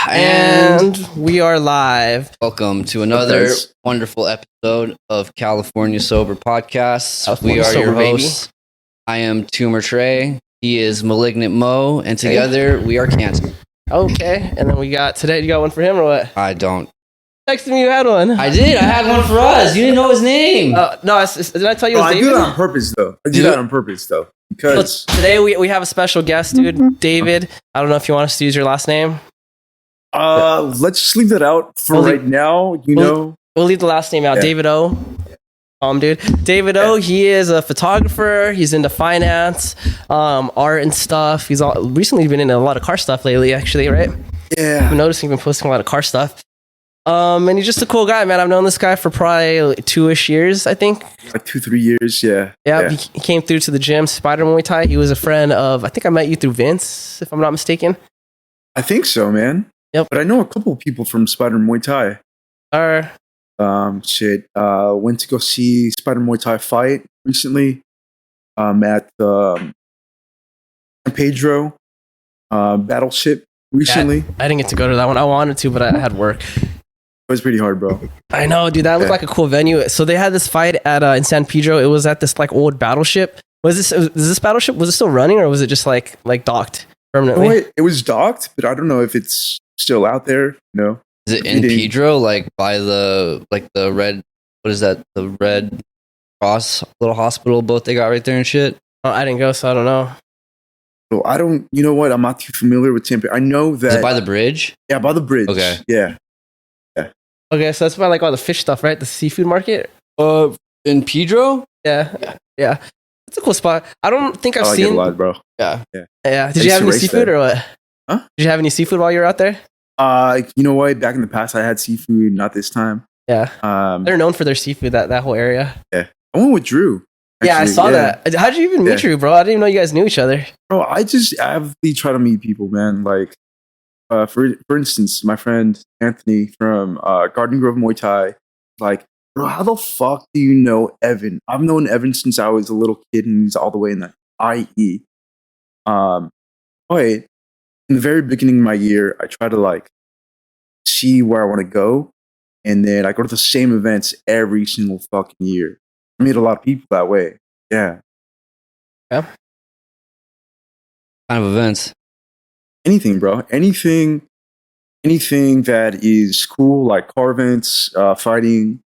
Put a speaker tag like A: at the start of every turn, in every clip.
A: And we are live.
B: Welcome to another wonderful episode of California Sober Podcast. We are your hosts. I am Tumor Trey. He is Malignant Mo. And together we are Cancer.
A: Okay. And then we got today. You got one for him or what?
B: I don't.
A: Texted me you had one.
B: I did. I had one for us. You didn't know his name.
A: No, did I tell you it was
C: I
A: David?
C: do that on purpose, though. Because
A: today we have a special guest, dude. David. I don't know if you want us to use your last name.
C: let's just leave that out for right now. We'll
A: leave the last name out. Yeah. David O. Dude. David O. He is a photographer. He's into finance, art and stuff. He's recently been into a lot of car stuff lately, actually, right?
C: Yeah.
A: I've noticed he's been posting a lot of car stuff. And he's just a cool guy, man. I've known this guy for probably 2-ish years, I think.
C: Like 2-3 years, yeah.
A: Yeah, he came through to the gym, Spider Muay Thai. He was a friend of, I think I met you through Vince, if I'm not mistaken.
C: I think so, man.
A: Yep.
C: But I know a couple of people from Spider Muay Thai. Went to go see Spider Muay Thai fight recently at San Pedro Battleship recently.
A: I didn't get to go to that one. I wanted to, but I had work.
C: It was pretty hard, bro.
A: I know, dude. That looked like a cool venue. So they had this fight at in San Pedro. It was at this like old battleship. Is this battleship? Was it still running, or was it just like docked permanently?
C: Oh, it was docked, but I don't know if it's still out there. No.
B: Is it in Pedro, like by the red? What is that? The Red Cross little hospital boat they got right there and shit.
A: Oh, I didn't go, so I don't know.
C: Well, I don't. You know what? I'm not too familiar with Tampa. I know that.
B: Is it by the bridge?
C: Yeah, by the bridge.
B: Okay.
C: Yeah.
A: Okay, so that's by like all the fish stuff, right? The seafood market.
B: In Pedro.
A: Yeah. It's a cool spot. I don't think I've
C: like
A: seen
C: it a lot, bro.
A: Yeah. Did you have any seafood or what?
C: Huh?
A: Did you have any seafood while you were out there?
C: You know what? Back in the past, I had seafood. Not this time.
A: Yeah. They're known for their seafood. That whole area.
C: Yeah. I went with Drew.
A: Actually. Yeah, I saw that. How'd you even meet Drew, bro? I didn't even know you guys knew each other.
C: Bro, I just actively try to meet people, man. Like, for instance, my friend Anthony from Garden Grove Muay Thai, like, bro, how the fuck do you know Evan? I've known Evan since I was a little kid, and he's all the way in the IE. But in the very beginning of my year, I try to like see where I want to go, and then I go to the same events every single fucking year. I meet a lot of people that way. Yeah.
A: Yeah.
B: Kind of events.
C: Anything, bro. Anything that is cool, like car events, fighting.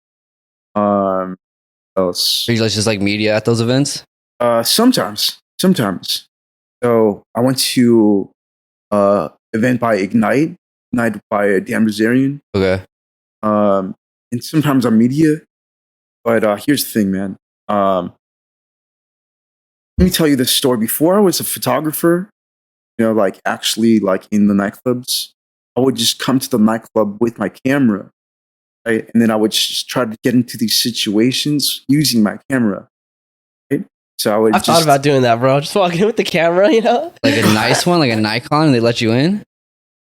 C: Else.
B: Are you just like media at those events?
C: Sometimes. So I went to event by Ignite by Dan Bazarian.
B: Okay.
C: And sometimes I'm media. But here's the thing, man. Let me tell you this story. Before I was a photographer, like actually like in the nightclubs, I would just come to the nightclub with my camera, right? And then I would just try to get into these situations using my camera, right? So I
A: thought about doing that, bro. Just walking in with the camera,
B: like a nice one, like a Nikon, and they let you in.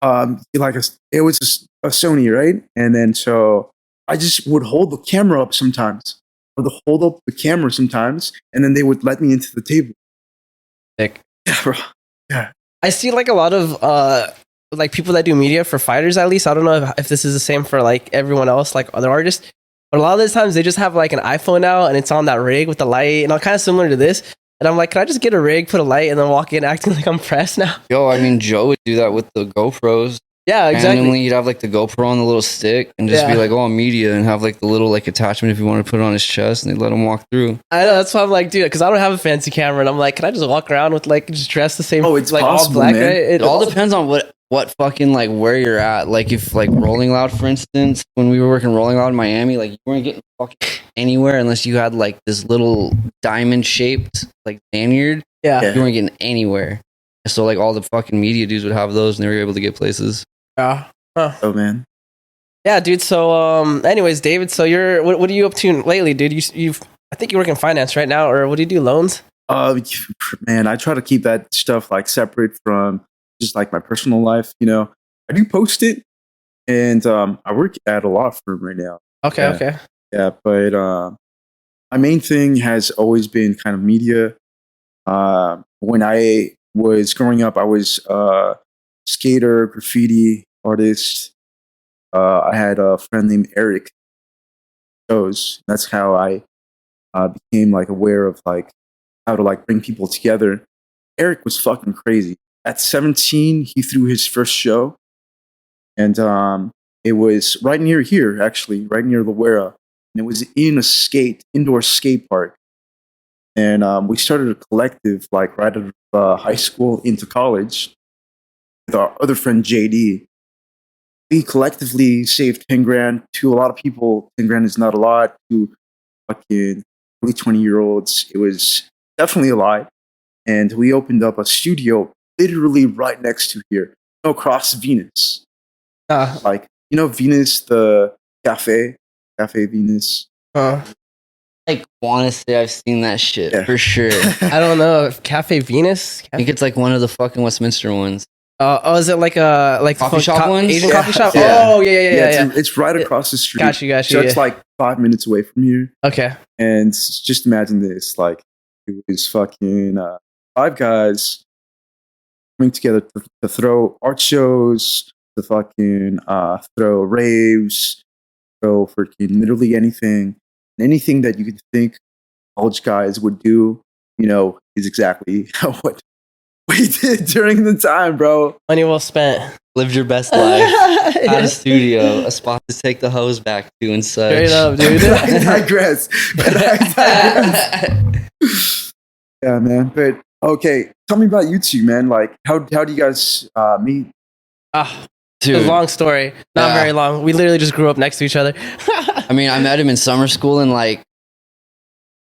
C: It was a Sony, right? And then so I just would hold the camera up sometimes, and then they would let me into the table.
A: Sick.
C: Yeah, bro. Yeah.
A: I see like a lot of like people that do media for fighters, at least. I don't know if this is the same for like everyone else, like other artists. But a lot of the times they just have like an iPhone out and it's on that rig with the light and all kind of similar to this. And I'm like, can I just get a rig, put a light, and then walk in acting like I'm pressed now?
B: Yo, I mean, Joe would do that with the GoPros.
A: Yeah, exactly.
B: Randomly, he'd have like the GoPro on the little stick and just be like, "Oh, I'm media," and have like the little like attachment if you want to put it on his chest, and they let him walk through.
A: I know, that's why I'm like, dude, because I don't have a fancy camera, and I'm like, can I just walk around with like just dress the same?
C: Oh, it's
A: like
C: possible,
A: all black.
C: man.
A: Right?
B: It all depends on what fucking like where you're at. Like if like Rolling Loud, for instance, when we were working Rolling Loud in Miami, like you weren't getting fucking anywhere unless you had like this little diamond shaped like lanyard.
A: Yeah,
B: you weren't getting anywhere. So like all the fucking media dudes would have those, and they were able to get places.
A: Yeah. Huh.
C: Oh man.
A: Yeah, dude. So, anyways, David. So you're what are you up to lately, dude? I think you work in finance right now, or what do you do? Loans?
C: Man, I try to keep that stuff like separate from just like my personal life. I do post it, and I work at a law firm right now.
A: Okay.
C: Yeah, but my main thing has always been kind of media. When I was growing up, I was skater, graffiti, artist. I had a friend named Eric. Shows. That's how I became like aware of like how to like bring people together. Eric was fucking crazy. At 17, he threw his first show, and it was right near here, actually, right near La Wera, and it was in a indoor skate park. And we started a collective like right out of high school into college with our other friend JD. We collectively saved 10 grand. To a lot of people, 10 grand is not a lot. To fucking early 20-year-olds, it was definitely a lot. And we opened up a studio literally right next to here, across Venus. Like, Venus, the cafe Venus.
B: Like, want to say I've seen that shit for sure.
A: I don't know. Cafe Venus?
B: I think it's like one of the fucking Westminster ones.
A: Is it like a
B: coffee shop ones?
A: Asian coffee shop?
C: Yeah.
A: Oh, yeah.
C: It's right across the street.
A: Got you.
C: So it's like 5 minutes away from here.
A: Okay.
C: And just imagine this, like, it was fucking 5 guys coming together to throw art shows, to fucking throw raves, throw freaking literally anything. Anything that you could think college guys would do, is exactly what we did during the time, bro.
A: Money well spent.
B: Lived your best life. Had a studio, a spot to take the hose back to and such.
A: Straight up, dude.
C: I digress. Yeah, man. But okay, tell me about you two, man. Like, how do you guys meet?
A: Dude. It's a long story. Not very long. We literally just grew up next to each other.
B: I mean, I met him in summer school in like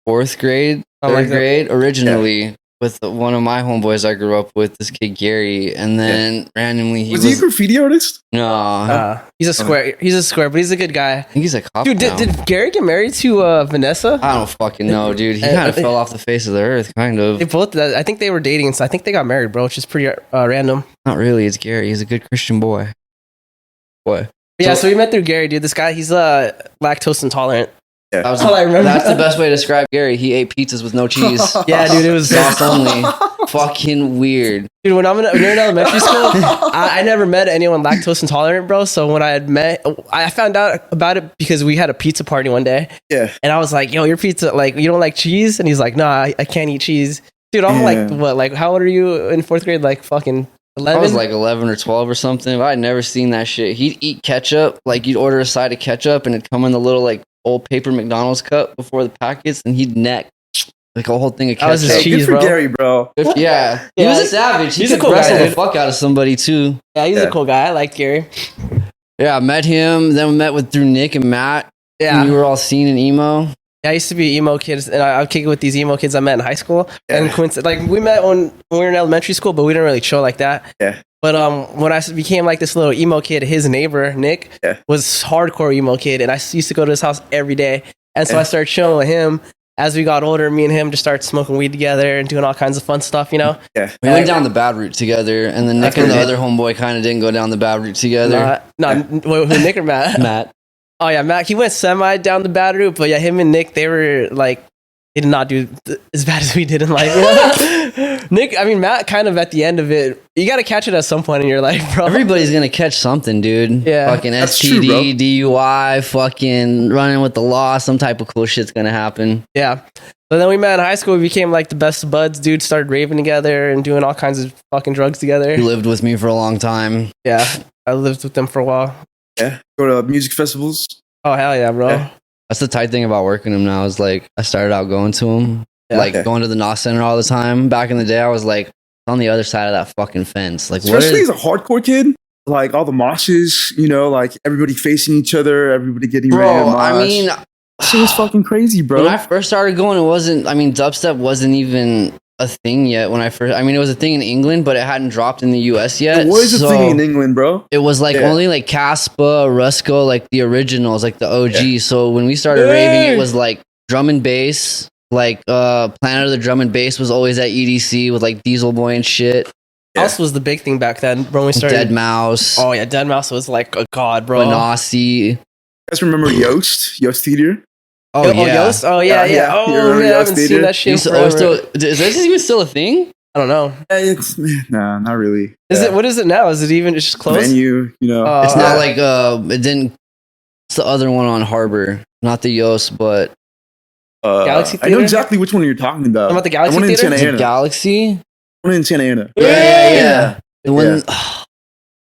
B: 4th grade, 3rd grade, originally with one of my homeboys I grew up with, this kid Gary, and then randomly he
C: was he a graffiti artist?
B: No,
A: he's a square. He's a square, but he's a good guy.
B: I think he's a cop.
A: Dude, did Gary get married to Vanessa?
B: I don't fucking know, dude. He kind of fell off the face of the earth, kind of.
A: They both. I think they were dating, so I think they got married, bro. Which is pretty random.
B: Not really. It's Gary. He's a good Christian boy.
A: Yeah, so we met through Gary, dude. This guy, he's lactose intolerant.
C: Yeah.
A: That's all I remember.
B: That's the best way to describe Gary. He ate pizzas with no cheese.
A: Yeah, dude, it was
B: sauce only. Fucking weird.
A: Dude, when you're in elementary school, I never met anyone lactose intolerant, bro. So when I found out about it because we had a pizza party one day.
C: Yeah.
A: And I was like, yo, your pizza, like, you don't like cheese? And he's like, nah, I can't eat cheese. Dude, I'm like, what? Like, how old are you in 4th grade? Like, fucking 11?
B: I was like 11 or 12 or something. I'd never seen that shit. He'd eat ketchup. Like, you'd order a side of ketchup and it'd come in the little, like, old paper McDonald's cup before the packets, and he'd neck like a whole thing of ketchup.
A: That was his cheese,
C: good for
A: bro.
C: Gary, bro.
B: Yeah. He was a savage. He could
A: cool
B: wrestle
A: guy,
B: the fuck out of somebody too.
A: Yeah, he's a cool guy. I like Gary.
B: Yeah, I met him. Then we met through Nick and Matt.
A: Yeah,
B: we were all seen in emo.
A: Yeah, I used to be emo kids, and I would kick it with these emo kids I met in high school. Yeah. And like we met when we were in elementary school, but we didn't really chill like that.
C: Yeah.
A: But when I became like this little emo kid, his neighbor Nick was hardcore emo kid, and I used to go to his house every day. And so I started chilling with him. As we got older, me and him just started smoking weed together and doing all kinds of fun stuff,
C: Yeah.
B: We went down the bad route together, and then Nick and the other homeboy kind of didn't go down the bad route together.
A: Who, Nick or Matt?
B: Matt.
A: Oh yeah, Matt. He went semi down the bad route, but yeah, him and Nick, they were like, they did not do as bad as we did in life. Matt kind of at the end of it, you got to catch it at some point in your life, bro.
B: Everybody's going to catch something, dude.
A: Yeah.
B: Fucking STD, DUI, fucking running with the law, some type of cool shit's going to happen.
A: Yeah. So then we met in high school. We became like the best buds, dude. Started raving together and doing all kinds of fucking drugs together.
B: You lived with me for a long time.
A: Yeah. I lived with them for a while.
C: Yeah. Go to music festivals.
A: Oh, hell yeah, bro. Yeah.
B: That's the tight thing about working them now is like I started out going to them, going to the NOS Center all the time. Back in the day, I was like on the other side of that fucking fence. Like,
C: especially as a hardcore kid, like all the moshes, like everybody facing each other, everybody getting ready to mosh.
B: I mean,
C: shit was fucking crazy, bro.
B: When I first started going, dubstep wasn't even a thing yet. It was a thing in England, but it hadn't dropped in the US yet.
C: It was a thing in England, bro.
B: It was like only like Caspa, Rusko, like the originals, like the OG. Yeah. So when we started raving, it was like drum and bass. Like Planet of the Drum and Bass was always at EDC with like Diesel Boy and shit.
A: House was the big thing back then when we started.
B: Dead Mouse.
A: Oh yeah, Dead Mouse was like a god, bro.
B: Benassi.
C: You guys remember Yoast Theater?
A: Oh yeah. Yoast? Oh yeah. Oh man, I haven't seen that shit forever.
B: Is this even still a thing?
A: I don't know.
C: It's not really.
A: Is
C: Yeah.
A: it? What is it now? Is it even just closed?
C: Venue? You know,
A: Oh,
B: It's
A: yeah.
B: not like it didn't. It's the other one on Harbor, not the Yost, but
A: Galaxy
C: I know
A: Theater?
C: exactly which one you're talking about.
A: Talking about the Galaxy
C: I went in
A: Theater?
C: Santa
B: is it
C: Ana.
B: Galaxy.
C: One in Santa Ana.
B: The one.
C: Yeah.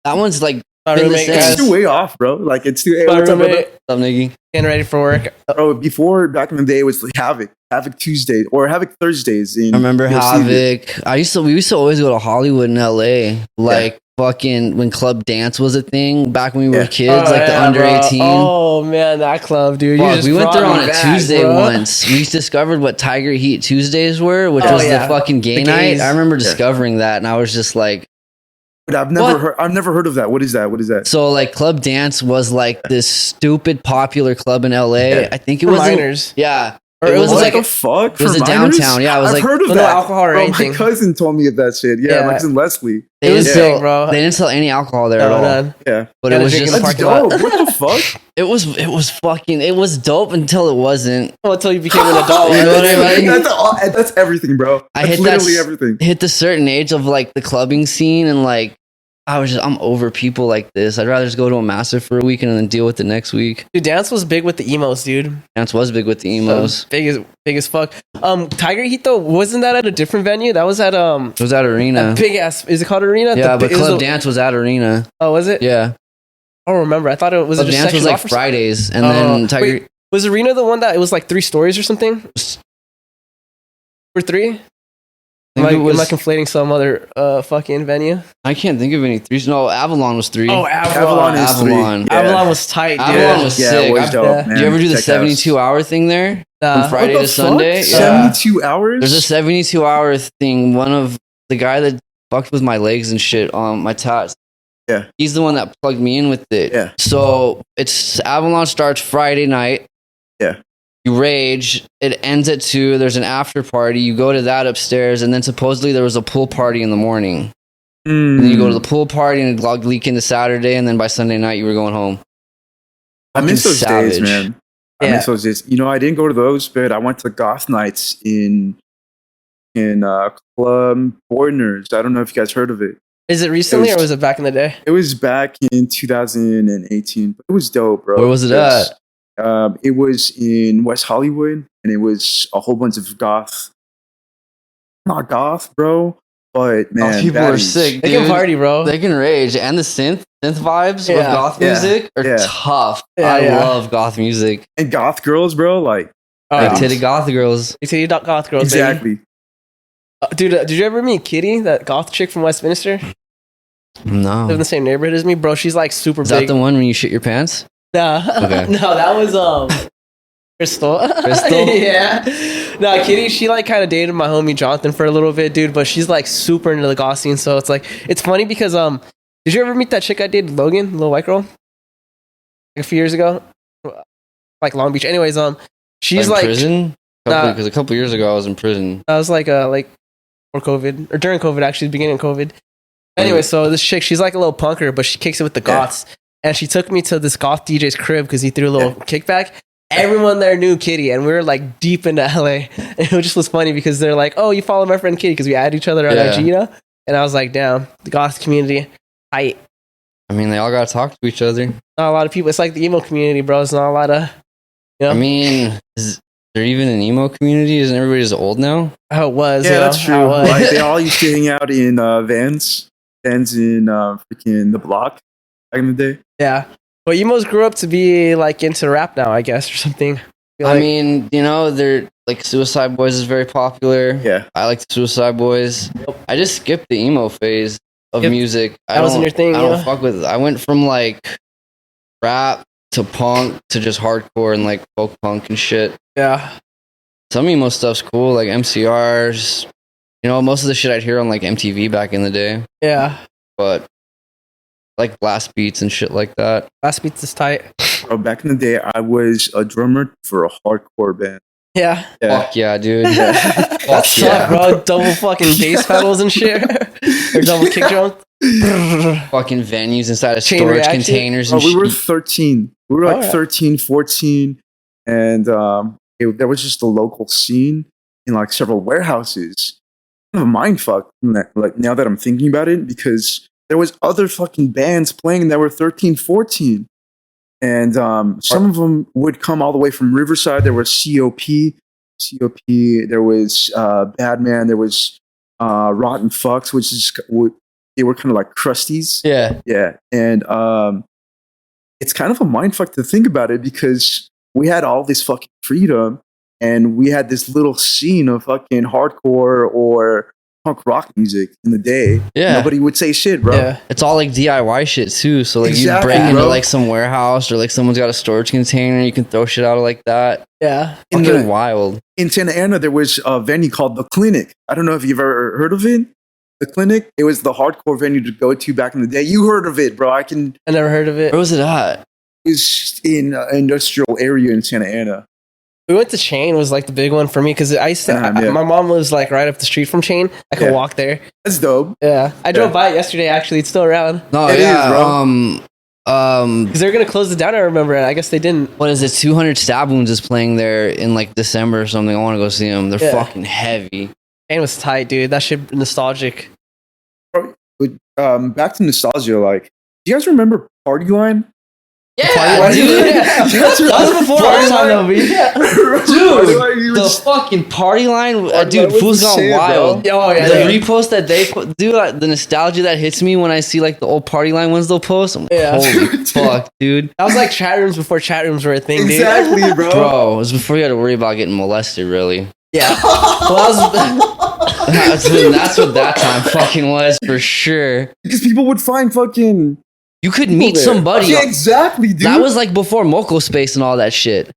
B: That one's like
A: My
B: been the
A: roommate,
B: same.
C: It's
A: guys.
C: too way off, bro. Like it's too. Hey,
A: My
C: what's up, brother?
A: roommate
B: What's up, Niggy?
A: getting ready for work.
C: Bro, before back in the day, it was like Havoc Tuesday or Havoc Thursdays.
B: I remember
C: you'll see it.
B: Havoc. We used to always go to Hollywood in LA. Like fucking when Club Dance was a thing back when we were
C: Yeah.
B: kids, like the
A: yeah,
B: under
A: bro.
B: 18.
A: Oh man, that club, dude. You
B: Fuck,
A: just
B: we went there
A: brought
B: on
A: me
B: a
A: back,
B: Tuesday
A: bro.
B: once. We discovered what Tiger Heat Tuesdays were, which
A: Oh,
B: was
A: yeah.
B: the fucking gay
A: The
B: night.
A: gays.
B: I remember discovering that, and I was just like,
C: But I've never heard of that. What is that? What is that?
B: so like Club Dance was like this stupid popular club in LA.
C: Yeah.
B: I think it
A: For
B: was
A: minors.
B: yeah.
A: Or
B: It
A: it
B: was
A: was
C: What
B: like
C: the fuck?
B: it was
C: For
B: a
C: minors?
B: downtown. Yeah, it was
C: I've
B: like
C: heard of
A: no
C: that.
A: alcohol or
C: Bro,
A: anything.
C: my cousin told me of that shit. Yeah,
A: Yeah.
C: my cousin Leslie.
B: they
A: It was
B: didn't
A: big,
B: sell,
A: bro.
B: they didn't sell any alcohol there at
A: No,
B: all.
A: none.
C: Yeah,
B: But
A: Gotta
B: it was
A: drink in
B: just
A: the
C: that's
A: parking lot.
C: dope. What the fuck?
B: it was dope until it wasn't.
A: Well, until you became an adult.
B: You know what I mean?
C: That's everything, bro.
B: I
C: That's
B: hit
C: literally
B: that-
C: everything.
B: Hit the certain age of like the clubbing scene, and like I'm over people like this. I'd rather just go to a massive for a week and then deal with it next week.
A: Dude, dance was big with the emos, dude.
B: Dance was big with the emos.
A: Big as fuck. Tiger Heat though, wasn't that at a different venue? That was at
B: It was at Arena.
A: a big ass. Is it called Arena?
B: Yeah, but
A: it was
B: Club
A: a-
B: Dance was at Arena.
A: Oh, was it?
B: Yeah,
A: I don't remember. I thought it was.
B: Club
A: It just
B: Dance was
A: sectioned
B: like
A: off or something?
B: Fridays, and
A: Oh,
B: then Tiger.
A: wait. Was Arena the one that it was like 3 stories or something? Or 3?
B: I
A: Am I,
B: think it was-
A: am I conflating some other fucking venue?
B: I can't think of any threes. No, Avalon was 3.
A: Oh,
C: Avalon is three.
B: Avalon.
C: Yeah.
A: Avalon was tight, dude.
B: Avalon was
C: Yeah,
B: sick.
C: it was dope,
A: yeah.
C: man.
B: Do you ever do the
C: Check
B: 72-hour thing there
A: Nah.
B: from Friday
C: What
B: to
C: the
B: Sunday?
C: fuck?
B: Yeah.
C: 72 hours?
B: There's a 72-hour thing. One of the guy that fucked with my legs and shit on my tats.
C: Yeah.
B: He's the one that plugged me in with it.
C: Yeah.
B: So it's Avalon starts Friday night.
C: Yeah.
B: You rage. It ends at 2. There's an after party. You go to that upstairs, and then supposedly there was a pool party in the morning. And then you go to the pool party and it leak into Saturday, and then by Sunday night you were going home.
C: I miss those
B: Fucking
C: days,
B: savage.
C: man. I
A: Yeah.
C: miss those days. You know, I didn't go to those, but I went to goth nights in Club Boardners. I don't know if you guys heard of it.
A: Is it recently
C: It was-
A: or was it back in the day?
C: It was back in 2018, but it was dope, bro.
B: Where was it
C: Because, it was in West Hollywood, and it was a whole bunch of goth. Not goth, bro, but man,
B: people are
C: baddies.
B: sick.
A: They can
B: Dude,
A: party, bro.
B: They can rage, and the synth vibes of
A: Yeah.
B: goth
C: Yeah.
B: music are
C: Yeah.
B: tough.
A: Yeah,
B: I
A: yeah.
B: love goth music.
C: And goth girls, bro, like
B: Like
A: Oh,
B: titty goth girls.
A: you say you don't goth girls, baby.
C: exactly.
A: Dude, did you ever meet Kitty, that goth chick from Westminster? Live in
B: No,
A: the same neighborhood as me, bro. She's like super
B: is that
A: big.
B: the one when you shit your pants?
A: Nah,
B: Okay.
A: no, that was Crystal.
B: Crystal?
A: Yeah. No, Kitty, she like kind of dated my homie Jonathan for a little bit, dude. But she's like super into the goth scene, so it's like it's funny because did you ever meet that chick I dated, Logan, little white girl, like a few years ago, like Long Beach? Anyways, she's
B: in
A: like
B: prison
A: Nah.
B: because a couple years ago I was in prison.
A: I was like before COVID or during COVID, actually, the beginning of COVID. Anyway, so this chick, she's like a little punker, but she kicks it with the goths. And she took me to this goth DJ's crib because he threw a little kickback. Everyone there knew Kitty, and we were like deep into LA. And it just was funny because they're like, "Oh, you follow my friend Kitty," because we add each other on
B: Yeah.
A: IG, you know? And I was like, "Damn, the goth community, tight.
B: I mean, they all got to talk to each other.
A: Not a lot of people. It's like the emo community, bro. It's not a lot of, you know,
B: I mean, is there even an emo community? Isn't everybody just old now?
A: how it was.
C: Yeah,
A: you know,
C: that's
A: how it
C: true.
A: was.
C: Like they all used to hang out in vans in freaking the block back in the day.
A: Yeah, but emos grew up to be like into rap now, I guess, or something. Feel
B: I
A: like-
B: mean, you know, they're like Suicide Boys is very popular.
C: Yeah,
B: I like the Suicide Boys. I just skipped the emo phase of
A: Yep.
B: music.
A: That wasn't your thing,
B: I don't
A: yeah?
B: fuck with it. I went from like rap to punk to just hardcore and like folk punk and shit.
A: yeah,
B: Some emo stuff's cool, like MCRs. You know, most of the shit I'd hear on like MTV back in the day,
A: yeah.
B: but like blast beats and shit like that.
A: Last beats is tight.
C: bro. Back in the day, I was a drummer for a hardcore band.
A: Yeah.
C: Yeah,
B: Fuck yeah, dude.
A: That's tough,
B: yeah.
A: bro. Double fucking bass pedals and shit. Or double kick drum.
B: Fucking venues inside of
A: Chain
B: storage
A: reaction?
B: containers
C: bro,
B: and
C: we were
B: shit.
C: 13. We were
A: Oh,
C: like
A: yeah.
C: 13, 14, and there was just a local scene in like several warehouses. of a mind fuck. Like now that I'm thinking about it, because there was other fucking bands playing that were 13, 14. And some of them would come all the way from Riverside. There was COP. There was Badman. There was Rotten Fucks, which is they were kind of like crusties. Yeah. And it's kind of a mindfuck to think about it because we had all this fucking freedom and we had this little scene of fucking hardcore or punk rock music in the day.
B: Yeah.
C: Nobody would say shit, bro.
A: Yeah.
B: It's all like DIY shit too. So like
C: Exactly,
B: you break into
C: bro.
B: like some warehouse or like someone's got a storage container, you can throw shit out like that.
A: Yeah.
B: Fucking wild.
C: In Santa Ana, there was a venue called The Clinic. I don't know if you've ever heard of it. The Clinic. It was the hardcore venue to go to back in the day. You heard of it, bro.
A: I never heard of it.
B: Where was it at?
C: It's in an industrial area in Santa Ana.
A: We went to Chain was like the big one for me because I used to.
C: Yeah.
A: My mom lives like right up the street from Chain. I could walk there.
C: That's dope.
A: Yeah, I drove by it yesterday. Actually, it's still around.
B: No,
C: It
B: yeah.
C: is, bro.
A: Because they're gonna close it down. I remember. I guess they didn't.
B: What is it? 200 Stab Wounds is playing there in like December or something. I want to go see them. They're fucking heavy.
A: Chain was tight, dude. That shit nostalgic.
C: But back to nostalgia. Like, do you guys remember Party Line?
B: Yeah, dude.
A: Yeah. That was before our time, though, B. Yeah.
B: Dude, the fucking Party Line, dude,
C: was
B: Fool's
C: the
B: Gone
C: shit,
B: Wild.
A: bro. Oh, yeah,
B: The
A: yeah.
B: repost that they put, dude, the nostalgia that hits me when I see like the old Party Line ones they'll post. I'm like,
A: Yeah.
B: holy fuck, dude.
A: That was like chat rooms before chat rooms were a thing, dude.
C: Exactly, bro.
B: Bro, it was before you had to worry about getting molested, really.
A: Yeah. Well,
B: That's what that time fucking was for sure.
C: Because people would find fucking.
B: You could meet
C: there.
B: somebody.
C: Yeah, exactly, dude.
B: That was like before Moco Space and all that shit.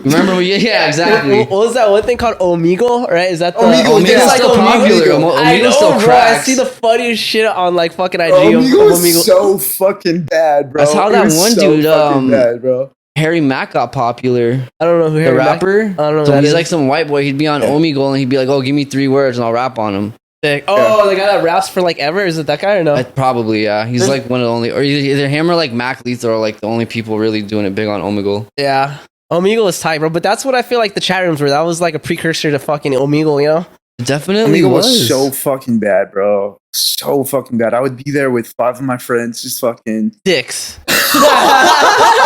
B: Remember? Yeah, exactly.
A: What was that one thing called Omegle? Right? Is that the
C: Omegle,
B: Omegle
C: yeah.
B: is still popular.
A: I
B: Omegle
A: know,
B: still
A: bro. I
B: cracks.
A: see the funniest shit on like fucking IG
C: Bro,
A: of
C: Omegle was
A: Omegle.
C: so fucking bad, bro.
B: That's how
C: It
B: that
C: was
B: one
C: so
B: dude,
C: fucking bad, bro.
B: Harry Mack got popular.
A: I don't know who
B: The
A: Harry Mack-
B: rapper.
A: I don't know who
B: So
A: that
B: he's
A: is.
B: like some white boy. He'd be on Omegle and he'd be like, "Oh, give me 3 words and I'll rap on them."
A: Sick. Oh, the guy that raps for like ever? Is it that guy or no?
B: Probably, yeah. He's like one of the only, or either him or like Mac Lethal are like the only people really doing it big on Omegle.
A: Yeah. Omegle is tight, bro. But that's what I feel like the chat rooms were. That was like a precursor to fucking Omegle, you know?
B: Definitely
C: Omegle
B: was.
C: was so fucking bad, bro. So fucking bad. I would be there with 5 of my friends, just fucking.
A: Dicks.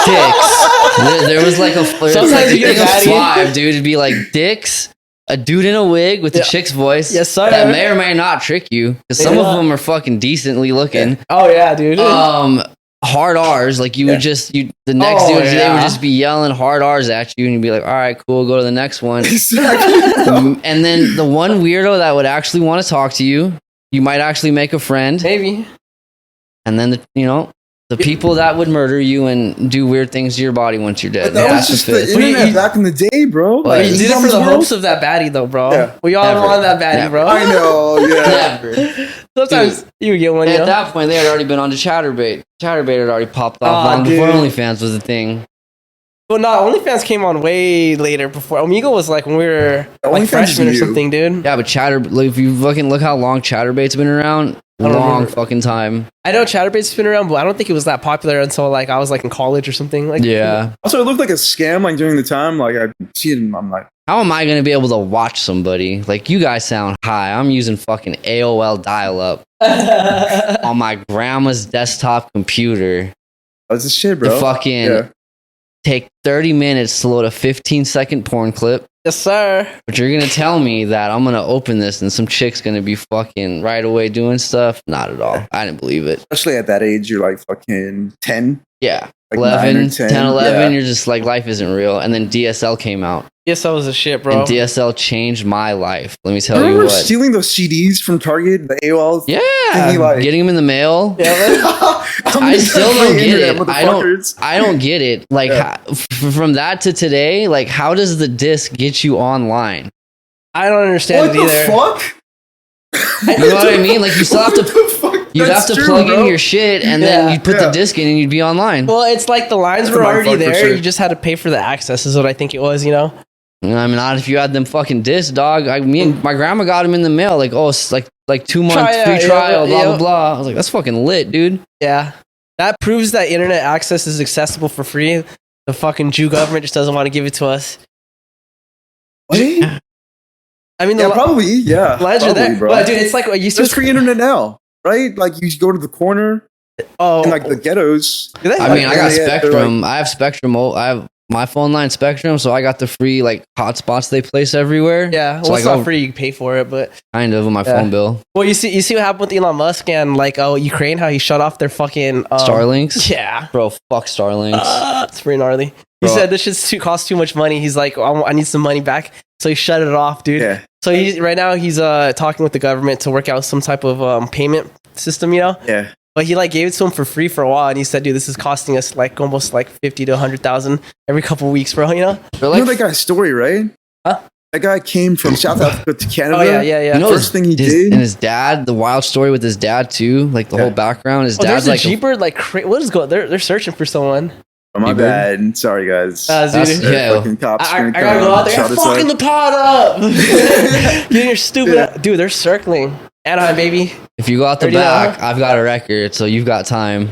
B: Dicks. There was like a
A: Sometimes you get
B: thing of
A: baddie.
B: 5, dude. It'd be like Dicks, a dude in a wig with a
A: Yeah.
B: chick's voice.
A: Yes, sir.
B: That may or may not trick you, because some
A: Yeah.
B: of them are fucking decently looking.
A: Oh, yeah, dude.
B: Hard R's, like you would just the next
A: Oh,
B: dude they
A: yeah.
B: would just be yelling hard R's at you, and you'd be like, all right, cool, go to the next one.
C: Exactly.
B: And then the one weirdo that would actually want to talk to you, you might actually make a friend.
A: Maybe.
B: And then the people that would murder you and do weird things to your body once you're dead.
C: That was
B: That's
C: just
B: the
C: the
B: fifth.
C: internet
A: you-
C: back in the day, bro.
B: But
A: You
B: you
A: did it for
C: Elon's
A: the
C: world?
A: hopes of that baddie, though, bro.
C: Yeah.
A: We all
B: Never.
A: want that baddie,
B: Never.
A: bro.
C: I know, yeah.
B: Never.
A: Sometimes you get one, you
B: At
A: know?
B: that point, they had already been on to Chatterbait. Chatterbait had already popped off
A: Aw,
B: long before
A: dude.
B: OnlyFans was a thing.
A: Well, no, OnlyFans came on way later before. Omegle was like when we were like
C: OnlyFans
A: freshmen or
C: is new.
A: something, dude.
B: Yeah, but if you fucking look how long Chatterbait's been around,
A: I don't
B: long
A: remember.
B: fucking time.
A: I know Chatterbait's been around, but I don't think it was that popular until like I was like in college or something. Like,
B: Yeah.
C: Also, it looked like a scam, like during the time. Like I see it, and I'm like,
B: How am I going to be able to watch somebody? Like, you guys sound high. I'm using fucking AOL dial-up on my grandma's desktop computer.
C: that's the shit, bro.
B: To fucking
C: Yeah.
B: take 30 minutes to load a 15-second porn clip.
A: yes, sir.
B: But you're going to tell me that I'm going to open this and some chick's going to be fucking right away doing stuff? Not at all. I didn't believe it.
C: Especially at that age, you're like fucking 10.
B: Yeah.
C: Like
B: 11,
C: 9 or 10,
B: 10, 11,
C: yeah.
B: you're just like, life isn't real. And then DSL came out.
A: Yes, that was a shit, bro.
B: And DSL changed my life. Let me tell
C: I
B: you
C: remember
B: what.
C: stealing those CDs from Target, the AOL.
B: Yeah.
C: thingy, like-
B: Getting them in the mail.
A: Yeah, man.
B: I still don't get it. I
C: Motherfuckers.
B: don't get it. Like
C: Yeah.
B: from that to today, like how does the disc get you online?
A: I don't understand
C: What
A: it
C: the
A: either.
C: fuck?
B: You know what I mean? Like you still have
C: What
B: to
C: the fuck?
B: you'd
C: That's
B: have to
C: true,
B: plug
C: bro.
B: in your shit and then
A: Yeah.
B: you'd put
C: Yeah.
B: the disc in and you'd be online.
A: Well, it's like the lines
C: That's
A: were
C: a mindfuck
A: already
C: for
A: there.
C: sure.
A: You just had to pay for the access, is what I think it was, you know?
B: I mean, not if you had them fucking discs, dog. Me and my grandma got them in the mail. Like, oh, it's like 2 months
A: Try
B: free
A: out,
B: trial,
A: yeah,
B: blah
A: yeah.
B: blah blah. I was like, that's fucking lit, dude.
A: Yeah. That proves that internet access is accessible for free. The fucking Jew government just doesn't want to give it to us.
C: What?
A: I mean,
C: Yeah, probably. Yeah,
A: lines are there,
C: bro.
A: but dude, it's like you see.
C: There's free internet now, right? Like you go to the corner
A: Oh,
C: in like the ghettos.
A: do they?
B: I mean, I got
C: Yeah, they're
B: Spectrum. I have Spectrum. I have my phone line Spectrum, so I got the free like hotspots they place everywhere.
A: Yeah, well,
B: so
A: it's not free. You pay for it, but
B: kind of on my
A: Yeah.
B: phone bill.
A: well, you see what happened with Elon Musk and like Ukraine, how he shut off their fucking
B: Starlinks,
A: Yeah,
B: bro. Fuck Starlinks.
A: it's pretty gnarly. He
B: Bro.
A: said this shit costs too much money. He's like, I need some money back, so he shut it off, dude.
C: Yeah,
A: So right now he's talking with the government to work out some type of payment system, you know.
C: yeah.
A: But he like gave it to him for free for a while, and he said, "Dude, this is costing us like almost like 50 to 100,000 every couple of weeks, bro." You know?
B: They're
C: You
B: like,
C: know that guy's story, right?
A: Huh?
C: That guy came from South Africa to Canada.
A: Oh yeah.
B: you know,
C: First thing he did-
B: and his dad, the wild story with his dad too, like the
C: Yeah.
B: whole background. His
A: Oh,
B: dad's
A: there's a
B: like,
A: Jeeper. Like, what is going? They're searching for someone.
C: Oh, my
B: Hey, bro.
C: bad. Sorry, guys.
B: That's-
C: They're
B: yeah.
C: fucking cops
A: I
C: gonna
A: gotta
C: come
A: go out there.
C: shut
A: You're
C: us
A: fucking
C: up.
A: the pod up. Get your stupid.
C: Yeah.
A: Dude, they're circling. Anaheim, baby.
B: if you go out the
A: Already know,
B: back, I've got a record, so you've got time.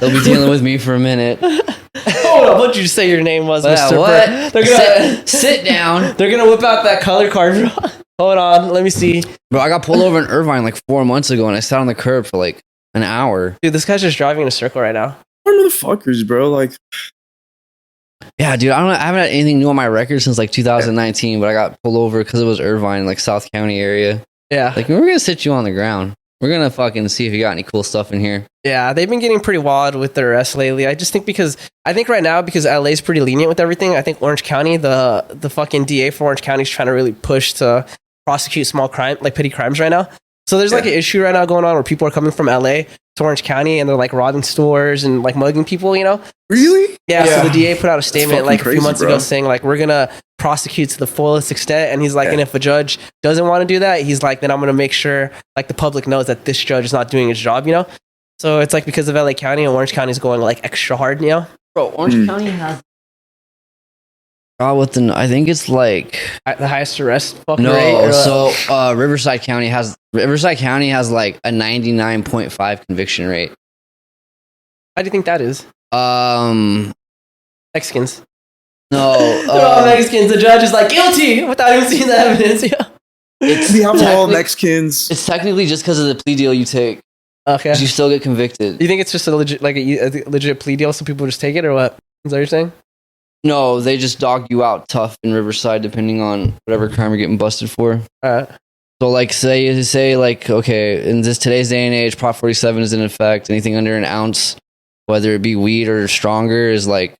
B: They'll be dealing with me for a minute.
A: Hold on, what did you say your name was,
B: Yeah,
A: Mr.
B: what?
A: Burr? They're gonna
B: Sit down,
A: they're gonna whip out that color card, bro. Hold on, let me see.
B: bro. I got pulled over in Irvine like 4 months ago, and I sat on the curb for like an hour.
A: Dude, this guy's just driving in a circle right now.
C: What motherfuckers, bro? Like,
B: Yeah, dude. I haven't had anything new on my record since like 2019, but I got pulled over because it was Irvine, like South County area.
A: Yeah.
B: Like, we're gonna sit you on the ground. We're gonna fucking see if you got any cool stuff in here.
A: Yeah, they've been getting pretty wild with their arrests lately. I just think I think right now because LA's pretty lenient with everything. I think Orange County, the fucking DA for Orange County is trying to really push to prosecute small crime, like petty crimes right now. So there's like an issue right now going on where people are coming from LA to Orange County and they're like robbing stores and like mugging people, you know?
C: really?
A: Yeah, so the DA put out a statement
C: fucking
A: like a few
C: crazy,
A: months
C: bro.
A: ago saying like we're gonna prosecute to the fullest extent, and he's like,
C: Yeah.
A: and if a judge doesn't want to do that, he's like, then I'm gonna make sure like the public knows that this judge is not doing his job, you know. So it's like because of LA County and Orange County is going like extra hard, you know.
B: Bro, Orange
C: Mm.
B: County has. I think it's like
A: The highest arrest fucking rate.
B: no.
A: or,
B: So Riverside County has like a 99.5 conviction rate.
A: how do you think that is? Mexicans.
B: No,
A: They're all Mexicans. The judge is like guilty without even seeing the evidence. Yeah.
C: We have all
B: technic-
C: Mexicans.
B: it's technically just because of the plea deal you take.
A: Okay.
B: 'Cause you still get convicted.
A: You think it's just a legit a legit plea deal, so people just take it, or what? Is that what you're saying?
B: No, they just dog you out tough in Riverside depending on whatever crime you're getting busted for.
A: All right.
B: So like say like okay, in this today's day and age, Prop 47 is in effect. Anything under an ounce, whether it be weed or stronger, is like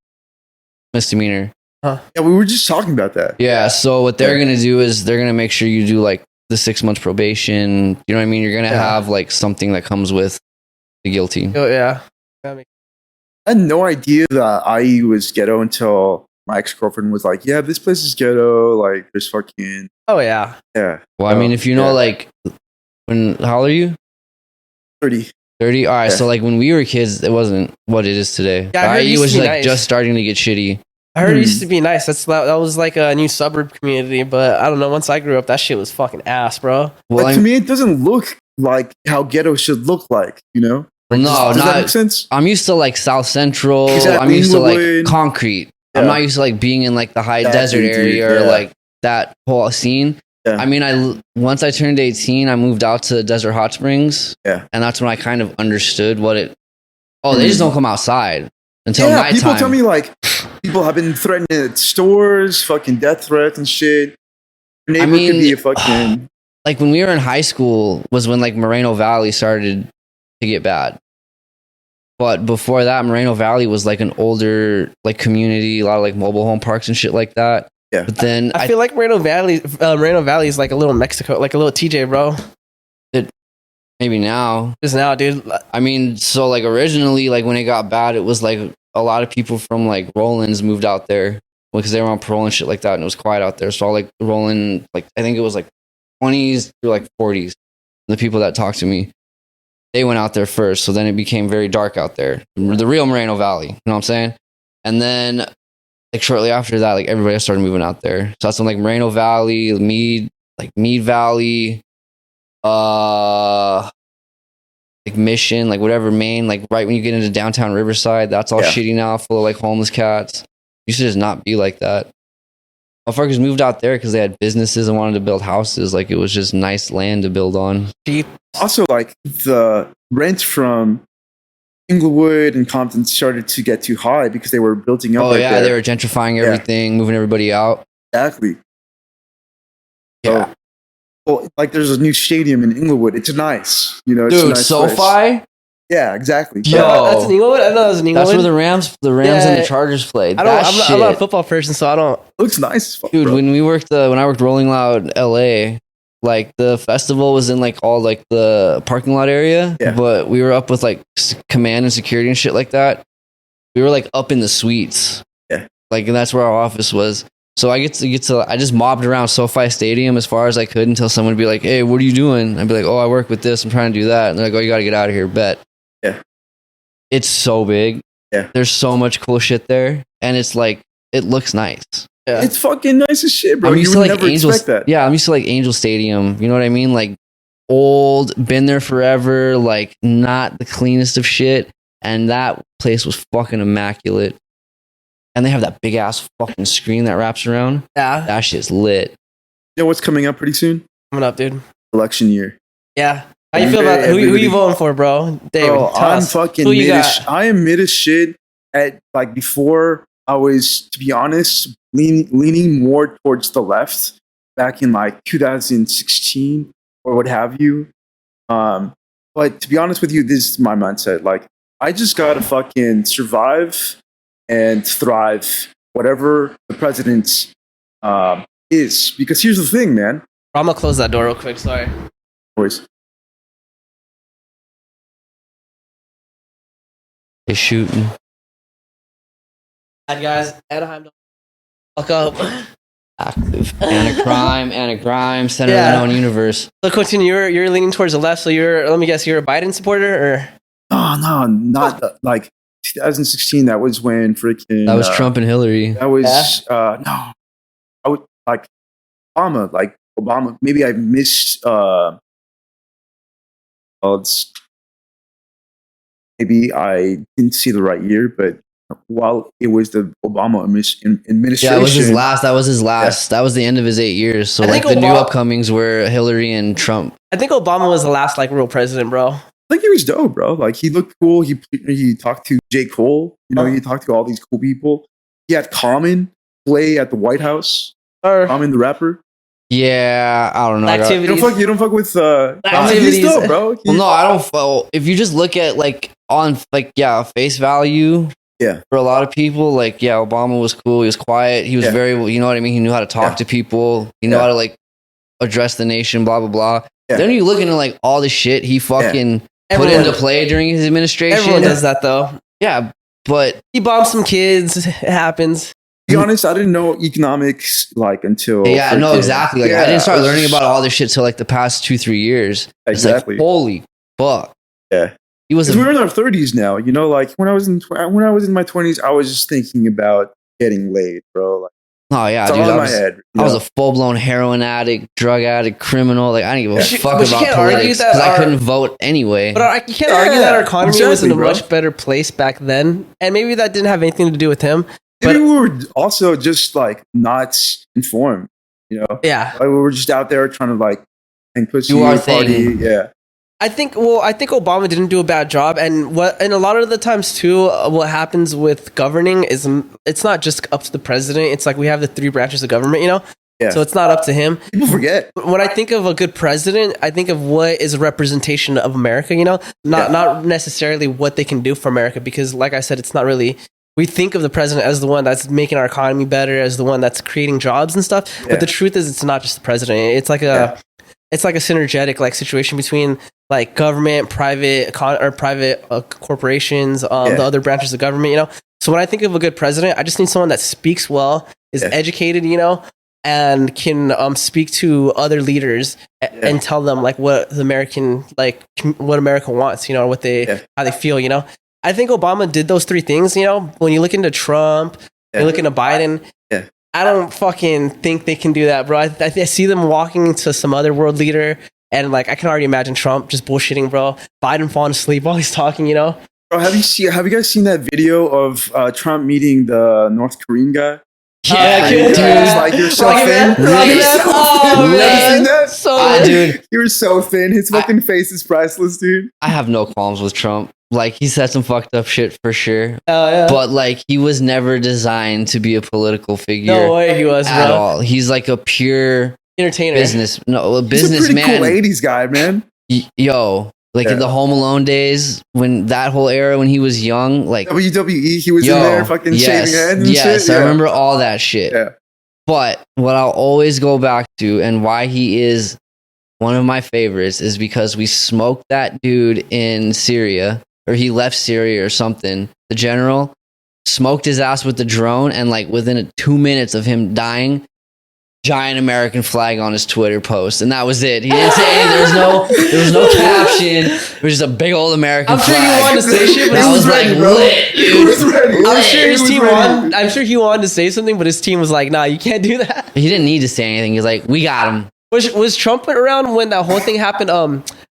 B: misdemeanor.
C: Yeah, we were just talking about that.
B: Yeah. So what they're gonna do is they're gonna make sure you do like the 6 months probation. You know what I mean? You're gonna
A: Yeah.
B: have like something that comes with the guilty.
A: Oh yeah.
C: I had no idea that IE was ghetto until my ex-girlfriend was like, yeah, this place is ghetto. Like, there's fucking,
A: Oh yeah.
C: yeah.
B: Well, I mean, if you know
C: Yeah.
B: like how old are you?
C: 30.
B: 30. All right.
C: Yeah.
B: So like when we were kids, it wasn't what it is today.
A: Yeah, I heard it
B: IE
A: used
B: was
A: to be
B: like
A: nice.
B: just starting to get shitty.
A: I heard it used to be nice. That was like a new suburb community, but I don't know. Once I grew up, that shit was fucking ass, bro.
B: Well,
C: Like, to me, it doesn't look like how ghetto should look like, you know?
B: no,
C: Does that make
B: not.
C: sense?
B: I'm used to like South Central.
C: Exactly,
B: I'm used to like
C: Inglewood.
B: concrete. I'm
C: Yeah.
B: not used to like being in like the high
C: That
B: desert
C: dude,
B: area or
C: yeah.
B: like that whole scene.
C: Yeah.
B: I mean, once I turned 18, I moved out to Desert Hot Springs.
C: Yeah.
B: And that's when I kind of understood what it. Oh, they just don't come outside until
C: Yeah,
B: nighttime.
C: people tell me, like, people have been threatened at stores, fucking death threats and shit. Your neighbor could
B: mean,
C: be a fucking...
B: like when we were in high school was when like Moreno Valley started to get bad. But before that, Moreno Valley was like an older like community, a lot of like mobile home parks and shit like that.
C: Yeah.
B: But then
A: I feel like Moreno Valley is like a little Mexico, like a little TJ, bro.
B: maybe now.
A: Just now, dude.
B: I mean, so like originally, like when it got bad, it was like a lot of people from like Rollins moved out there because they were on parole and shit like that, and it was quiet out there. So all like Roland, like I think it was like 20s through like 40s. The people that talked to me, they went out there first. So then it became very dark out there, the real Moreno Valley. You know what I'm saying? And then like shortly after that, like everybody started moving out there. So that's when like Moreno Valley, Mead Valley, like Mission, like whatever Maine, like right when you get into downtown Riverside, that's all
C: Yeah.
B: shitty now, full of like homeless cats. Used to just not be like that. Motherfuckers moved out there because they had businesses and wanted to build houses. Like it was just nice land to build on.
A: Cheap.
C: Also, like the rent from Inglewood and Compton started to get too high because they were building up.
B: Oh
C: right
B: yeah,
C: there.
B: they were gentrifying everything, moving everybody out.
C: Exactly.
B: Yeah.
C: So, well, like there's a new stadium in Inglewood. It's nice, you know. It's a
B: Dude,
C: nice
B: SoFi.
C: place. Yeah, exactly.
B: Yo.
A: That's in Inglewood. I know that was in Inglewood.
B: That's where the Rams and the Chargers played.
A: I'm not a football person, so I don't.
C: Looks nice as fuck,
B: Dude,
C: bro.
B: when I worked Rolling Loud LA, like the festival was in like all like the parking lot area,
C: Yeah.
B: but we were up with like command and security and shit like that. We were like up in the suites.
C: Yeah.
B: Like, and that's where our office was. So I just mobbed around SoFi Stadium as far as I could until someone would be like, "Hey, what are you doing?" I'd be like, "Oh, I work with this. I'm trying to do that." And they're like, "Oh, you got to get out of here." Bet.
C: Yeah.
B: It's so big.
C: Yeah.
B: There's so much cool shit there, and it's like it looks nice.
A: Yeah.
C: It's fucking nice as shit, bro.
B: I'm
C: You
B: used
C: would
B: to like
C: never
B: Angels.
C: expect that.
B: Yeah, I'm used to like Angel Stadium. You know what I mean? Like old, been there forever. Like not the cleanest of shit, and that place was fucking immaculate. And they have that big ass fucking screen that wraps around.
A: Yeah,
B: That shit's lit.
C: You know what's coming up pretty soon?
A: coming up, dude.
C: Election year.
A: Yeah. How you feel about who
C: Everybody-
A: you voting for, bro? David,
C: Bro,
A: tell
C: I'm
A: us.
C: fucking
A: Who you
C: mid
A: got?
C: I am mid as shit at like before I was, to be honest, leaning more towards the left back in like 2016 or what have you. But to be honest with you, this is my mindset. Like I just gotta fucking survive and thrive, whatever the president is. Because here's the thing, man.
A: I'm gonna close that door real quick. Sorry.
C: Boys,
B: They shooting.
A: Bad guys, Anaheim. Fuck up.
B: Active. Anti-crime, center
A: Yeah.
B: of the known universe.
A: So, Quentin, you're leaning towards the left. So let me guess, you're a Biden supporter, or
C: no, not like 2016. That was when freaking
B: That was Trump and Hillary.
C: That was no. I would like Obama. Like Obama. Maybe I missed. Maybe I didn't see the right year, but while it was the Obama administration,
B: Yeah, that was his last. That was the end of his 8 years. So
A: I
B: like
A: think
B: the new
A: Obama-
B: upcomings were Hillary and Trump.
A: I think Obama was the last like real president, bro.
C: I think he was dope, bro. Like he looked cool. He talked to J. Cole. You know, he talked to all these cool people. He had Common play at the White House.
A: Or
C: Common the rapper.
B: Yeah, I don't know.
A: activities.
C: You don't fuck with Common.
A: Activities.
C: He's dope, bro.
B: Well, no, I don't. If you just look at like on like face value,
C: Yeah.
B: for a lot of people, like Obama was cool. He was quiet. He was
C: Yeah.
B: very, you know what I mean. He knew how to talk
C: Yeah.
B: to people. He knew
C: Yeah.
B: how to like address the nation. Blah blah blah.
C: Yeah.
B: Then you look into like all the shit he fucking put
A: Everyone-
B: into play during his administration.
A: Everyone does that though.
B: Yeah, but
A: He bombed some kids. It happens.
C: To be honest, I didn't know economics like until
B: yeah, no,
C: freaking-
B: exactly. Like I
C: Yeah,
B: didn't start
C: it was
B: learning
C: just-
B: about all this shit till like the past 2-3 years. It's
C: Exactly.
B: like holy fuck.
C: Yeah.
B: He was.
C: Because we're in our 30s now, you know. Like when I was in my 20s, I was just thinking about getting laid, bro. Like,
B: Oh yeah,
C: it's
B: dude.
C: all in
B: I
C: my
B: was,
C: head.
B: I was a full blown heroin addict, drug addict, criminal. Like I didn't give a
A: But you-
B: fuck
A: but you
B: about
A: can't argue
B: politics
A: that
B: because I
A: our-
B: couldn't vote anyway.
A: But you can't argue that our economy was in
C: exactly,
A: a
C: bro.
A: much better place back then, and maybe that didn't have anything to do with him.
C: Maybe
A: but-
C: we were also just like not informed, you know.
A: Yeah,
C: Like we were just out there trying to like hang pussy,
B: Do our
C: party.
B: thing.
C: Yeah,
A: I think Obama didn't do a bad job, and a lot of the times too, what happens with governing is it's not just up to the president. It's like we have the 3 branches of government, you know.
C: Yeah.
A: So it's not up to him.
C: people forget.
A: When I think of a good president, I think of what is a representation of America, you know, not necessarily what they can do for America, because like I said, it's not really. We think of the president as the one that's making our economy better, as the one that's creating jobs and stuff.
C: Yeah.
A: But the truth is, it's not just the president. It's like it's like a synergetic like situation between like government, private corporations, the other branches of government. You know. So when I think of a good president, I just need someone that speaks well, is educated, you know, and can speak to other leaders and tell them like what what America wants, you know, what how they feel, you know. I think Obama did those 3 things, you know. When you look into Trump, you look into Biden, I don't fucking think they can do that, bro. I see them walking into some other world leader, and like I can already imagine Trump just bullshitting, bro. Biden falling asleep while he's talking, you know.
C: Bro, have you guys seen that video of Trump meeting the North Korean guy?
B: Yeah,
C: Dude,
B: dude.
C: it's like you're so
A: Rocket
C: thin.
A: Man? Rocket
C: You're
A: Man?
C: so
A: Oh,
C: thin. You
A: man.
C: ever seen that?
A: So
B: Dude,
C: You're so thin. His fucking face is priceless, dude.
B: I have no qualms with Trump. Like, he said some fucked up shit for sure.
A: yeah.
B: But, like, he was never designed to be a political figure
A: No way he was,
B: at
A: bro.
B: all. He's like a pure
A: Entertainer.
B: a
C: He's a pretty
B: businessman.
C: cool 80s guy, man.
B: Yo, like
C: Yeah.
B: in the Home Alone days, when that whole era when he was young, like
C: WWE, he was
B: yo,
C: in there fucking shaving heads and
B: yes,
C: shit.
B: I
C: Yeah.
B: remember all that shit.
C: Yeah.
B: But what I'll always go back to and why he is one of my favorites is because we smoked that dude in Syria, or he left Syria or something. The general smoked his ass with the drone, and like within 2 minutes of him dying, giant American flag on his Twitter post, and that was it. He didn't say anything. There was no caption. It was just a big old American
A: I'm sure
B: flag.
A: he wanted to say shit, but
B: I
A: he
B: was
C: ready,
B: like,
C: bro.
B: lit,
C: He
B: dude.
C: was ready.
A: I'm sure
C: He
A: his
C: was
A: team
C: ready.
A: wanted. I'm sure he wanted to say something, but his team was like, "Nah, you can't do that."
B: He didn't need to say anything. He's like, we got him.
A: Was Trump around when that whole thing happened?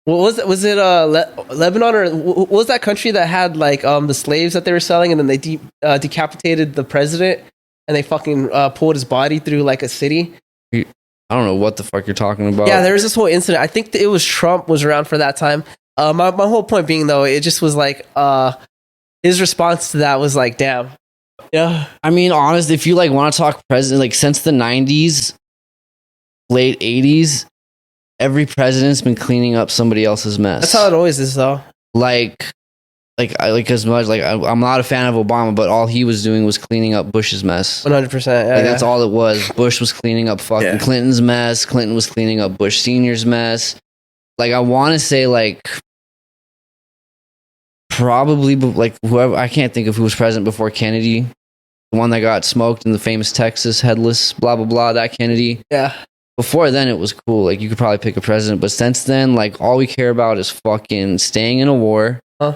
A: What was it? Was it Lebanon, or what was that country that had like the slaves that they were selling, and then they decapitated the president, and they fucking pulled his body through like a city?
B: I don't know what the fuck you're talking about.
A: Yeah, there was this whole incident. I think it was Trump was around for that time. My whole point being though, it just was like his response to that was like, damn. Yeah.
B: I mean, honest, if you like want to talk president, like since the 90s, late 80s, every president's been cleaning up somebody else's mess.
A: That's how it always is though.
B: Like as much like I'm not a fan of Obama, but all he was doing was cleaning up Bush's mess.
A: 100%. Yeah,
B: Like that's all it was. Bush was cleaning up fucking
C: Yeah.
B: Clinton's mess. Clinton was cleaning up Bush Senior's mess. Like I want to say like probably like whoever, I can't think of who was president before Kennedy, the one that got smoked in the famous Texas headless blah blah blah, that Kennedy.
A: Yeah.
B: Before then it was cool. Like you could probably pick a president, but since then like all we care about is fucking staying in a war.
A: Huh.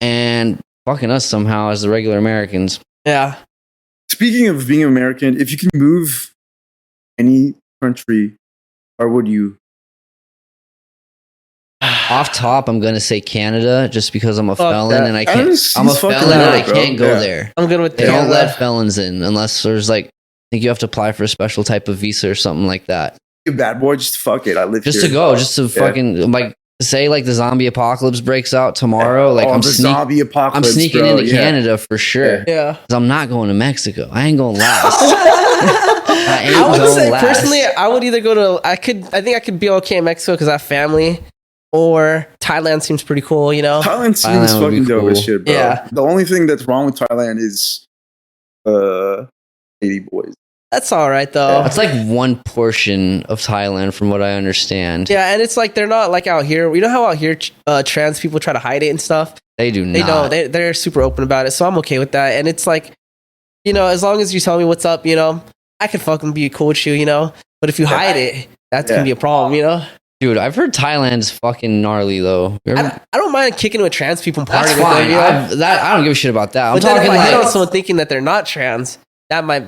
B: And fucking us somehow as the regular Americans.
A: Yeah.
C: Speaking of being American, if you can move any country, or would you?
B: Off top, I'm gonna say Canada, just because I'm a
A: Fuck
B: felon
A: that.
B: and I can't.
C: Canada's-
B: I'm a
C: he's fucking
B: felon and I
C: right, bro.
B: can't go
C: Yeah.
B: there.
A: I'm good with
B: They
A: that.
B: don't let felons in unless there's like, I think you have to apply for a special type of visa or something like that.
C: You bad boy, just fuck it. I live
B: Just
C: here.
B: to go, just to fucking like say like the zombie apocalypse breaks out tomorrow. Like I'm
C: the zombie apocalypse.
B: I'm sneaking
C: bro.
B: into
C: Yeah.
B: Canada for sure.
A: Yeah.
B: 'Cause I'm not going to Mexico. I ain't going last.
A: I would say
B: last.
A: personally, I would either go to. I think I could be okay in Mexico because I have family, or Thailand seems pretty cool. You know.
C: Thailand seems
B: Thailand would be
C: fucking dope as
B: cool.
C: shit, bro.
A: Yeah.
C: The only thing that's wrong with Thailand is 80 boys.
A: That's all right though.
B: That's like one portion of Thailand, from what I understand.
A: Yeah, and it's like they're not like out here. You know how out here trans people try to hide it and stuff.
B: They do
A: They
B: not.
A: don't. They're super open about it, so I'm okay with that. And it's like, you know, as long as you tell me what's up, you know, I can fucking be cool with you, you know. But if you hide it, that's gonna be a problem, you know.
B: Dude, I've heard Thailand is fucking gnarly though. You ever-
A: I don't mind kicking with trans people and
B: That's
A: partying with
B: fine.
A: them, you know?
B: I don't give a shit about that. I'm
A: But then
B: talking
A: if I hit on
B: like
A: someone thinking that they're not trans, that might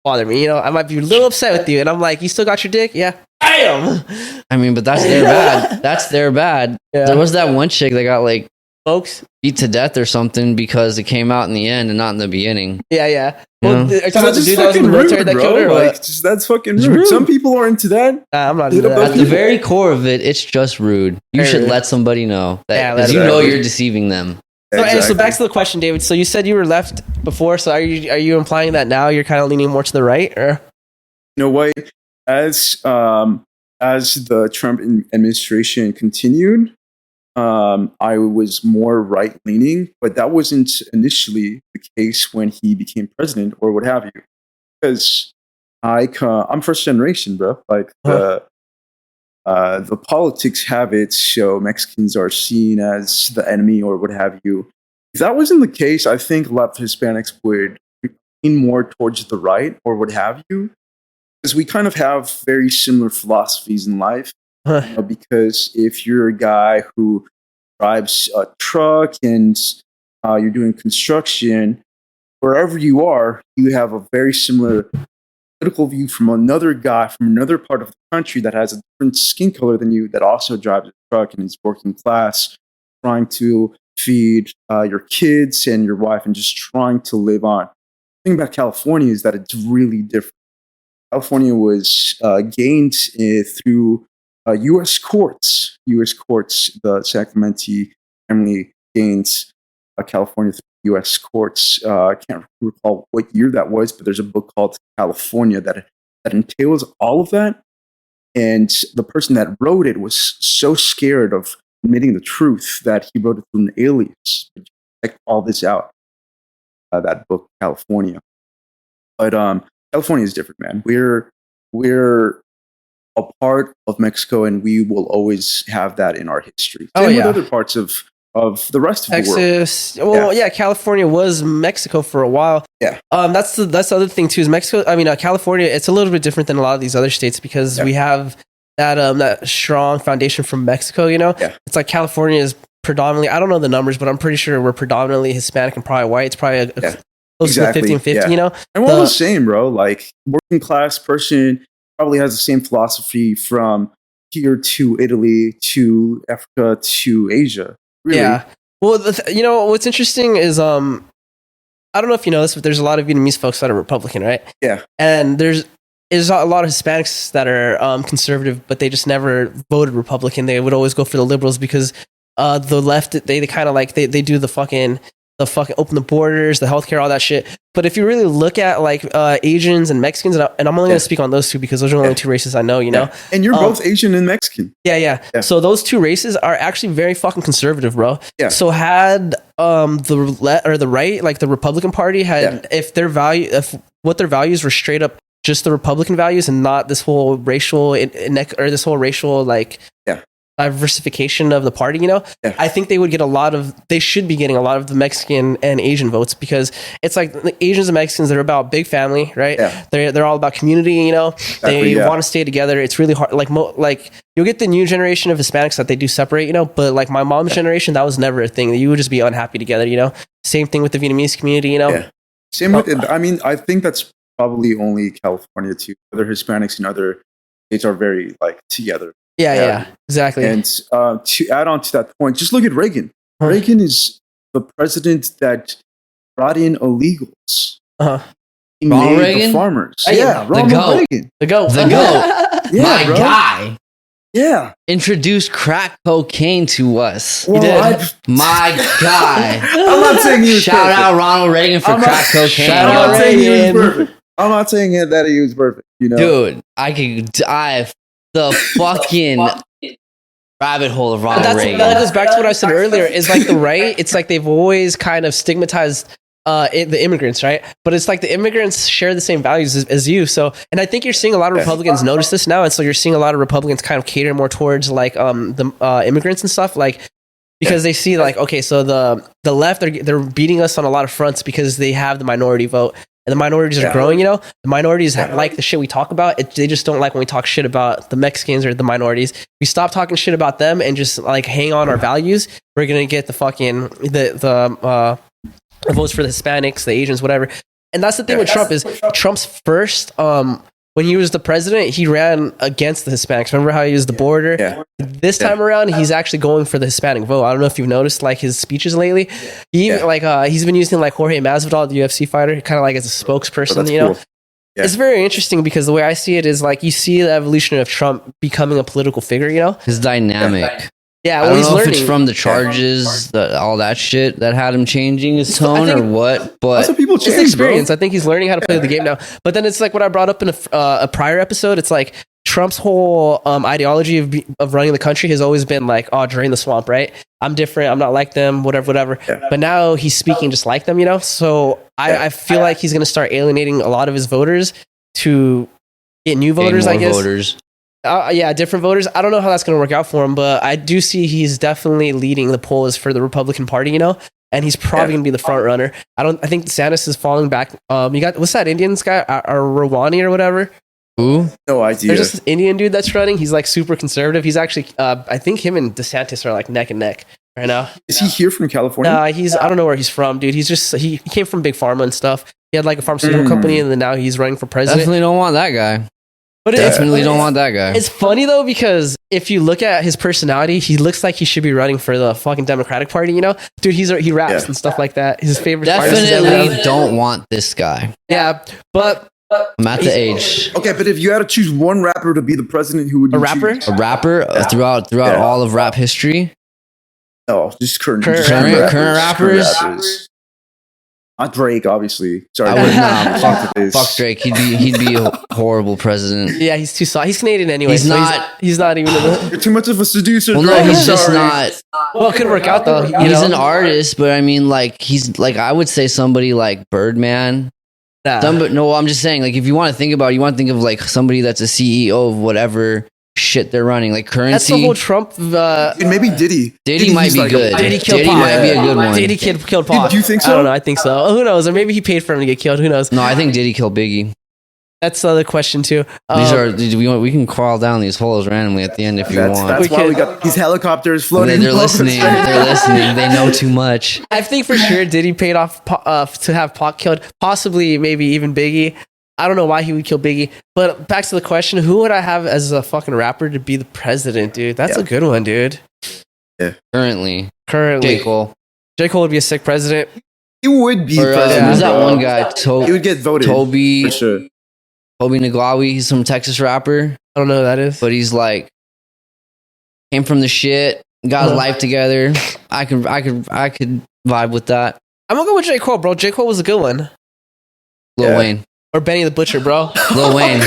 A: bother me. You know, I might be a little upset with you, and I'm like, "You still got your dick?" Yeah, I am.
B: I mean, but that's their bad. That's their bad.
A: Yeah.
B: There was that one chick that got like
A: Folks.
B: beat to death or something because it came out in the end and not in the beginning.
A: Yeah.
B: Yeah.
A: Well, are you talking about
C: That's
A: the
C: just
A: dude that was in
C: fucking
A: the military
C: rude,
A: that killed her?
C: bro.
A: Or
C: Like,
A: what?
C: just, that's fucking
B: It's
C: rude.
B: rude.
C: Some people are into that.
A: Nah, I'm not
C: Hit
A: into
C: up
A: that.
B: At the very core of it, it's just rude. You
A: Very
B: should
A: rude.
B: let somebody know that
A: Yeah,
B: because
C: let
B: you
C: it
B: know
C: out.
B: you're deceiving them.
A: So, and so
C: Exactly.
A: back to the question, David. So you said you were left before. So are you implying that now you're kind of leaning more to the right, or?
C: You know what? As the Trump administration continued, I was more right leaning, but that wasn't initially the case when he became president or what have you. Because I'm first generation, bro. Like the politics have it so Mexicans are seen as the enemy or what have you. If that wasn't the case, I think left Hispanics would lean more towards the right or what have you. Because we kind of have very similar philosophies in life.
A: Huh.
C: You know, because if you're a guy who drives a truck and you're doing construction, wherever you are, you have a very similar political view from another guy from another part of the country that has a different skin color than you that also drives a truck and is working class, trying to feed your kids and your wife and just trying to live on. thing about California is that it's really different. California was gained through U.S. courts. U.S. courts, the Sacramento family gained California through U.S. courts. I can't recall what year that was, but there's a book called California that entails all of that. And the person that wrote it was so scared of admitting the truth that he wrote it through an alias. Check all this out. That book, California. But California is different, man. We're a part of Mexico, and we will always have that in our history. Same with other parts of the rest of
A: Texas.
C: the world.
A: Well, yeah, California was Mexico for a while.
C: Yeah.
A: That's the other thing too is Mexico. I mean, California. It's a little bit different than a lot of these other states because we have that strong foundation from Mexico. You know, it's like California is predominantly. I don't know the numbers, but I'm pretty sure we're predominantly Hispanic and probably white. It's probably close to 50-50. You know,
C: and we're all the same, bro. Like working class person probably has the same philosophy from here to Italy to Africa to Asia. Really. Yeah.
A: Well, you know what's interesting is I don't know if you know this, but there's a lot of Vietnamese folks that are Republican, right?
C: Yeah.
A: And there's a lot of Hispanics that are conservative, but they just never voted Republican. They would always go for the liberals because the left they kind of like they do the fucking open the borders, the healthcare, all that shit. But if you really look at like Asians and Mexicans, and I'm only going to speak on those two because those are the only two races I know, you know?
C: And you're both Asian and Mexican.
A: Yeah. So those two races are actually very fucking conservative, bro.
C: Yeah.
A: So had the right, like the Republican Party had, if what their values were straight up just the Republican values and not this whole racial like diversification of the party, you know, I think they should be getting a lot of the Mexican and Asian votes because it's like the Asians and Mexicans, they're about big family, right? Yeah. They're all about community, you know, they want to stay together. It's really hard. Like you'll get the new generation of Hispanics that they do separate, you know, but like my mom's generation, that was never a thing. You would just be unhappy together, you know, same thing with the Vietnamese community, you know? Yeah.
C: Same with it. I mean, I think that's probably only California too. Other Hispanics in other states are very like together.
A: Yeah, exactly.
C: And to add on to that point, just look at Reagan. Reagan is the president that brought in illegals. He
B: Ronald
C: made
B: Reagan?
C: the farmers.
B: Ronald Reagan. The goat. My
C: bro.
B: guy.
C: Yeah.
B: Introduced crack cocaine to us.
C: Well,
B: my guy.
C: I'm not saying he was
B: Shout
C: perfect.
B: out Ronald Reagan for crack cocaine.
C: I'm not saying he was perfect. I'm not saying that he was perfect. You know,
B: dude, I could dive the fucking rabbit hole of Ronald Reagan.
A: That goes back to what I said earlier. Is like the right. It's like they've always kind of stigmatized the immigrants, right? But it's like the immigrants share the same values as you. So, and I think you're seeing a lot of Republicans notice this now, and so you're seeing a lot of Republicans kind of cater more towards like the immigrants and stuff, like because they see like okay, so the left they're beating us on a lot of fronts because they have the minority vote. And the minorities are growing, you know? The minorities like the shit we talk about. They just don't like when we talk shit about the Mexicans or the minorities. We stop talking shit about them and just like hang on our values. We're going to get the fucking, the votes for the Hispanics, the Asians, whatever. And that's the thing with Trump is Trump's first, when he was the president, he ran against the Hispanics. Remember how he used the border? Yeah. This time around, he's actually going for the Hispanic vote. I don't know if you've noticed like his speeches lately. He's been using like Jorge Masvidal, the UFC fighter, kind of like as a spokesperson. You know, it's very interesting because the way I see it is like you see the evolution of Trump becoming a political figure. You know,
B: his dynamic.
A: Yeah,
B: well, I don't know if it's from the charges, all that shit that had him changing his tone or what, but
C: that's what people change,
A: it's experience.
C: Bro.
A: I think he's learning how to play the game now. But then it's like what I brought up in a prior episode. It's like Trump's whole ideology of running the country has always been like, oh, drain the swamp, right? I'm different. I'm not like them, whatever. Yeah. But now he's speaking just like them, you know? So I feel like he's going to start alienating a lot of his voters to get new voters, I guess. Different voters. I don't know how that's going to work out for him, but I do see he's definitely leading the polls for the Republican Party, you know, and he's probably going to be the front runner. I think DeSantis is falling back. You got, what's that Indian guy, Rawani or whatever?
B: Who?
C: No idea.
A: There's just this Indian dude that's running. He's like super conservative. He's actually, I think him and DeSantis are like neck and neck right now.
C: Is he here from California?
A: I don't know where he's from, dude. He's just, he came from Big Pharma and stuff. He had like a pharmaceutical company and then now he's running for president.
B: Definitely don't want that guy.
A: But
B: Definitely don't want that guy.
A: It's funny though because if you look at his personality, he looks like he should be running for the fucking Democratic Party. You know, dude, he raps and stuff like that. His favorite
B: Definitely don't want this guy.
A: Yeah, but
B: I'm at the age.
C: Okay, but if you had to choose one rapper to be the president, who would you
A: A rapper?
C: choose?
B: A rapper throughout all of rap history.
C: No, just current
B: rappers.
C: Not Drake, obviously. Sorry,
B: I would not.
C: fuck
B: Fuck Drake. He'd be a horrible president.
A: Yeah, he's too soft. He's Canadian anyway.
B: He's
A: so
B: not.
A: He's not even.
C: You're too much of a seducer.
B: Well, no,
C: Drake.
B: he's just
C: Sorry.
B: not.
A: Well, it could work out though.
B: He's an artist, but I mean, like he's like I would say somebody like Birdman. No, I'm just saying, like if you want to think about it, you want to think of like somebody that's a CEO of whatever shit they're running, like Currency.
A: That's the whole Trump.
C: And maybe Diddy.
B: Diddy might be good.
A: Diddy
B: might be a good one.
A: Diddy killed Pac.
C: Do you think so?
A: I don't know. I think so. Who knows? Or maybe he paid for him to get killed. Who knows?
B: No, I think Diddy killed Biggie.
A: That's the other question too.
B: We can crawl down these holes randomly at the end if you want.
C: That's why we got these helicopters floating.
B: They're listening. They're listening. They know too much.
A: I think for sure Diddy paid off to have Pac killed. Possibly, maybe even Biggie. I don't know why he would kill Biggie. But back to the question, who would I have as a fucking rapper to be the president, dude? That's a good one, dude.
C: Yeah.
B: Currently.
A: J.
B: Cole.
A: J. Cole would be a sick president.
C: He would be president.
B: Who's that one guy?
C: He would get voted.
B: Toby.
C: For sure.
B: Toby Naglawi. He's some Texas rapper.
A: I don't know who that is.
B: But he's like, came from the shit, got his life together. I could vibe with that.
A: I'm gonna go with J. Cole, bro. J. Cole was a good one.
B: Lil Wayne.
A: Or Benny the Butcher, bro.
B: Lil Wayne.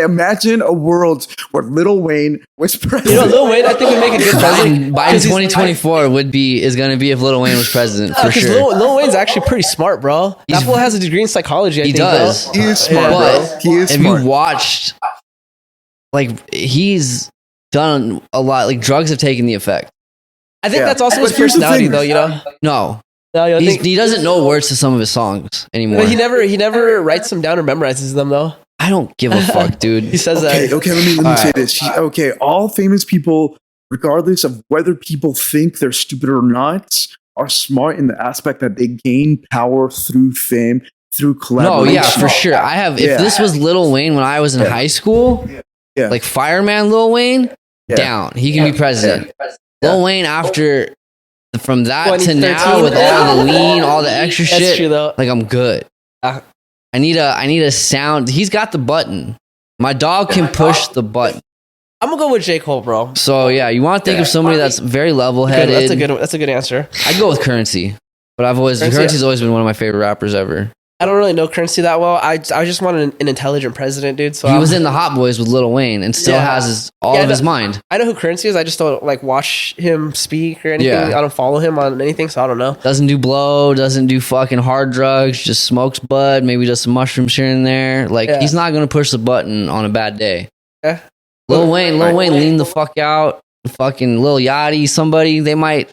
C: Imagine a world where Lil Wayne was president.
A: You know, Lil Wayne, I think would make a good president.
B: Biden 2024 is gonna be if Lil Wayne was president for sure.
A: Lil Wayne's actually pretty smart, bro. That fool has a degree in psychology. I think,
B: does.
C: He is smart, bro. He is smart.
B: If you watched, like he's done a lot. Like drugs have taken the effect.
A: I think that's also his personality, though. You know.
B: No.
A: No,
B: he doesn't know words to some of his songs anymore.
A: But he never writes them down or memorizes them though.
B: I don't give a fuck, dude.
A: He says that.
C: Okay, let me say this. All famous people, regardless of whether people think they're stupid or not, are smart in the aspect that they gain power through fame, through collaboration.
B: No, yeah, for sure. If this was Lil Wayne when I was in high school, like Fireman Lil Wayne, down. He can be president. Lil Wayne after. From that to now with all the lean, all the extra shit,
A: true, though.
B: like I'm good. I need a sound. He's got the button. My dog can push the button.
A: I'm gonna go with J. Cole, bro.
B: So yeah, you want to think of somebody that's very level-headed.
A: That's a good answer.
B: I'd go with Currency, but Currency's always been one of my favorite rappers ever.
A: I don't really know Currency that well. I just want an intelligent president, dude. So
B: he was in the Hot Boys with Lil Wayne and still has all of his mind.
A: I know who Currency is. I just don't like watch him speak or anything.
B: Yeah.
A: I don't follow him on anything, so I don't know.
B: Doesn't do blow, doesn't do fucking hard drugs, just smokes bud, maybe does some mushrooms here and there. Like he's not gonna push the button on a bad day.
A: Yeah.
B: Lil Wayne lean the fuck out. Fucking Lil Yachty, somebody, they might.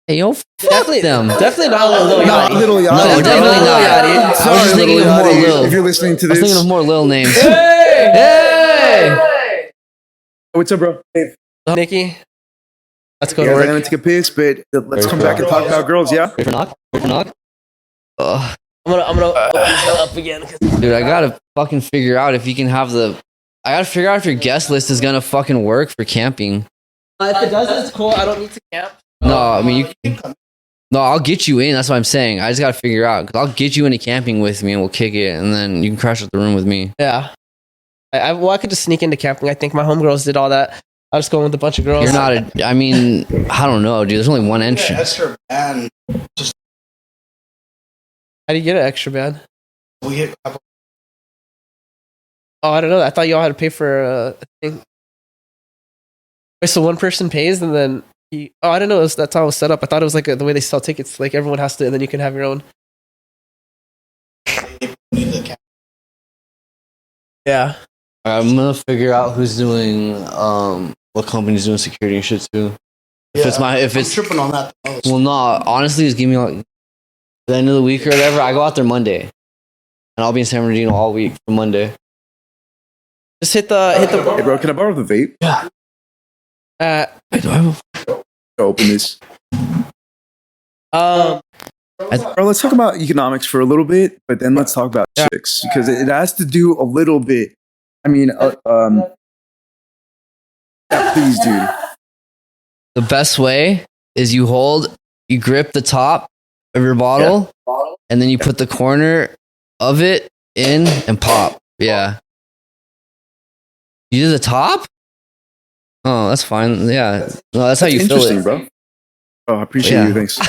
B: Hey, yo, fuck them.
A: Definitely not Lil Yachty.
C: Not Lil Yachty.
B: No, definitely not.
A: Yachty.
B: I was just thinking of more Lil.
C: If you're listening to
B: I was
C: this,
B: thinking of more Lil names.
A: Hey!
C: What's up, bro? Hey,
A: Nikki, let's go
C: I'm
A: to work.
C: gonna take a piss, but let's come back and talk about girls. Yeah.
B: Ready for knock? Ugh.
A: I'm gonna open it up again.
B: Dude, I gotta fucking figure out if you can have I gotta figure out if your guest list is gonna fucking work for camping.
A: If it does, it's cool. I don't need to camp.
B: No, I mean No, I'll get you in. That's what I'm saying. I just gotta figure out because I'll get you into camping with me and we'll kick it, and then you can crash at the room with me.
A: Yeah. I could just sneak into camping. I think my homegirls did all that. I'll just go in with a bunch of girls.
B: You're not I don't know, dude. There's only one entrance.
A: How do you get an extra bed? Oh, I don't know. I thought y'all had to pay for a thing. Wait, so one person pays and then I don't know. That's how it was set up. I thought it was like the way they sell tickets. Like everyone has to, and then you can have your own. Yeah.
B: I'm gonna figure out who's doing what company's doing security and shit too. If it's
D: tripping on that.
B: Well, no, honestly, just give me like the end of the week or whatever. I go out there Monday, and I'll be in San Bernardino all week from Monday.
A: Just hit the.
C: Hey, bro, can I borrow the vape?
B: I do have
C: Open this. Bro, let's talk about economics for a little bit, but then let's talk about chicks because it has to do a little bit. I mean, yeah, please, dude.
B: The best way is you grip the top of your bottle, and then you put the corner of it in and pop. Yeah. You do the top? Oh, that's fine. Yeah. No, that's how you feel it,
C: bro. Oh, I appreciate you. Thanks.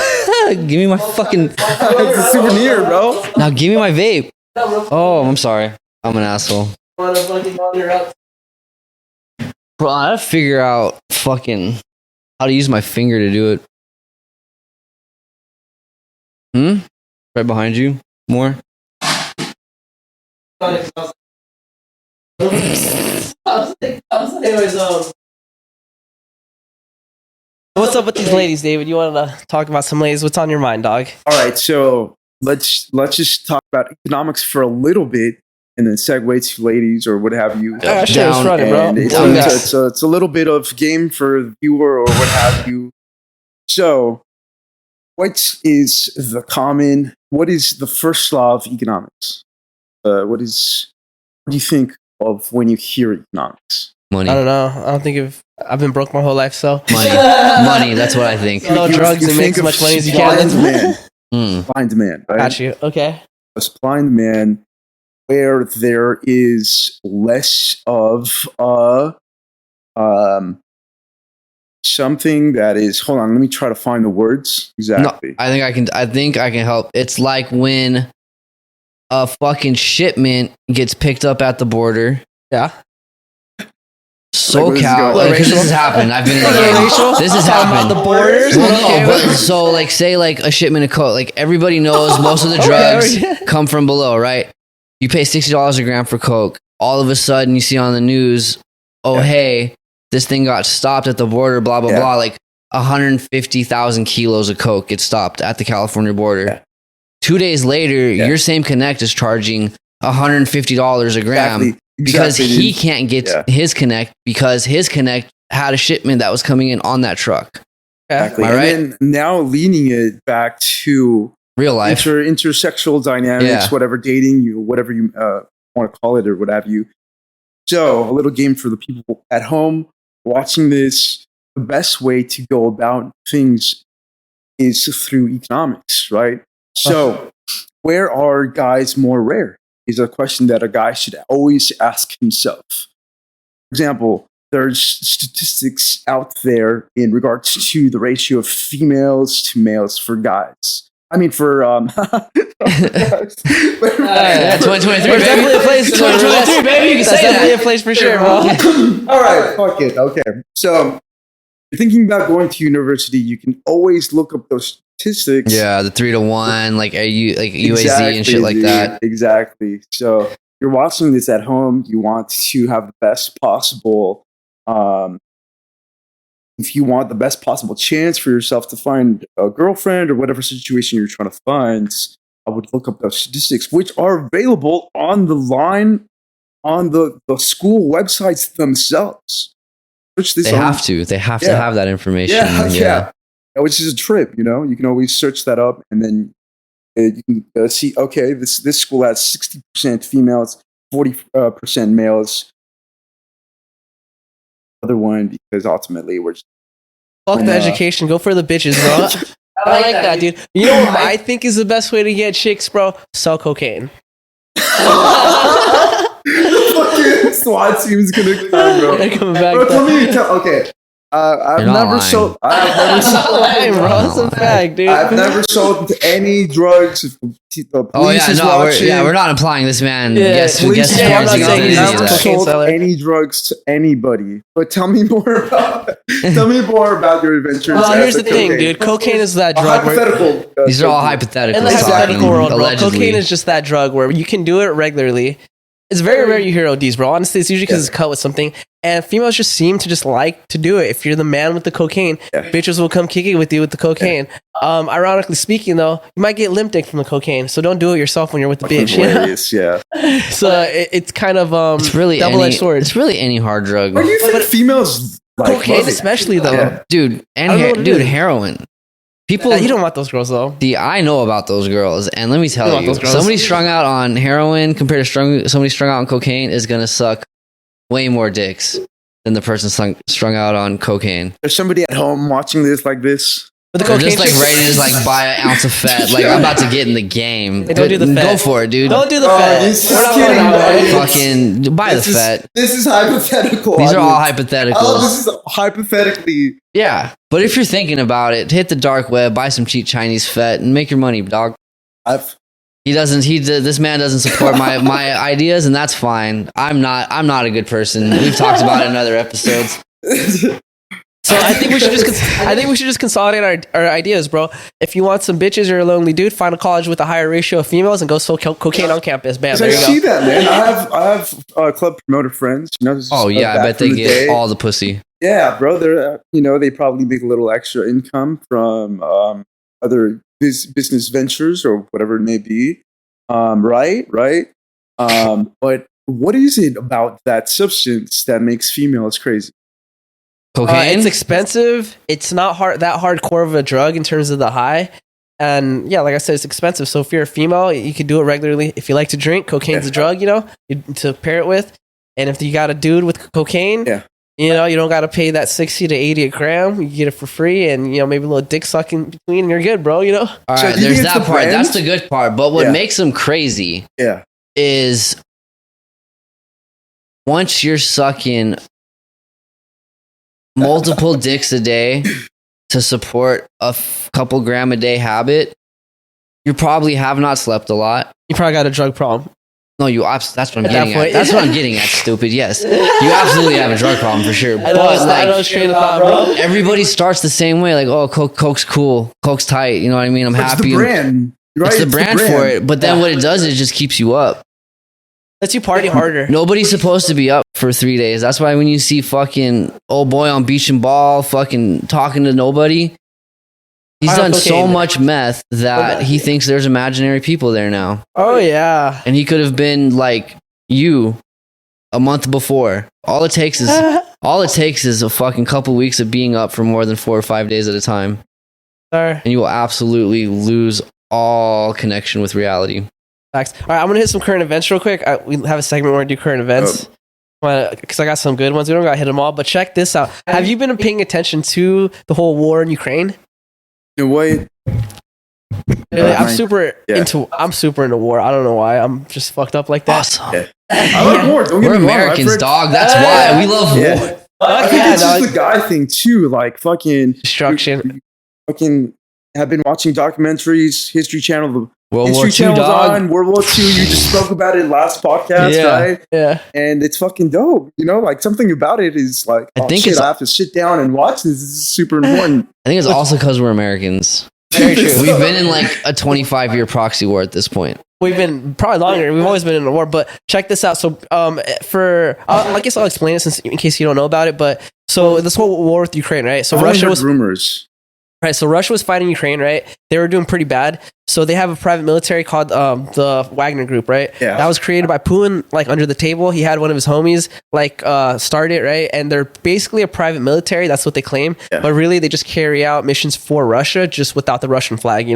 B: Give me my fucking.
C: It's a souvenir, bro.
B: Now give me my vape. Oh, I'm sorry. I'm an asshole. Bro, I gotta figure out fucking how to use my finger to do it. Right behind you. More.
A: What's up with these ladies, David? You wanted to talk about some ladies? What's on your mind, dog?
C: All right, so let's just talk about economics for a little bit, and then segue to ladies or what have you.
A: Yeah, sure, let's run it, bro.
C: It's a little bit of game for the viewer or what have you. So, what is the first law of economics? What do you think of when you hear economics?
B: Money.
A: I don't know. I don't think I've been broke my whole life, so
B: money. That's what I think.
A: No drugs and make as much money as you can.
C: Supply and demand, right?
A: Got you. Okay.
C: A supply and demand where there is less of something that is. Hold on, let me try to find the words exactly.
B: No, I think I can help. It's like when a fucking shipment gets picked up at the border.
A: Yeah.
B: SoCal, because this has happened. I've been in the game. This has happened.
A: The borders.
B: Well, no, but so like, say like a shipment of coke. Like everybody knows, most of the drugs come from below, right? You pay $60 a gram for coke. All of a sudden, you see on the news, hey, this thing got stopped at the border. Blah blah blah. Like 150,000 kilos of coke gets stopped at the California border.
C: Yeah.
B: 2 days later, your same connect is charging $150 a gram. Because he can't get his connect because his connect had a shipment that was coming in on that truck.
C: Exactly.
B: All right.
C: And then now leaning it back to
B: real life,
C: intersexual dynamics, whatever dating you, whatever you want to call it or what have you. So a little game for the people at home watching this. The best way to go about things is through economics, right? So where are guys more rare? Is a question that a guy should always ask himself. For example, there's statistics out there in regards to the ratio of females to males for guys. I mean, for
B: 2023,
A: There's definitely a place.
B: 2023, baby. You can say
A: definitely a place for sure, bro.
C: All right, fuck it. Okay, so you're thinking about going to university, you can always look up those statistics.
B: Yeah, the 3-to-1, like UAZ and shit like that.
C: Exactly. So you're watching this at home. You want to have the best possible. If you want the best possible chance for yourself to find a girlfriend or whatever situation you're trying to find, I would look up those statistics, which are available on the line on the school websites themselves.
B: They have to have that information.
C: Yeah. Which is a trip, you know. You can always search that up, and then you can see. Okay, this school has 60% females, 40% males. Other one because ultimately we're just
A: fuck the education. Go for the bitches, bro. I like that, dude. You know what I think is the best way to get chicks, bro? Sell cocaine.
C: SWAT team's gonna come, bro.
A: They're coming back.
C: Bro, okay. I've never sold.
A: Bro, it's a fact, dude.
C: I've never sold any drugs. If the police is watching.
B: We're not implying this man.
C: Yes,
B: guess
C: I'm not saying
A: he's
C: never
A: a cocaine
C: sold
A: seller.
C: any drugs to anybody. But tell me more about your adventures.
A: Well, here's the thing, dude. Cocaine is that drug.
C: Hypothetical.
B: These are all hypothetical.
A: In the hypothetical world, bro,
B: allegedly.
A: cocaine is just that drug where you can do it regularly. It's very rare you hear ODs, bro. Honestly, it's usually because it's cut with something. And females just seem to just like to do it. If you're the man with the cocaine, bitches will come kick it with you with the cocaine. Ironically speaking, though, you might get limp dick from the cocaine. So don't do it yourself when you're with the bitch.
C: Hilarious, yeah.
A: So it's kind of
B: it's really
A: double-edged sword.
B: It's really any hard drug.
C: Why do you think females like
A: cocaine, especially though,
B: dude, heroin. People,
A: You don't want those girls though.
B: see, I know about those girls, and let me tell
A: want
B: you,
A: those girls.
B: somebody strung out on heroin compared to somebody strung out on cocaine is gonna suck way more dicks than the person strung out on cocaine.
C: There's somebody at home watching this like this.
A: But the
B: They're
A: cocaine
B: just like
A: chicks-
B: ready to just like buy an ounce of fat. Like, I'm about to get in the game.
A: Hey, don't do the
B: Go
A: fat.
B: for it, dude.
A: Don't do the
C: Oh,
A: fat.
C: this is
A: We're not
C: kidding,
A: going that way.
C: buddy.
B: Fucking buy the
C: This is-
B: fat.
C: This is hypothetical.
B: These are all
C: audience.
B: hypotheticals.
C: Oh, this is hypothetically.
B: Yeah, but if you're thinking about it, hit the dark web, buy some cheap Chinese fat, and make your money, dog. This man doesn't support my ideas, and that's fine. I'm not a good person. We've talked about it in other episodes.
A: So I think we should just consolidate our ideas, bro. If you want some bitches, you're a lonely dude. Find a college with a higher ratio of females and go sell cocaine on campus. Bam,
C: I
A: there you
C: see
A: go.
C: that, man. I have club promoter friends. You know, this is
B: Oh yeah, I
C: back
B: bet they
C: from the
B: get
C: day.
B: all the pussy.
C: Yeah, bro. They're they probably make a little extra income from other business ventures or whatever it may be. Right. But what is it about that substance that makes females crazy?
B: Cocaine.
A: It's expensive. It's not that hardcore of a drug in terms of the high. And yeah, like I said, it's expensive. So if you're a female, you can do it regularly. If you like to drink, cocaine's a drug, to pair it with. And if you got a dude with cocaine, you don't got to pay that 60 to 80 a gram. You get it for free, and maybe a little dick suck in between, and you're good, bro.
B: All
C: So
B: right,
C: do you
B: there's
C: think it's
B: that
C: the
B: part.
C: brand?
B: That's the good part. But what
C: Yeah.
B: makes them crazy
C: Yeah.
B: is once you're sucking multiple dicks a day to support a couple gram a day habit, you probably have not slept a lot.
A: You probably got a drug problem.
B: No, that's what I'm
A: At that
B: getting at.
A: point.
B: That's what I'm getting at, stupid. Yes. You absolutely have a drug problem for sure.
A: I know,
B: But
A: I know, train of thought, bro.
B: everybody starts the same way. Like, oh, Coke's cool. Coke's tight. You know what I mean? I'm
C: It's
B: happy.
C: the brand. Right?
B: It's the brand for it. But then what it does is it just keeps you up.
A: Lets you party harder.
B: Nobody's supposed to be up for 3 days. That's why when you see fucking old boy on Beach and Ball fucking talking to nobody, he's
A: High on
B: done so
A: cocaine.
B: much meth that he thinks there's imaginary people there now.
A: Oh yeah.
B: And he could have been like you a month before. All it takes is a fucking couple weeks of being up for more than 4 or 5 days at a time.
A: Sorry.
B: And you will absolutely lose all connection with reality.
A: Facts. All right, I'm gonna hit some current events real quick. We have a segment where we do current events because I got some good ones. We don't gotta hit them all, but check this out. Have you been paying attention to the whole war in Ukraine?
C: You know what?
A: I'm super
C: Yeah.
A: into war. I don't know why. I'm just fucked up like that.
B: Awesome.
C: Yeah. I love war. Don't get
B: We're
C: me wrong. I've
B: Americans,
C: read-
B: dog. That's why we love
C: Yeah.
B: war.
C: I
A: Fuck
C: think
A: yeah,
C: it's
A: dog.
C: just the guy thing too. Like fucking
A: Destruction.
C: fucking have been watching documentaries, History Channel.
B: World
C: History
B: War II,
C: Channel's
B: dog.
C: on World War II. You just spoke about it last podcast,
B: Yeah.
C: right?
A: Yeah.
C: And it's fucking dope. Like something about it is like,
B: I think
C: shit,
B: it's-
C: I have to sit down and watch this. This is super important.
B: I think it's also because we're Americans.
A: Very true.
B: We've been in like a 25-year proxy war at this point.
A: We've been probably longer. We've always been in a war, but check this out. So, I guess I'll explain it in case you don't know about it. But so this whole war with Ukraine, right? So
C: I've only
A: Russia
C: heard
A: was
C: rumors.
A: right. So Russia was fighting Ukraine, right? They were doing pretty bad. So they have a private military called the Wagner Group, right?
C: Yeah.
A: That was created by Putin, like under the table. He had one of his homies start it, right? And they're basically a private military. That's what they claim.
C: Yeah.
A: But really, they just carry out missions for Russia, just without the Russian flag,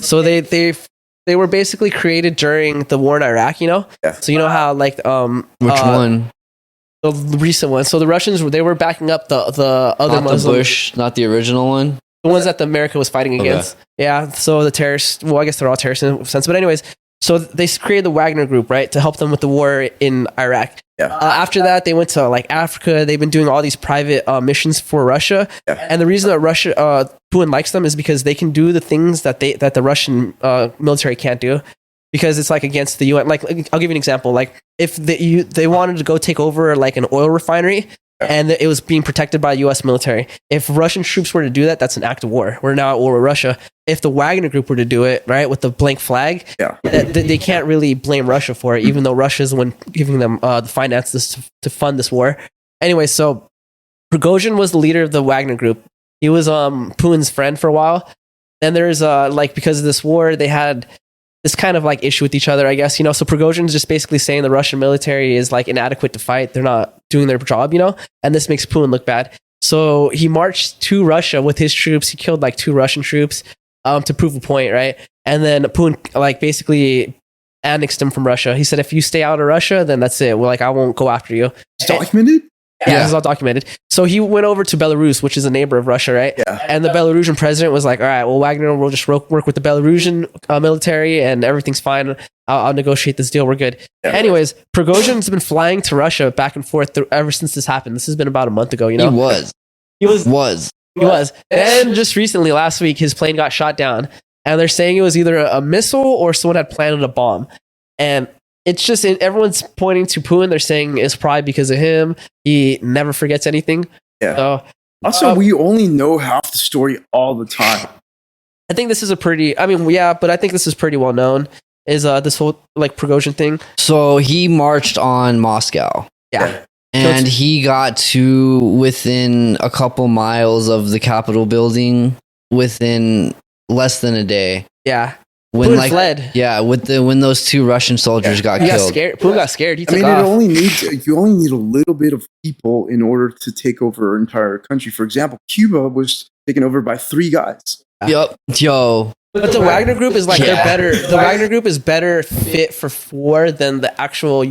A: So they were basically created during the war in Iraq,
C: Yeah.
A: So you know how
B: Which one?
A: the recent one. So the Russians they were backing up the other
B: Not the
A: Muslim,
B: Bush, not the original one.
A: the ones that the America was fighting
B: Okay.
A: against. Yeah. So the terrorists. Well, I guess they're all terrorists in a sense. But anyways, so they created the Wagner Group, right, to help them with the war in Iraq.
C: Yeah.
A: After that, they went to like Africa. They've been doing all these private missions for Russia.
C: Yeah.
A: And the reason that Putin likes them is because they can do the things that the Russian military can't do. Because it's like against the UN. Like I'll give you an example. Like if they wanted to go take over like an oil refinery, and it was being protected by U.S. military. If Russian troops were to do that, that's an act of war. We're now at war with Russia. If the Wagner Group were to do it, right, with the blank flag,
C: Yeah.
A: they can't really blame Russia for it, even though Russia is the one giving them the finances to fund this war. Anyway, so Prigozhin was the leader of the Wagner Group. He was Putin's friend for a while. Then there's because of this war, they had this kind of like issue with each other, I guess, So Prigozhin's just basically saying the Russian military is like inadequate to fight. They're not doing their job, and this makes Putin look bad. So he marched to Russia with his troops. He killed like 2 Russian troops. to prove a point, right? And then Putin like basically annexed him from Russia. He said, if you stay out of Russia, then that's it. Well, like, I won't go after you.
C: It's documented?
A: Yeah, this is all documented. So he went over to Belarus, which is a neighbor of Russia, right?
C: Yeah.
A: And the Belarusian president was like, all right, well, Wagner will just work with the Belarusian military and everything's fine. I'll negotiate this deal. We're good.
C: Yeah.
A: Anyways, Prigozhin's been flying to Russia back and forth ever since this happened. This has been about a month ago, you know? He was. And just recently, last week, his plane got shot down. And they're saying it was either a missile or someone had planted a bomb. And it's just, everyone's pointing to Putin. They're saying it's probably because of him. He never forgets anything.
C: Yeah.
A: So,
C: also, we only know half the story all the time.
A: I think this is but I think this is pretty well known, is this whole like Prigozhin thing.
B: So he marched on Moscow.
A: Yeah.
B: And he got to within a couple miles of the Capitol building within less than a day.
A: Yeah.
B: When
A: Putin fled.
B: Yeah, when those 2 Russian soldiers got
A: He
B: killed.
A: got scared. Putin got scared. He took
C: I
A: off.
C: mean, you only need a little bit of people in order to take over an entire country. For example, Cuba was taken over by 3 guys.
B: Yup. Yo.
A: But the Wagner Group is like,
B: Yeah.
A: they're better. The Wagner Group is better fit for war than the actual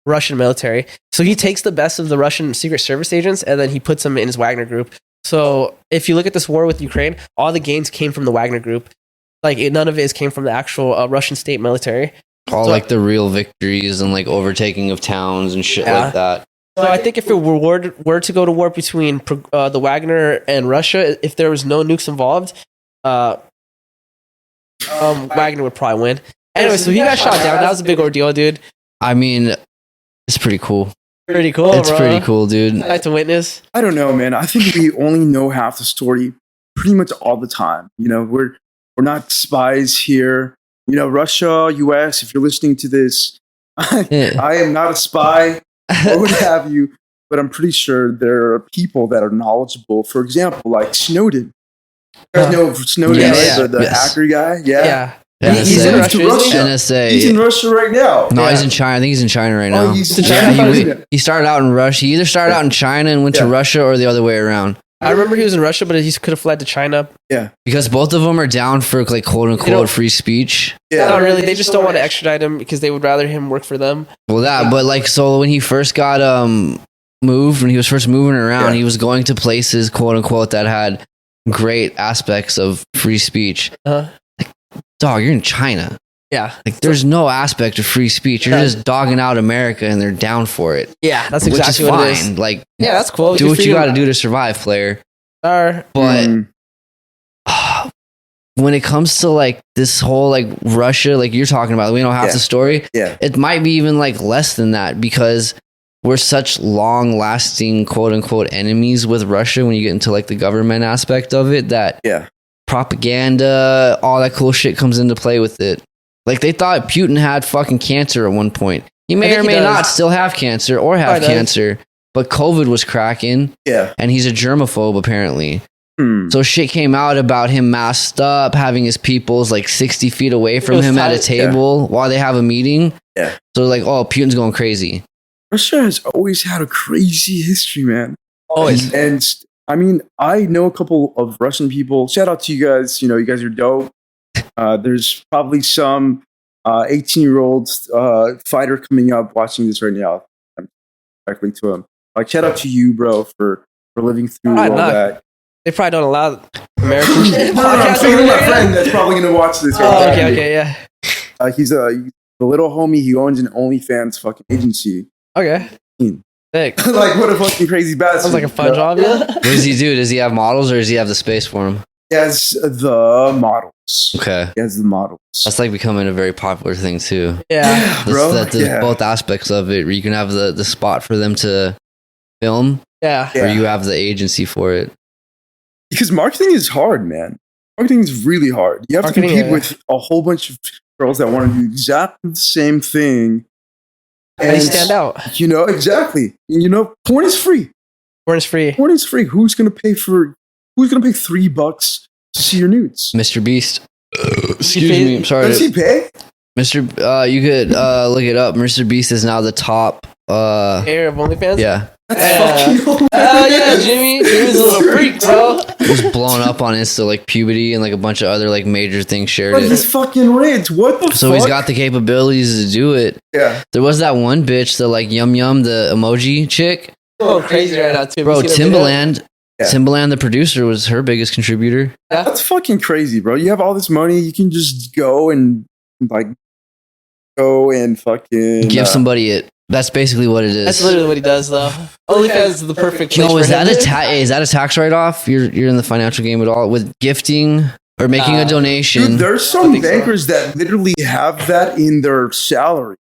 A: Russian military. So he takes the best of the Russian Secret Service agents and then he puts them in his Wagner Group. So if you look at this war with Ukraine, all the gains came from the Wagner Group. Like, none of it came from the actual Russian state military.
B: All like the real victories and like overtaking of towns and shit like that.
A: So I think if it were to go to war between the Wagner and Russia, if there was no nukes involved, Wagner would probably win. Anyway, so he got shot down. That was a big ordeal, dude.
B: I mean, it's pretty cool.
A: Pretty cool,
B: It's
A: bro.
B: pretty cool, dude.
A: I like to witness.
C: I don't know, man. I think we only know half the story pretty much all the time. You know, we're not spies here. You know, Russia, US, if you're listening to this, I am not a spy or what have you, but I'm pretty sure there are people that are knowledgeable. For example, like Snowden. You guys know Snowden,
A: Yes.
C: right? The hacker guy? Yeah.
A: He's in
B: NSA.
A: Russia, isn't he?
B: NSA.
C: He's in Russia right now.
B: No,
A: Yeah.
B: he's in China. I think he's in China right now.
C: Oh, he's in
A: China.
C: China.
B: He started out in Russia. He either started out in China and went to
C: Yeah.
B: Russia or the other way around.
A: I remember he was in Russia, but he could have fled to China.
B: Because both of them are down for like quote
A: You
B: unquote
A: know-
B: free speech.
C: Yeah.
A: Not really. They just don't want to extradite him because they would rather him work for them.
B: Well, but like, so when he first got moved, when he was first moving around,
C: Yeah.
B: he was going to places quote unquote that had great aspects of free speech.
A: Uh-huh.
B: Dog, you're in China.
A: Yeah.
B: Like, there's no aspect of free speech. You're just dogging out America, and they're down for it.
A: Yeah, that's
B: Which
A: exactly
B: is
A: what
B: fine.
A: it is.
B: Like,
A: Yeah, that's cool.
B: do what you got to do to survive, player. But
C: Mm.
B: when it comes to like this whole like Russia, like you're talking about, we know half
C: Yeah.
B: the story.
C: Yeah.
B: It might be even like less than that because we're such long lasting quote unquote enemies with Russia when you get into like the government aspect of it that
C: Yeah.
B: propaganda, all that cool shit comes into play with it. Like they thought Putin had fucking cancer at one point. He may
A: think
B: or
A: he
B: may
A: does.
B: not still have cancer or have
A: Probably does.
B: cancer, but COVID was cracking
C: Yeah.
B: and he's a germaphobe apparently.
C: Hmm.
B: So shit came out about him masked up, having his peoples like 60 feet away from
A: was
B: him at a
A: tight.
B: table while they have a meeting.
C: Yeah.
B: So like, oh, Putin's going crazy.
C: Russia has always had a crazy history, man.
A: Always.
C: And I mean, I know a couple of Russian people. Shout out to you guys. You know, you guys are dope. There's probably some 18-year-old fighter coming up watching this right now. I'm directly to him. Like, shout out to you, bro, for living through all
A: not.
C: that.
A: They probably don't allow Americans.
C: No, I'm
A: podcasts
C: thinking
A: over
C: of my
A: there.
C: friend that's probably going to watch this.
A: Oh,
C: right
A: okay,
C: now.
A: okay, yeah.
C: He's the little homie. He owns an OnlyFans fucking agency.
A: Okay.
C: Hmm.
A: Sick.
C: Like, what a fucking crazy bastard.
A: Sounds like a fun job,
C: yeah.
A: yeah.
B: What does he do? Does he have models or does he have the space for him?
C: He has the models.
B: Okay.
C: He has the models.
B: That's like becoming a very popular thing too.
A: Yeah.
C: bro.
B: There's
C: Yeah.
B: both aspects of it where you can have the spot for them to film
A: Yeah.
C: Yeah.
B: or you have the agency for it.
C: Because marketing is hard, man. Marketing is really hard. You have
A: Marketing,
C: to compete
A: yeah.
C: with a whole bunch of girls that want to do exactly the same thing.
A: How do you stand out?
C: You know, exactly. You know, porn is free.
A: Porn is free.
C: Porn is free. Who's gonna pay $3 to see your nudes?
B: Mr. Beast. Excuse
A: pays-
B: me. I'm sorry.
C: Does he pay?
B: Mr. You could look it up. Mr. Beast is now the top
A: Air of OnlyFans.
B: Yeah,
A: Oh yeah, Jimmy. Jimmy's a little freak, bro.
B: it was blown up on Insta, like puberty and like a bunch of other like major things shared
C: But
B: it.
C: he's fucking rich. What the fuck?
B: So he's got the capabilities to do it.
C: Yeah.
B: There was that one bitch, the like Yum Yum, the emoji chick.
A: Oh, crazy right now too.
B: Bro,
A: You seen that video?
B: Timbaland.
C: Yeah.
B: Timbaland, the producer, was her biggest contributor.
C: That's fucking crazy, bro. You have all this money. You can just go and fucking
B: Give somebody it. That's basically what it is.
A: That's literally what he does, though. OnlyFans is the perfect place
B: No,
A: for
B: is
A: him.
B: that a tax write off? You're in the financial game at all with gifting or making a donation?
C: Dude, there's some
A: think so.
C: bankers that literally have that in their salary.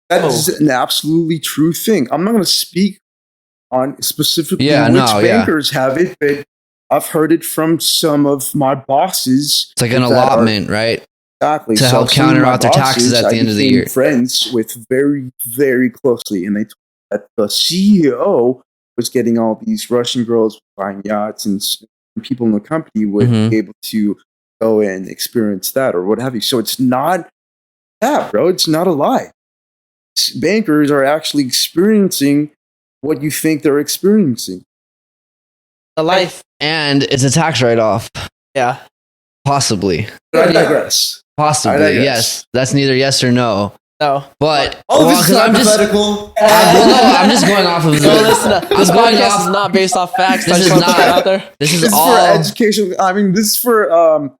C: That is an absolutely true thing. I'm not going to speak on specifically which bankers have it, but I've heard it from some of my bosses.
B: It's like an allotment, right?
C: Exactly.
B: To help
C: some of
B: counter
C: my
B: out their taxes
C: bosses
B: at the
C: I
B: end of the
C: became
B: year.
C: Friends with very, very closely, and they told me that the CEO was getting all these Russian girls buying yachts, and people in the company would be able to go and experience that or what have you. So it's not that, bro. It's not a lie. Bankers are actually experiencing what you think they're experiencing.
A: A life.
B: And it's a tax write off.
A: Yeah.
B: Possibly.
C: But I digress.
B: Possibly, yes. That's neither yes or no.
A: No.
B: But
C: This is hypothetical.
B: I'm just going off of
A: No, listen, this podcast is not based off facts.
B: This
A: I just
B: is
A: want to put it
B: not-
A: out there.
B: This is
C: This is
B: all
C: for education. I mean, this is for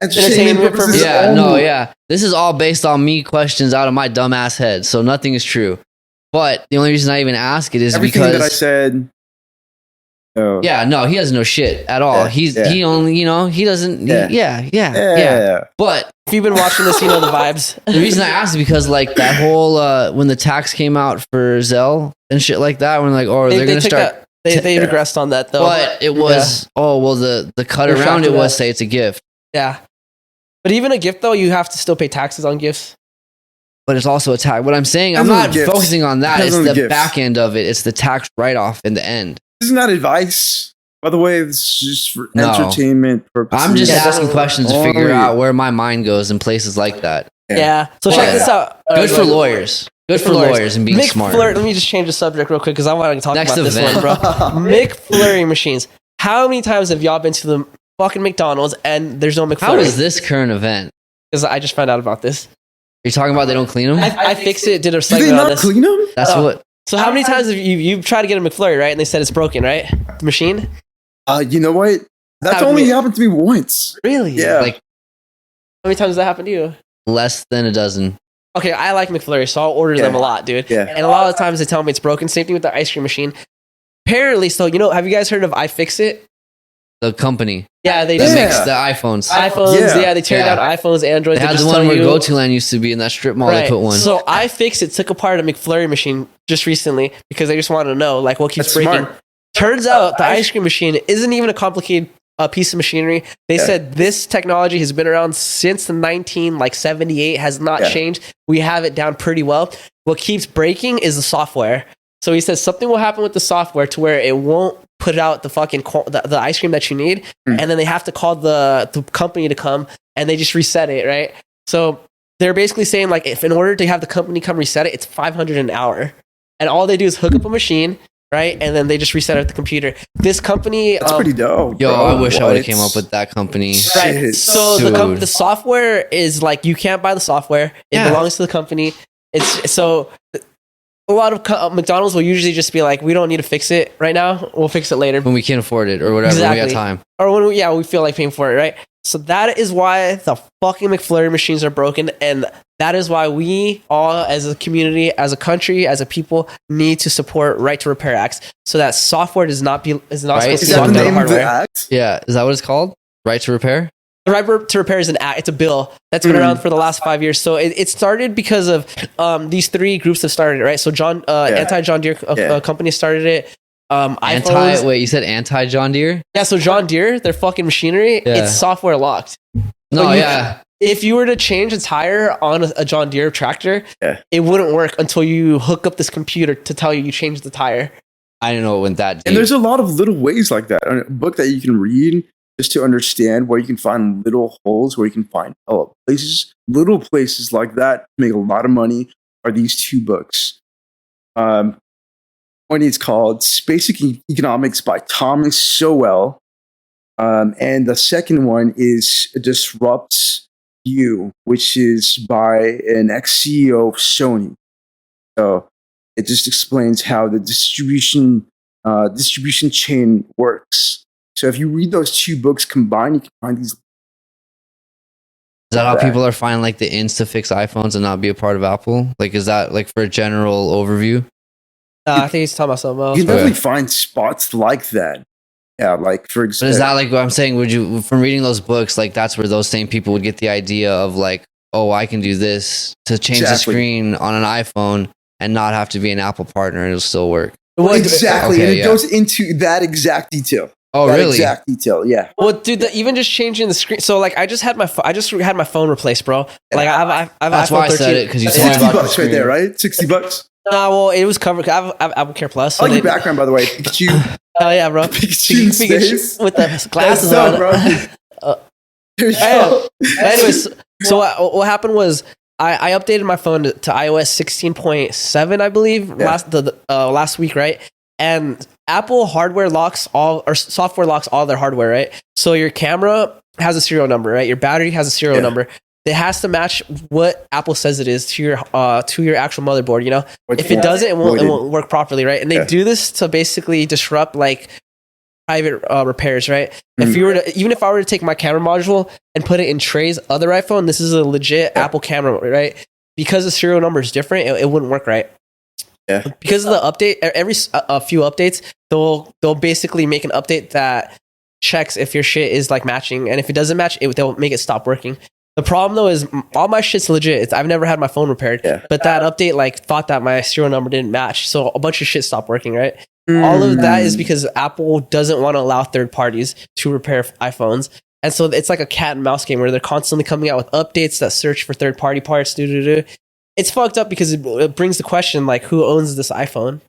C: entertainment purposes.
B: Yeah,
C: only.
B: no, yeah. This is all based on me questions out of my dumbass head, so nothing is true. But the only reason I even ask it is
C: Everything
B: because
C: that I said.
B: yeah, no, he doesn't know shit at all. He only, he doesn't. Yeah. But
A: If you've been watching this, you know the vibes.
B: the reason I asked is because like that whole when the tax came out for Zelle and shit like that, we're like, oh, they're gonna
A: took
B: start.
A: that- They regressed on that though.
B: But it was the cut
A: They're
B: around it
A: shocked
B: was
A: at
B: say it's a gift,
A: Yeah. But even a gift though, you have to still pay taxes on gifts.
B: but it's also a tax. What I'm saying, I'm
C: Depends on
B: not
C: the gifts.
B: focusing on that.
C: Depends
B: It's
C: on
B: the
C: the gifts.
B: back end of it. It's the tax write off in the end.
C: Isn't that advice? By the way, this is just for
B: No.
C: entertainment purposes.
B: I'm just
A: Yeah,
B: asking questions to figure
C: only.
B: out where my mind goes in places like that.
A: Yeah. So
B: Well,
A: check this out.
B: Good for lawyers. Good for lawyers and being
A: Mick
B: smart.
A: Flurry, let me just change the subject real quick because I want to talk
B: Next
A: about this
B: event.
A: one, bro. Mick Flurry machines. How many times have y'all been to the fucking McDonald's and there's no McFlurry?
B: How is this current event?
A: Because I just found out about this.
B: Are you talking about they don't clean them?
A: I fixed it, did a
C: Do they
A: segment on
C: not
A: this.
C: clean them?
B: That's
A: Oh.
B: what.
A: So how many times have you tried to get a McFlurry, right? And they said it's broken, right? The machine?
C: You know what? That's
A: Happened
C: only
A: to me.
C: happened to me once.
A: Really?
C: Yeah.
B: Like
A: How many times has that happened to you?
B: less than a dozen.
A: Okay, I like McFlurry, so I'll order them a lot, dude.
C: Yeah.
A: And a lot of the times they tell me it's broken. Same thing with the ice cream machine. Apparently, so have you guys heard of iFixit?
B: The company
A: Yeah, they
B: that
A: just
B: makes the iPhones.
A: iPhones.
C: Yeah.
A: Yeah, they tear
B: Yeah.
A: down iPhones, Androids.
B: They had
A: just
B: the one
A: tell
B: where
A: you-
B: GoToLand used to be in that strip mall. They put one.
A: So iFixit took apart a McFlurry machine just recently because they just wanted to know like what keeps
C: That's
A: breaking.
C: smart.
A: Turns out the ice cream machine isn't even a complicated piece of machinery. They said this technology has been around since the 1978, has not
C: Yeah.
A: changed. We have it down pretty well. What keeps breaking is the software. So he says something will happen with the software to where it won't put out the fucking the ice cream that you need, and then they have to call the company to come and they just reset it, right? So they're basically saying like if in order to have the company come reset it, it's $500 an hour, and all they do is hook up a machine, right, and then they just reset it at the computer. This company,
C: That's pretty dope.
B: Yo,
C: bro.
B: I wish I would have
C: What?
B: came up with that company.
A: right.
C: Shit.
A: So
B: Dude.
A: the software is like you can't buy the software; it
B: Yeah.
A: belongs to the company. It's so. A lot of McDonald's will usually just be like, "We don't need to fix it right now. We'll fix it later."
B: When we can afford it or whatever, we got
A: Exactly.
B: time.
A: Or when we feel like paying for it, right? So that is why the fucking McFlurry machines are broken, and that is why we all, as a community, as a country, as a people, need to support right to repair acts, so that software is not
B: Right?
A: supposed
C: Is
A: to
C: that
A: be
C: the
A: locked down
C: name of the
A: hardware.
C: act?
B: Yeah, is that what it's called? Right to repair?
A: The right to repair is an act. It's a bill that's been around for the last 5 years. So it started because of these three groups that started it, right? So anti John Deere company started it. iPhones.
B: Wait, you said anti John Deere?
A: Yeah, so John Deere, their fucking machinery,
B: Yeah.
A: it's software locked.
B: No,
A: you-
B: yeah.
A: If you were to change a tire on a John Deere tractor,
C: Yeah.
A: it wouldn't work until you hook up this computer to tell you changed the tire.
B: I didn't know it went that deep.
C: And there's a lot of little ways like that. A book that you can read just to understand where you can find little holes, where you can find places, little places like that to make a lot of money are these two books. One is called Basic Economics by Thomas Sowell. And the second one is Disrupts You, which is by an ex-CEO of Sony. So it just explains how the distribution chain works. So if you read those two books combined, you can find these.
B: Is that how people are finding like the ins to fix iPhones and not be a part of Apple? Like, is that like for a general overview?
A: I think he's talking about something else.
C: You can definitely find spots like that. Yeah, like for example.
B: But is that like what I'm saying? Would you, from reading those books, like that's where those same people would get the idea of like, oh, I can do this to change the screen on an iPhone and not have to be an Apple partner and it'll still work.
C: Well, exactly, and it goes into that exact detail.
B: Oh,
C: that
B: really?
C: Exact detail, yeah.
A: Well, dude, even just changing the screen. So, like, I just had my phone replaced, bro. Like, I've
B: that's
A: iPhone
B: why
A: 13.
B: I said it because you told me
C: $60
B: about the
C: right
B: screen.
C: there, right? $60.
A: Nah, well, it was covered. I have Apple Care Plus. So
C: I like your background, by the way. Pikachu.
A: Oh yeah, bro.
C: Pikachu
A: with the glasses
C: That's
A: on.
C: bro. There you go.
A: Anyways, so what happened was I updated my phone to iOS 16.7, I believe, last week, right? And Apple hardware locks all, or software locks all their hardware, right? So your camera has a serial number, right? Your battery has a serial number. It has to match what Apple says it is to your actual motherboard. You know, if it doesn't, it won't work properly, right? And they do this to basically disrupt like private repairs, right? If you were to, even if I were to take my camera module and put it in Trey's other iPhone, this is a legit Apple camera, right? Because the serial number is different, it wouldn't work right.
C: Yeah.
A: Because of the update, every a few updates, they'll basically make an update that checks if your shit is like matching, and if it doesn't match, they'll make it stop working. The problem though is all my shit's legit. I've never had my phone repaired, but that update like thought that my serial number didn't match, so a bunch of shit stopped working, right? All of that is because Apple doesn't want to allow third parties to repair iPhones. And so it's like a cat and mouse game where they're constantly coming out with updates that search for third party parts. It's fucked up because it brings the question like, who owns this iPhone?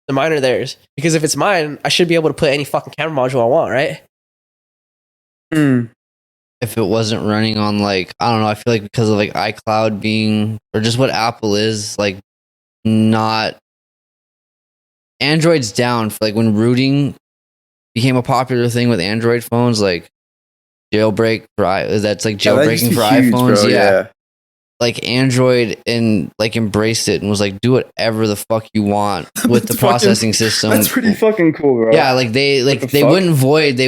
A: The mine or theirs? Because if it's mine, I should be able to put any fucking camera module I want, right?
B: If it wasn't running on like, I don't know, I feel like because of like iCloud being, or just what Apple is, like not, Android's down for like when rooting became a popular thing with Android phones, like jailbreak for that's like jailbreaking for
C: huge,
B: iPhones.
C: bro, yeah.
B: Like Android and like embraced it and was like, do whatever the fuck you want with the processing system.
C: That's pretty fucking cool, bro.
B: Yeah, like they wouldn't void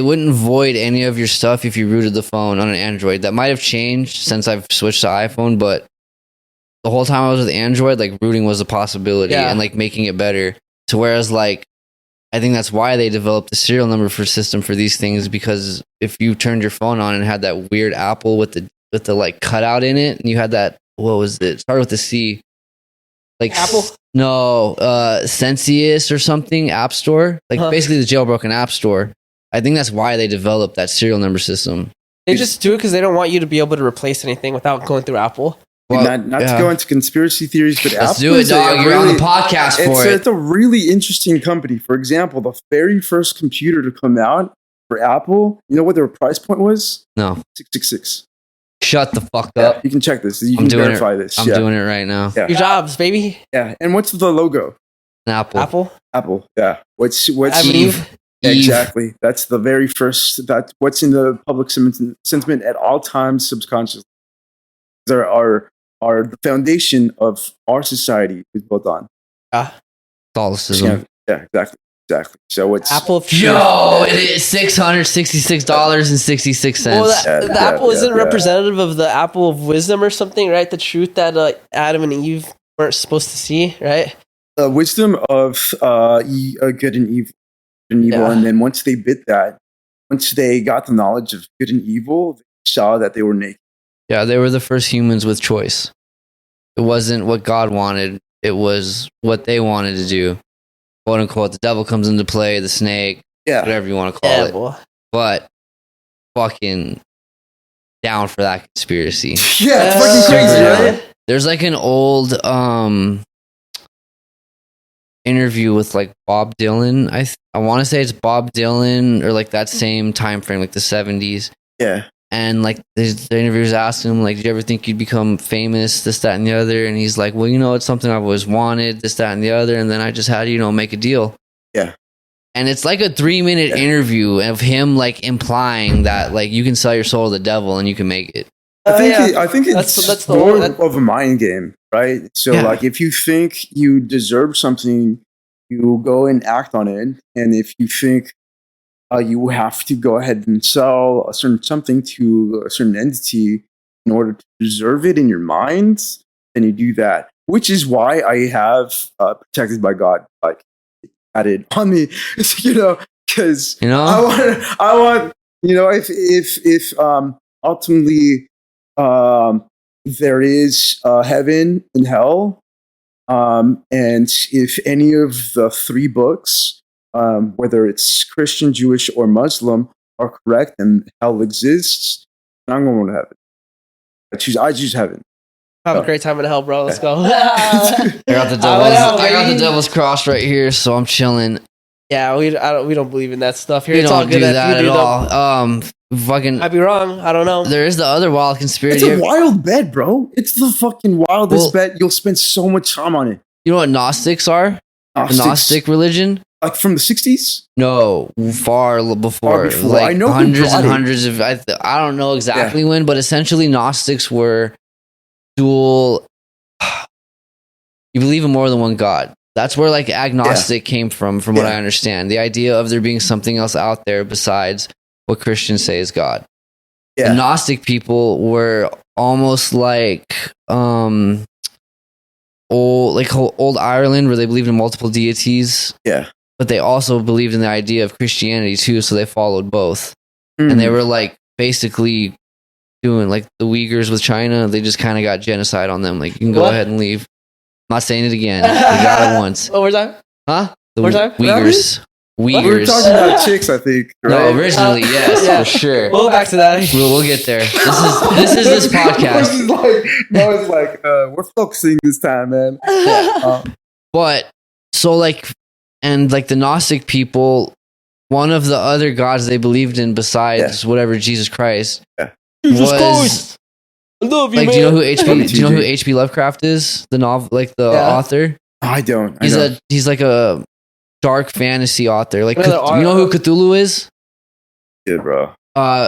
B: any of your stuff if you rooted the phone on an Android. That might have changed since I've switched to iPhone, but the whole time I was with Android, like rooting was a possibility and like making it better. To whereas like I think that's why they developed the serial number for system for these things, because if you turned your phone on and had that weird Apple with the like cutout in it, and you had that, what was it? Started with the C. Like
A: Apple?
B: No, Sensius or something, App Store. Like basically the jailbroken App Store. I think that's why they developed that serial number system.
A: They just do it because they don't want you to be able to replace anything without going through Apple.
C: Well, not to go into conspiracy theories, but
B: let's
C: Apple
B: do it, dog. You're on the podcast for it.
C: It's a really interesting company. For example, the very first computer to come out for Apple, you know what their price point was?
B: No.
C: 666.
B: Shut the fuck up.
C: You can check this. You can verify this.
B: I'm doing it right now.
C: Yeah.
A: Your jobs, baby.
C: Yeah. And what's the logo?
B: Apple.
C: Apple. Yeah. What's
A: Eve?
C: Yeah, exactly. That's the very first. That's what's in the public sentiment at all times, subconsciously. There are the foundation of our society is built on.
B: Catholicism.
C: Yeah, exactly. So it's
A: Apple.
B: Yo, it is $666.66.
A: Well, the Apple isn't representative of the apple of wisdom or something, right? The truth that Adam and Eve weren't supposed to see, right?
C: The wisdom of good and evil, and then once they bit that, once they got the knowledge of good and evil, they saw that they were naked.
B: Yeah, they were the first humans with choice. It wasn't what God wanted. It was what they wanted to do. Quote unquote, the devil comes into play, the snake, whatever you want to call it.
A: Boy.
B: But fucking down for that conspiracy.
C: Yeah, it's fucking crazy, right?
B: There's like an old interview with like Bob Dylan. I want to say it's Bob Dylan or like that same time frame, like the 70s.
C: Yeah.
B: And like the interviewers asked him, like, did you ever think you'd become famous, this, that, and the other? And he's like, well, you know, it's something I've always wanted, this, that, and the other. And then I just had to, you know, make a deal.
C: Yeah.
B: And it's like a 3-minute interview of him like implying that like you can sell your soul to the devil and you can make it.
C: I think it's
A: that's
C: more of a mind game, right? So like if you think you deserve something, you go and act on it. And if you think you have to go ahead and sell a certain something to a certain entity in order to deserve it in your mind, then you do that. Which is why I have protected by God like added on me, you know, because
B: You know?
C: I want, you know, if ultimately there is heaven and hell, and if any of the 3 books, whether it's Christian, Jewish, or Muslim, are correct and hell exists, then I'm going to heaven. I choose heaven.
A: Have a great time in hell, bro. Let's go.
B: I got the devil's cross right here, so I'm chilling.
A: Yeah, we don't believe in that stuff here.
B: We
A: It's all
B: don't
A: good
B: do that at
A: though.
B: all. Fucking.
A: I'd be wrong. I don't know.
B: There is the other wild conspiracy.
C: It's a wild bet, bro. It's the fucking wildest bet. You'll spend so much time on it.
B: You know what Gnostics are? The Gnostic religion?
C: Like from the 60s?
B: No, far before. Like
C: I know
B: hundreds and hundreds of. I don't know exactly when, but essentially Gnostics were dual. You believe in more than one God. That's where like agnostic came from what I understand. The idea of there being something else out there besides what Christians say is God.
C: Yeah.
B: The Gnostic people were almost like old Ireland, where they believed in multiple deities.
C: Yeah.
B: But they also believed in the idea of Christianity too, so they followed both. And they were like basically doing like the Uyghurs with China. They just kind of got genocide on them. Like, you can go ahead and leave. I'm not saying it again. We got it once.
A: What was that?
B: Huh? The
A: Where's that?
B: Uyghurs.
C: We were talking about chicks, I think. Right?
B: No, originally, yes, for sure.
A: We'll go back to that.
B: We'll get there. This is this podcast.
C: It's like we're focusing this time, man.
B: But so like, and like the Gnostic people, one of the other gods they believed in besides whatever Jesus Christ was.
A: I love you,
B: Like,
A: man.
B: do you know who H.P. Lovecraft is? The novel, like the author.
C: I don't.
B: He's like a dark fantasy author. Like,
A: Another
B: you know who Cthulhu is?
C: Yeah, bro.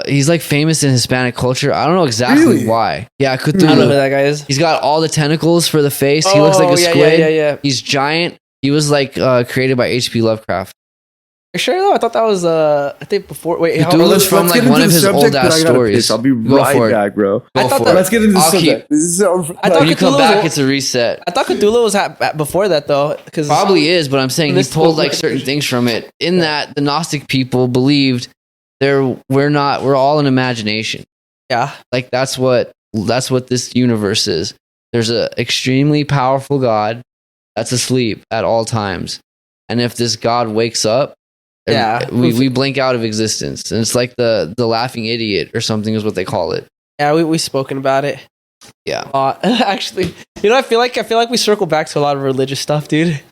B: He's like famous in Hispanic culture. I don't know exactly why. Yeah, Cthulhu.
A: I don't know who that guy is.
B: He's got all the tentacles for the face. He looks like a squid.
A: Yeah.
B: He's giant. He was like created by H.P. Lovecraft.
A: You sure though? I thought that was I think before. Wait,
B: Cthulhu's from like one of his old ass stories.
C: I'll be right back, bro.
A: I thought that.
C: Let's get into the
B: I'll
C: subject. This is so,
A: I thought
B: When you come
A: Cthulhu
B: back,
A: was-
B: it's a reset.
A: I thought Cthulhu was before that though, because
B: Probably is, but I'm saying he
A: This
B: pulled
A: whole-
B: like certain things from it. In that, the Gnostic people believed we're all an imagination.
A: yeah,
B: Like that's what this universe is. There's a extremely powerful God that's asleep at all times, and if this God wakes up, we blink out of existence, and it's like the laughing idiot or something is what they call it.
A: yeah, we've spoken about it.
B: Yeah,
A: actually, you know, I feel like we circle back to a lot of religious stuff, dude.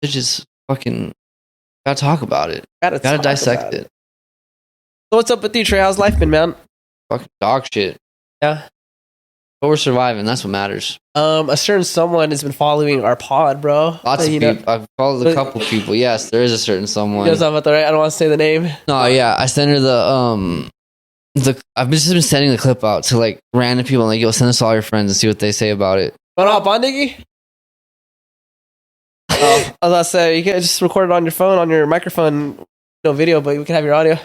B: it's just fucking gotta talk about it. Gotta
A: talk
B: dissect
A: about
B: it.
A: So what's up with you, Trey? How's life been, man?
B: Fucking dog shit.
A: Yeah.
B: But we're surviving. That's what matters.
A: A certain someone has been following our pod, bro.
B: Lots of people. I've followed a couple people. Yes, there is a certain someone.
A: You know something about that, right? I don't want to say the name.
B: No, yeah, I sent her the I've just been sending the clip out to like random people. Like, yo, send this to all your friends and see what they say about it.
A: Want to hop on, Diggy? I was about to say, you can just record it on your phone, on your microphone, no video, but we can have your audio.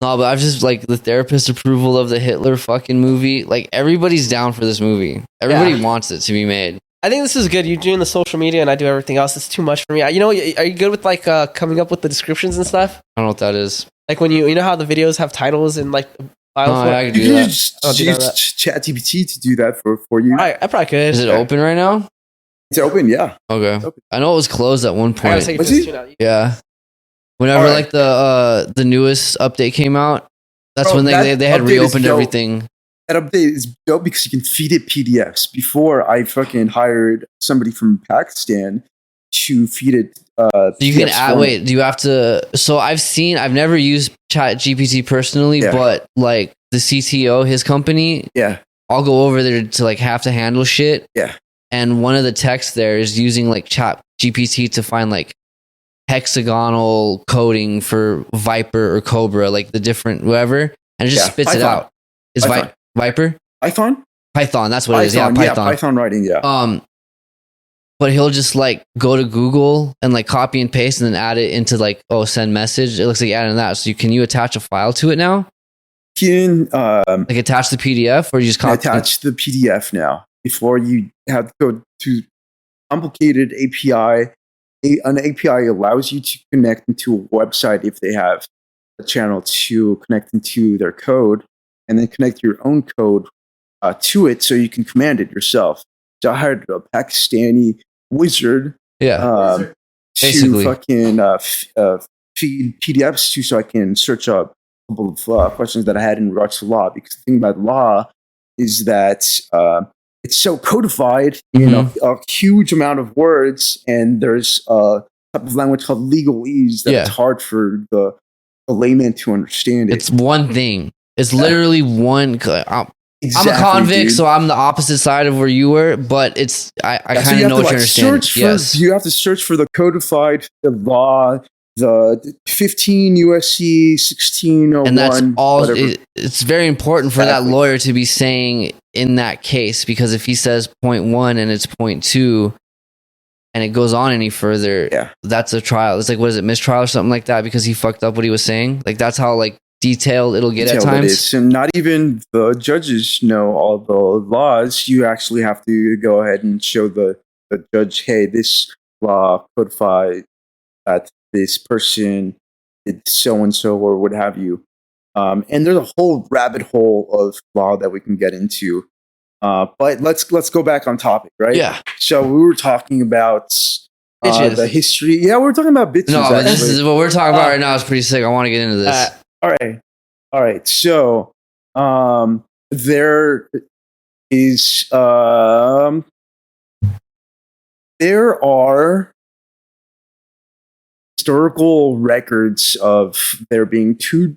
B: No, but I've just like the therapist approval of the Hitler fucking movie. Like, everybody's down for this movie. Everybody wants it to be made.
A: I think this is good. You're doing the social media and I do everything else. It's too much for me. You know, are you good with like coming up with the descriptions and stuff?
B: I don't know what that is.
A: Like when you know how the videos have titles and like files.
B: Oh, yeah, I can
C: You
B: do
C: can
B: that.
C: just use ChatGPT to do that for you.
A: I probably could.
B: Is it open right now?
C: It's open, yeah.
B: Okay.
C: open.
B: I know it was closed at one
A: I gotta
B: point.
A: take
C: Was
A: this
C: he?
A: tune out.
B: Yeah. Whenever
C: All right.
B: like the newest update came out, that's
C: Bro,
B: when
C: that
B: they had
C: update is
B: reopened
C: dope.
B: everything.
C: That update is dope because you can feed it PDFs. Before, I fucking hired somebody from Pakistan to feed it.
B: You can
C: PDFs
B: add.
C: format.
B: Wait, do you have to? So I've never used Chat GPT personally,
C: Yeah.
B: but like the CTO, his company,
C: Yeah,
B: I'll go over there to like have to handle shit.
C: yeah,
B: And one of the texts there is using like Chat GPT to find like hexagonal coding for Viper or Cobra, like the different whoever, and it just
C: Yeah,
B: spits it
C: Python.
B: out. Is
C: Python.
B: Viper?
C: Python.
B: Python, that's what it is. Yeah, Python.
C: Python writing. Yeah,
B: But he'll just like go to Google and like copy and paste and then add it into like, oh, send message. It looks like adding that. So can you attach a file to it now?
C: you can
B: Like attach the PDF or you just copy
C: attach the PDF now before you have to go to complicated API. An API allows you to connect into a website if they have a channel to connect into their code, and then connect your own code to it so you can command it yourself. So I hired a Pakistani wizard to
B: Basically.
C: fucking feed PDFs to, so I can search up a couple of questions that I had in regards to law. Because the thing about law is that it's so codified in a huge amount of words, and there's a type of language called legalese that it's hard for the layman to understand it.
B: It's one thing. It's literally one.
C: Exactly,
B: I'm a convict,
C: dude.
B: so I'm the opposite side of where you were, but it's I kind of know what you're understanding.
C: You have to search for the codified law, the 15 USC 1601.
B: And that's all.
C: whatever.
B: It's very important for that lawyer to be saying in that case, because if he says 0.1 and it's 0.2 and it goes on any further, that's a trial. It's like, what is it, mistrial or something like that, because he fucked up what he was saying. Like that's how like detailed it'll get at times.
C: It is. And not even the judges know all the laws. You actually have to go ahead and show the judge, hey, this law codified that this person did so and so or what have you. And there's a whole rabbit hole of law that we can get into. But let's go back on topic, right?
B: Yeah.
C: So we were talking about the history. Yeah, we were talking about bitches.
B: No, but this is what we're talking about right now. Is pretty sick. I want to get into this.
C: All right. So there is there are historical records of there being two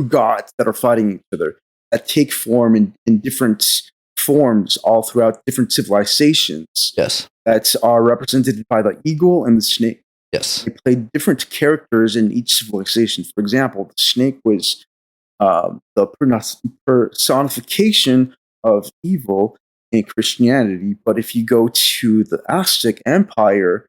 C: gods that are fighting each other, that take form in different forms all throughout different civilizations.
B: Yes.
C: That are represented by the eagle and the snake.
B: Yes.
C: They played different characters in each civilization. For example, the snake was the personification of evil in Christianity. But if you go to the Aztec Empire,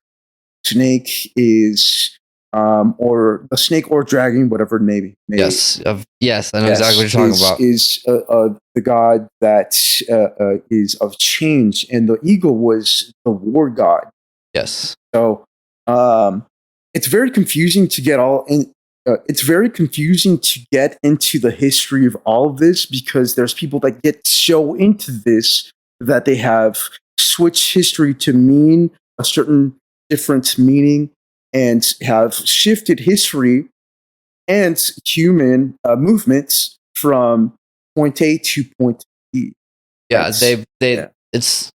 C: snake is or a snake or dragon, whatever it may be.
B: Yes, yes, I know exactly what you're talking about.
C: Is the god that is of change, and the eagle was the war god.
B: Yes.
C: So it's very confusing to get all in. It's very confusing to get into the history of all of this, because there's people that get so into this that they have switched history to mean a certain different meaning, and have shifted history and human movements from point A to point B.
B: Yeah, it's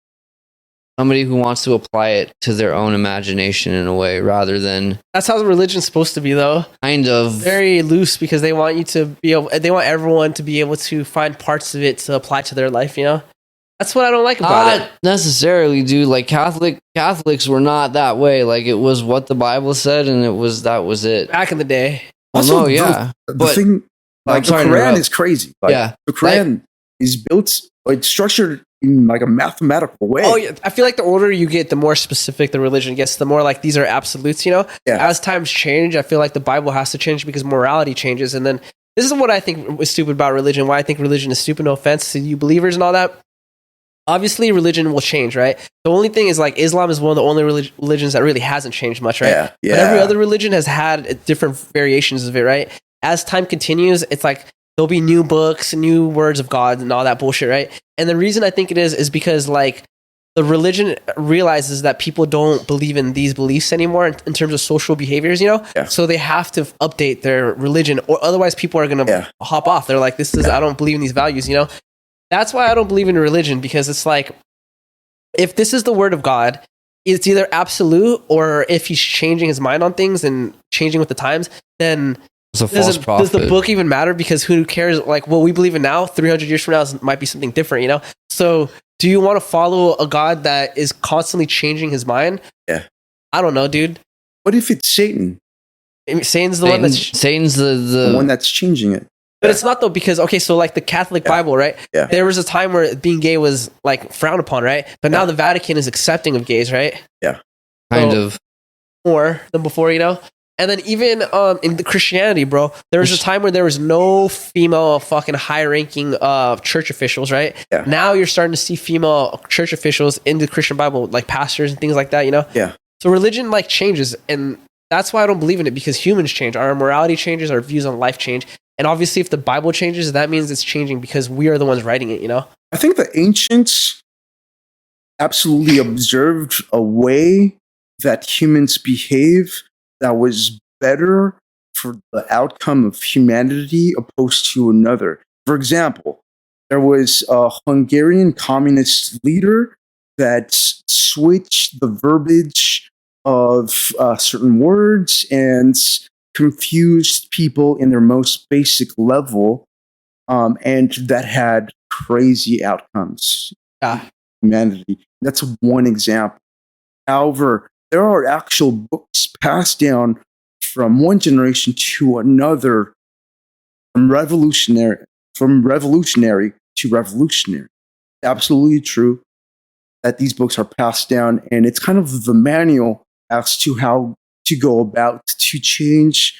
B: somebody who wants to apply it to their own imagination in a way, rather than.
A: That's how religion's supposed to be, though.
B: Kind of
A: very loose, because they want you to be able. They want everyone to be able to find parts of it to apply to their life. You know, that's what I don't like about it.
B: Not necessarily, dude. Like Catholics were not that way. Like it was what the Bible said, and that was it.
A: Back in the day.
B: Well,
C: Also,
B: no, yeah.
C: The thing, like the Quran is crazy. Like,
B: yeah,
C: the Quran is built, it's structured in like a mathematical way.
A: Oh yeah, I feel like the older you get, the more specific the religion gets. The more like these are absolutes, you know.
C: Yeah.
A: As times change, I feel like the Bible has to change because morality changes. And then this is what I think was stupid about religion. Why I think religion is stupid. No offense to you believers and all that. Obviously, religion will change, right? The only thing is, like, Islam is one of the only religions that really hasn't changed much, right?
C: Yeah.
A: But every other religion has had different variations of it, right? As time continues, it's like there'll be new books, new words of God, and all that bullshit, right? And the reason I think it is because, like, the religion realizes that people don't believe in these beliefs anymore in terms of social behaviors, you know?
C: Yeah.
A: So they have to update their religion, or otherwise people are going to hop off. They're like, I don't believe in these values, you know? That's why I don't believe in religion, because it's like, if this is the word of God, it's either absolute, or if he's changing his mind on things and changing with the times, then
B: It's a false prophet.
A: does the book even matter? Because who cares? Like, what we believe in now, 300 years from now, might be something different, you know? So do you want to follow a God that is constantly changing his mind?
C: Yeah.
A: I don't know, dude.
C: What if it's Satan,
A: I mean, Satan's the one that's...
B: Satan's
C: the one that's changing it?
A: But it's not, though, because, okay, so like the Catholic Bible, right?
C: Yeah.
A: There was a time where being gay was like frowned upon, right? But now the Vatican is accepting of gays, right?
C: Yeah.
B: Kind of.
A: More than before, you know? And then even in the Christianity, bro, there was a time where there was no female fucking high-ranking church officials, right?
C: Yeah.
A: Now you're starting to see female church officials in the Christian Bible, like pastors and things like that, you know?
C: Yeah.
A: So religion like changes, and that's why I don't believe in it, because humans change, our morality changes, our views on life change. And obviously, if the Bible changes, that means it's changing because we are the ones writing it, you know?
C: I think the ancients absolutely observed a way that humans behave that was better for the outcome of humanity opposed to another. For example, there was a Hungarian communist leader that switched the verbiage of certain words and confused people in their most basic level, and that had crazy outcomes. Humanity. That's one example. However, there are actual books passed down from one generation to another, from revolutionary to revolutionary. Absolutely true that these books are passed down, and it's kind of the manual as to how to go about to change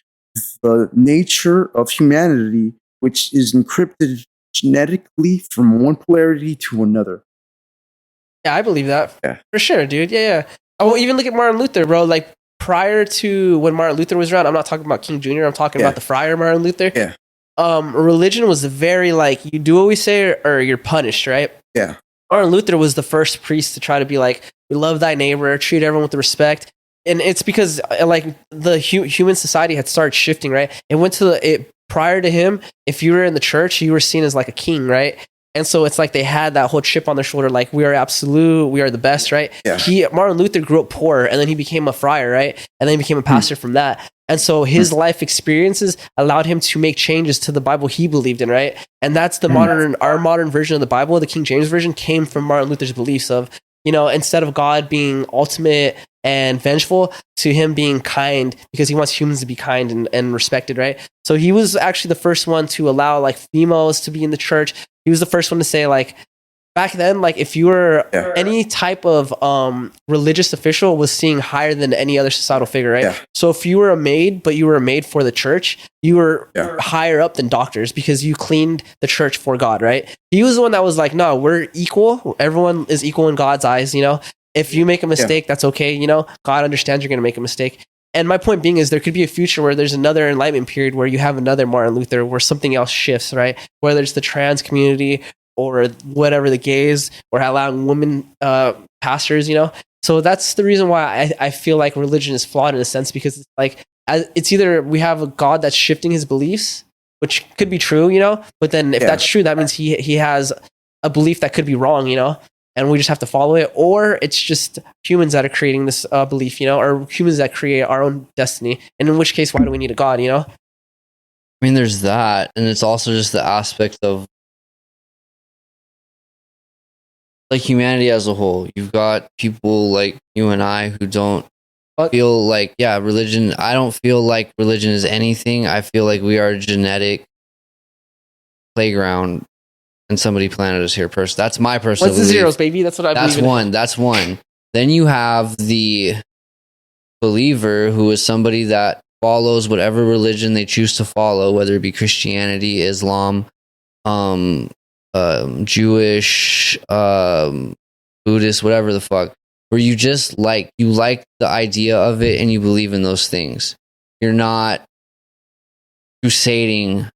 C: the nature of humanity, which is encrypted genetically from one polarity to another.
A: Yeah, I believe that.
C: Yeah.
A: For sure, dude. Yeah. Oh, even look at Martin Luther, bro. Like, prior to when Martin Luther was around, I'm not talking about King Jr., I'm talking about the friar Martin Luther.
C: Yeah.
A: Religion was very, like, you do what we say or you're punished, right?
C: Yeah.
A: Martin Luther was the first priest to try to be like, love thy neighbor, treat everyone with respect. And it's because, like, the human society had started shifting, right? It went to it prior to him. If you were in the church, you were seen as like a king, right? And so it's like they had that whole chip on their shoulder, like, we are absolute, we are the best, right?
C: Yeah.
A: Martin Luther grew up poor, and then he became a friar, right? And then he became a pastor from that. And so his life experiences allowed him to make changes to the Bible he believed in, right? And that's the our modern version of the Bible. The King James Version came from Martin Luther's beliefs of, you know, instead of God being ultimate and vengeful, to him being kind, because he wants humans to be kind and respected, right? So he was actually the first one to allow, like, females to be in the church. He was the first one to say, like, back then, like, if you were any type of religious official was seen higher than any other societal figure, right?
C: Yeah.
A: So if you were a maid, but you were a maid for the church, you were higher up than doctors because you cleaned the church for God, right? He was the one that was like, no, we're equal. Everyone is equal in God's eyes, you know? If you make a mistake, that's okay, you know? God understands you're going to make a mistake. And my point being is there could be a future where there's another enlightenment period where you have another Martin Luther, where something else shifts, right? Whether it's the trans community or whatever, the gays, or allowing women pastors, you know? So that's the reason why I feel like religion is flawed in a sense, because it's like, it's either we have a God that's shifting his beliefs, which could be true, you know? But then if that's true, that means he has a belief that could be wrong, you know? And we just have to follow it, or it's just humans that are creating this belief, you know, or humans that create our own destiny. And in which case, why do we need a God, you know?
B: I mean, there's that, and it's also just the aspect of, like, humanity as a whole. You've got people like you and I who don't feel like, religion. I don't feel like religion is anything. I feel like we are a genetic playground, and somebody planted us here. That's my personal
A: What's the
B: belief.
A: zeros, baby? That's what I believe in.
B: That's one. Then you have the believer, who is somebody that follows whatever religion they choose to follow, whether it be Christianity, Islam, Jewish, Buddhist, whatever the fuck, where you just like the idea of it and you believe in those things. You're not crusading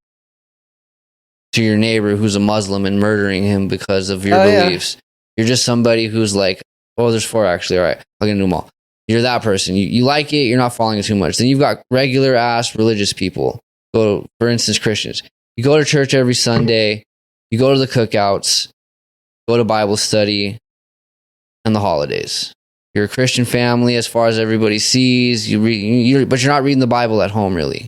B: to your neighbor who's a Muslim and murdering him because of your beliefs. You're just somebody who's like, oh, there's 4 actually. All right, I'm gonna do them all. You're that person. You like it. You're not following it too much. Then you've got regular ass religious people. For instance, Christians. You go to church every Sunday. You go to the cookouts. Go to Bible study and the holidays. you're a Christian family as far as everybody sees. But you're not reading the Bible at home, really.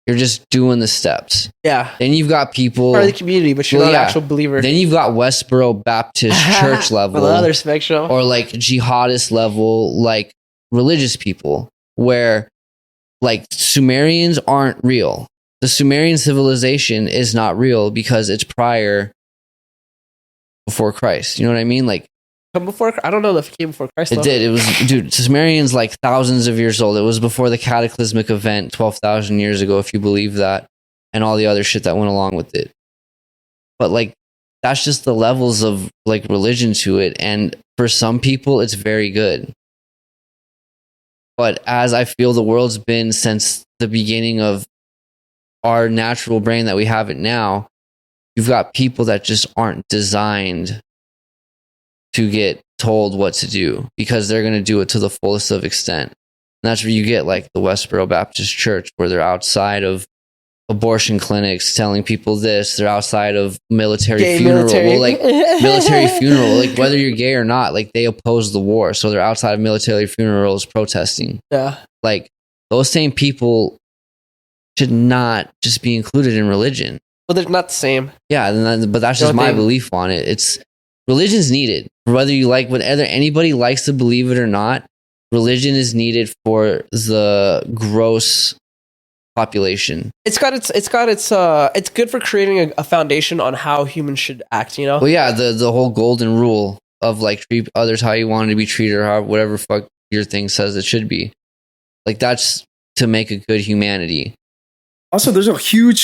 B: You're just doing the steps.
A: Yeah.
B: Then you've got people
A: Part of the community, but you're not an actual believer.
B: Then you've got Westboro Baptist Church level,
A: on the other spectrum,
B: or like jihadist level, like religious people, where like Sumerians aren't real. The Sumerian civilization is not real because it's before Christ. You know what I mean? Like,
A: before, I don't know if it came before Christ.
B: It did. It was, dude, Sumerians like thousands of years old. It was before the cataclysmic event 12,000 years ago, if you believe that, and all the other shit that went along with it. But like, that's just the levels of like religion to it. And for some people, it's very good. But as I feel the world's been since the beginning of our natural brain that we have it now, you've got people that just aren't designed to get told what to do because they're going to do it to the fullest of extent. And that's where you get like the Westboro Baptist Church, where they're outside of abortion clinics telling people this. They're outside of military funeral. Well, like military funeral, like whether you're gay or not, like they oppose the war. So they're outside of military funerals protesting.
A: Yeah.
B: Like those same people should not just be included in religion.
A: Well, they're not the same.
B: Yeah, but that's just my belief on it. It's religion's needed. Whether you like, whether anybody likes to believe it or not, religion is needed for the gross population. It's
A: good for creating a foundation on how humans should act, you know?
B: Well, yeah, the whole golden rule of like treat others how you want to be treated or how whatever fuck your thing says it should be. Like that's to make a good humanity.
C: Also, there's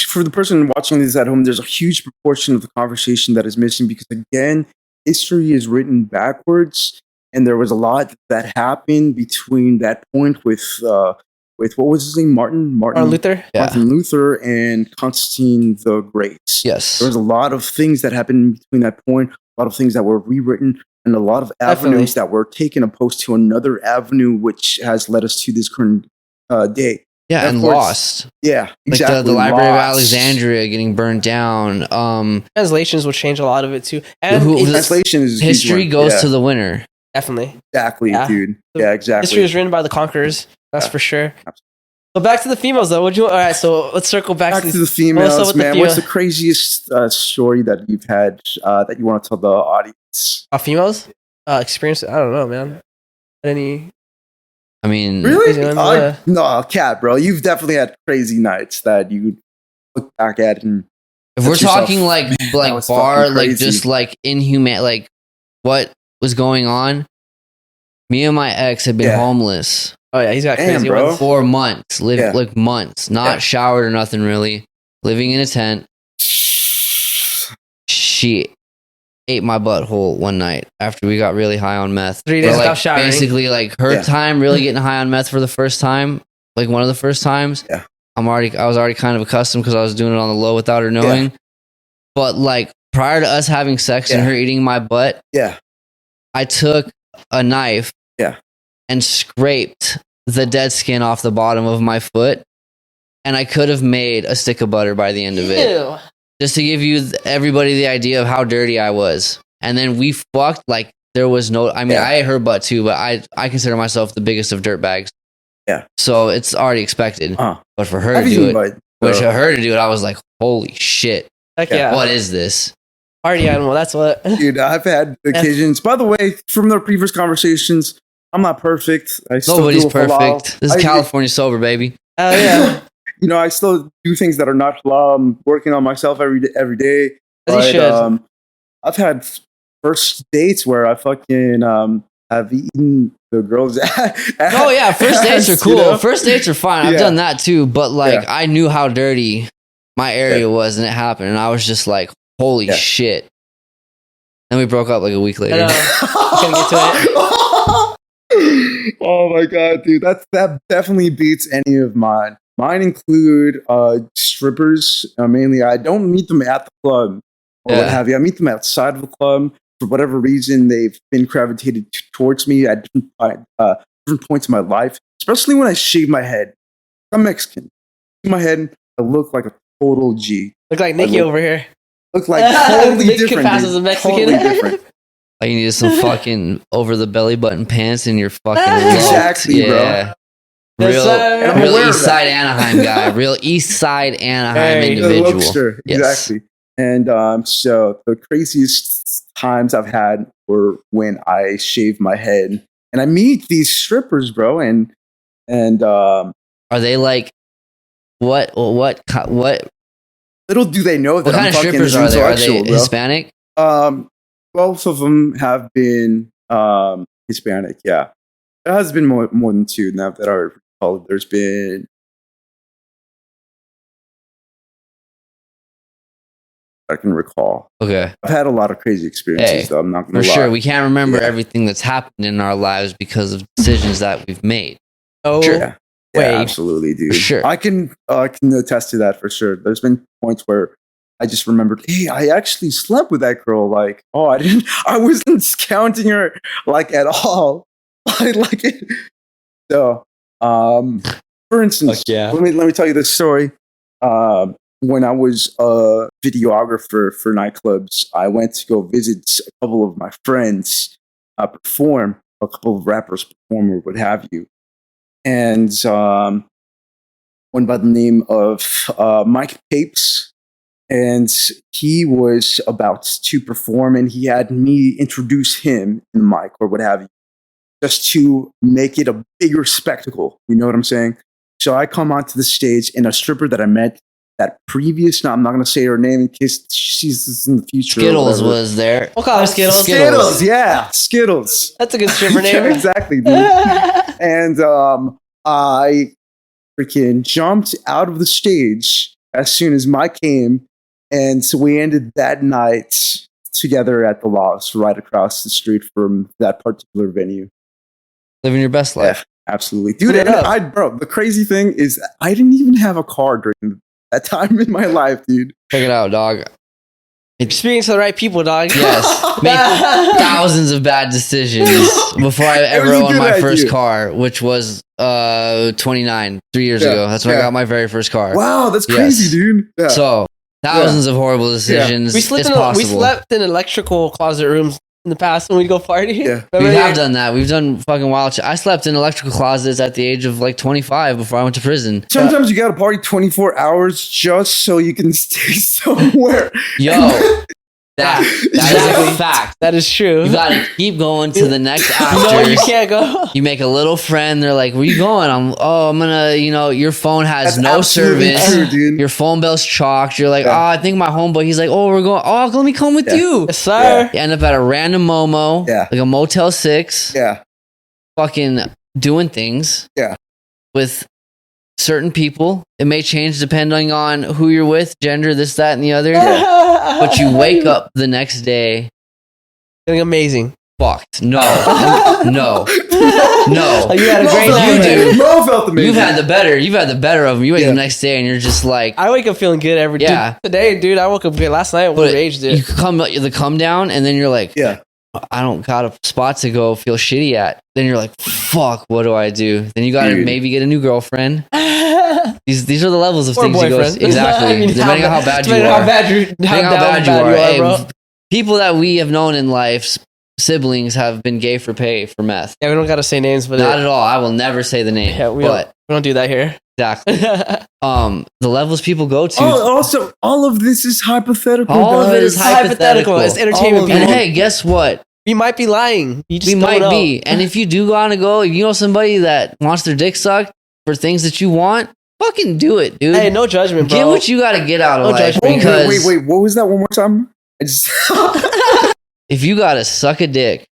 C: for the person watching this at home, there's a huge proportion of the conversation that is missing because, again, history is written backwards, and there was a lot that happened between that point with what was his name, Martin
A: Luther,
C: Martin Luther, and Constantine the Great.
B: Yes,
C: there was a lot of things that happened between that point, a lot of things that were rewritten, and a lot of avenues that were taken opposed to another avenue, which has led us to this current day.
B: Yeah, and lost.
C: Yeah, exactly.
B: Like the Library of Alexandria getting burned down.
A: Translations will change a lot of it too. And
C: translation is
B: history goes to the winner.
A: Definitely.
C: Exactly, dude. Yeah, exactly.
A: History was written by the conquerors. That's for sure. So back to the females, though. All right, so let's circle back
C: to the females, man. What's the craziest story that you've had that you want to tell the audience?
A: Females? Experience? I don't know, man. Any...
B: I mean,
C: really? No, Cat, bro. You've definitely had crazy nights that you look back at, and
B: if we're talking like bar, like just like inhumane, like what was going on. Me and my ex had been homeless.
A: Oh yeah, he's got crazy ones.
B: 4 months, like months, not showered or nothing really, living in a tent. She ate my butthole one night after we got really high on meth.
A: 3 days without showering.
B: Basically, like her time really getting high on meth for the first time, like one of the first times.
C: Yeah,
B: I was already kind of accustomed because I was doing it on the low without her knowing. Yeah. But like prior to us having sex and her eating my butt, I took a knife, and scraped the dead skin off the bottom of my foot, and I could have made a stick of butter by the end of it. Just to give you everybody the idea of how dirty I was. And then we fucked like there was no... I mean, I ate her butt too, but I consider myself the biggest of dirtbags.
C: Yeah.
B: So it's already expected. But for her to do it, I was like, holy shit.
A: Heck yeah.
B: What is this?
A: Party animal, that's what...
C: Dude, I've had occasions... By the way, from the previous conversations, I'm not perfect.
B: Nobody's perfect. This is California sober, baby.
A: Oh, yeah.
C: You know, I still do things that are not halal. I'm working on myself every day. But, I've had first dates where I fucking have eaten the girl's ass.
B: Oh yeah, first dates are cool. You know? First dates are fine. I've done that too. But like, I knew how dirty my area was, and it happened, and I was just like, "Holy shit!" Then we broke up like a week later.
A: Can get to it.
C: Oh my god, dude, that definitely beats any of mine. Mine include strippers. Mainly, I don't meet them at the club or what have you. I meet them outside of the club. For whatever reason, they've been gravitated towards me at different points in my life, especially when I shave my head. I'm Mexican. My head, I look like a total G.
A: Look like Nikki over here.
C: Look like totally different.
A: As a Mexican.
C: Totally different.
B: Like you needed some fucking over the belly button pants and your fucking
C: Exactly, bro.
B: yeah.
A: Yes,
B: Real,
A: sir.
C: I'm
B: real
C: aware of
B: East Side Anaheim guy. Real East Side Anaheim
A: Hey,
C: The
B: individual.
C: Lookster,
B: Yes.
C: exactly. And so the craziest times I've had were when I shave my head and I meet these strippers, bro, and
B: Are they like what
C: little do they know that
B: kind
C: I'm
B: of
C: fucking
B: strippers are they? Are they
C: intellectual, bro.
B: Hispanic?
C: Both of them have been Hispanic. Yeah, there has been more than two now that I recall. There's been I can recall.
B: Okay.
C: I've had a lot of crazy experiences,
B: Hey,
C: though. I'm not
B: For
C: gonna lie.
B: sure. We can't remember
C: Yeah.
B: everything that's happened in our lives because of decisions that we've made.
A: Oh,
C: Yeah. Yeah,
A: Wait.
C: absolutely, dude.
B: For sure.
C: I can attest to that for sure. There's been points where I just remembered, hey, I actually slept with that girl. Like, oh, I wasn't counting her like at all. like it. So, for instance,
A: yeah.
C: let me tell you this story. When I was a videographer for nightclubs, I went to go visit a couple of my friends perform, a couple of rappers perform or what have you. And one by the name of Mike Papes. And he was about to perform, and he had me introduce him in the mic or what have you, just to make it a bigger spectacle. You know what I'm saying? So I come onto the stage, and a stripper that I met that previous, now I'm not going to say her name in case she sees this in the future. or
B: Skittles
C: whatever.
B: was there.
A: We'll call her Skittles.
C: Skittles, yeah, Skittles.
A: That's a good stripper name.
C: Yeah, exactly, dude. And I freaking jumped out of the stage as soon as Mike came, and so we ended that night together at the Lost, right across the street from that particular venue.
B: Living your best life.
C: Yeah, absolutely, dude.
A: Put it
C: And
A: up.
C: bro, the crazy thing is, I didn't even have a car during that time in my life, dude.
B: Check it out, dog.
A: Speaking to the right people, dog.
B: Yes. Made thousands of bad decisions before I
C: It was
B: ever
C: a
B: owned
C: good
B: my first
C: idea.
B: car, which was 29, 3 years
C: Yeah,
B: ago. That's when I
C: yeah.
B: got my very first car.
C: Wow, that's
B: Yes.
C: crazy, dude. Yeah.
B: So thousands of horrible decisions.
A: We slept
B: It's
A: in
B: possible.
A: we slept in electrical closet rooms in the past when we'd go party.
C: Yeah.
B: We
A: Remember?
B: have done that. We've done fucking wild shit. I slept in electrical closets at the age of like 25 before I went to prison.
C: Sometimes you gotta party 24 hours just so you can stay somewhere.
B: Yo, that is
A: Exactly.
B: a fact.
A: That is true.
B: You gotta keep going to the next
A: No,
B: after.
A: you can't go.
B: You make a little friend. They're like, "Where you going?" I'm gonna, your phone has
C: That's
B: no
C: absolutely
B: service.
C: true, dude.
B: Your phone bill's chalked. You're like,
C: Yeah.
B: "Oh, I think my homeboy." He's like, "Oh, we're going. Oh, let me come with
C: Yeah.
B: you."
A: Yes, sir.
B: You end up at a random Momo,
C: Yeah.
B: like a Motel 6,
C: Yeah,
B: fucking doing things.
C: Yeah.
B: With certain people, it may change depending on who you're with, gender, this, that, and the other. But you wake up the next day
A: Feeling amazing.
B: fucked. No, no.
A: Like, you had a great
B: You
A: night.
B: do.
C: Mo felt amazing.
B: You've had the better of them. You wake
C: Yeah.
B: up the next day and you're just like,
A: I wake up feeling good every day.
B: Yeah.
A: Today, dude, I woke up good. Last night, we
B: but
A: raged
B: you
A: it.
B: come the come down and then you're like,
C: Yeah.
B: I don't got a spot to go feel shitty at. Then you're like, fuck, what do I do? Then you gotta
C: Dude.
B: maybe get a new girlfriend. These are the levels of
A: Or
B: things you go
A: boyfriend.
B: exactly.
A: I mean,
B: depending on how bad you
A: depending
B: are.
A: on how bad you,
B: Depending on how bad you
A: down
B: are. Hey,
A: bro.
B: people that we have known in life, siblings, have been gay for pay for meth.
A: Yeah, we don't gotta say names, but
B: Not at all. I will never say the name.
A: yeah, we
B: but
A: don't do that here.
B: exactly. The levels people go to.
C: Also, all of this is hypothetical.
B: All of it is
C: guys.
B: hypothetical.
A: It's entertainment.
C: All of
B: And
A: People.
B: hey, guess what?
A: We might be lying. You just
B: We
A: don't
B: might
A: know.
B: be. And if you do want to go, if you know somebody that wants their dick sucked for things that you want, fucking do it, dude.
A: Hey, no judgment, bro.
B: Get what you got to get out of
A: No
B: life.
A: judgment.
B: Because
C: Wait. What was that one more time? I just.
B: if you got to suck a dick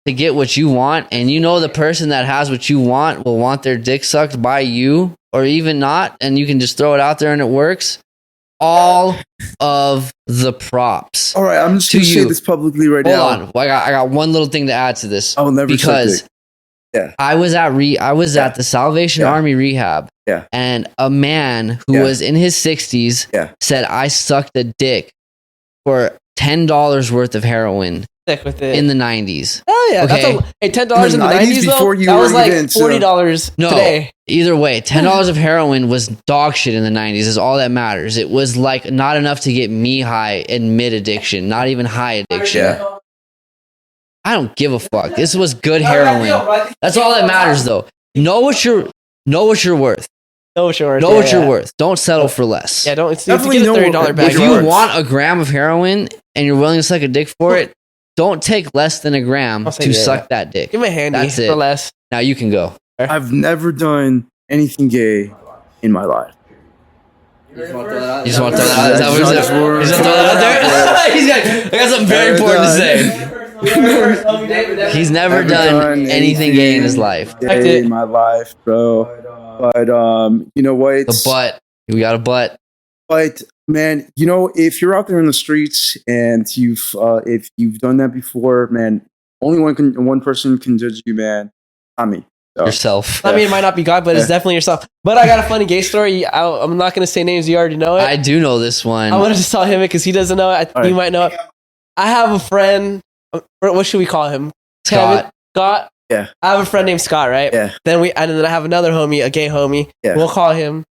B: to get what you want, and you know the person that has what you want will want their dick sucked by you, or even not, and you can just throw it out there and it works, all of the props.
C: All right, I'm just
B: To
C: gonna say
B: you.
C: this publicly right
B: Hold
C: now.
B: on. I got one little thing to add to this.
C: I will never
B: Because
C: suck dick. Yeah.
B: I was at the Salvation
C: Yeah.
B: Army rehab.
C: Yeah.
B: And a man who
C: Yeah.
B: was in his 60s
C: Yeah.
B: said I sucked a dick for $10 worth of heroin
A: Stick with it.
B: in the 90s.
A: Oh yeah,
B: Okay.
A: that's hey, $10 in the
C: 90s
A: 90s though.
C: before you
A: That
C: were
A: was like
C: even, so-
A: $40
B: No.
A: today.
B: Either way, $10 of heroin was dog shit in the 90s is all that matters. It was like not enough to get me high in mid addiction, not even high addiction.
C: Yeah.
B: I don't give a fuck. This was good heroin. That's all that matters, though. Know what you're worth.
A: Know what you're worth.
B: Know what you're worth. Don't settle for less.
A: Yeah, don't. If
C: Definitely
A: you get a
C: know
A: $30
C: what
A: bag,
B: If you want a gram of heroin and you're willing to suck a dick for it, don't take less than a gram
A: I'll say
B: to
A: yeah.
B: suck that dick.
A: give me a handy
B: That's
A: for
B: it.
A: less.
B: Now you can go.
C: I've never done anything gay in my life.
B: You just want to throw that out? Is that what he's saying? He's just throw that out there? He's got, I got something very important to say. He's never done anything gay in his life.
C: Gay in my life, bro. But you know what?
B: The butt. We got a butt.
C: But man, you know, if you're out there in the streets and if you've done that before, man, only one person can judge you, man. Not me. So,
B: Yourself.
A: I mean, it might not be God, but it's definitely yourself. But I got a funny gay story. I'm not gonna say names. You already know it.
B: I do know this one.
A: I want to just tell him it because he doesn't know it. You might know it. I have a friend. What should we call him?
B: Scott.
A: Scott.
C: Yeah.
A: I have a friend named Scott, right?
C: Yeah.
A: Then I have another homie, a gay homie.
C: Yeah.
A: We'll call him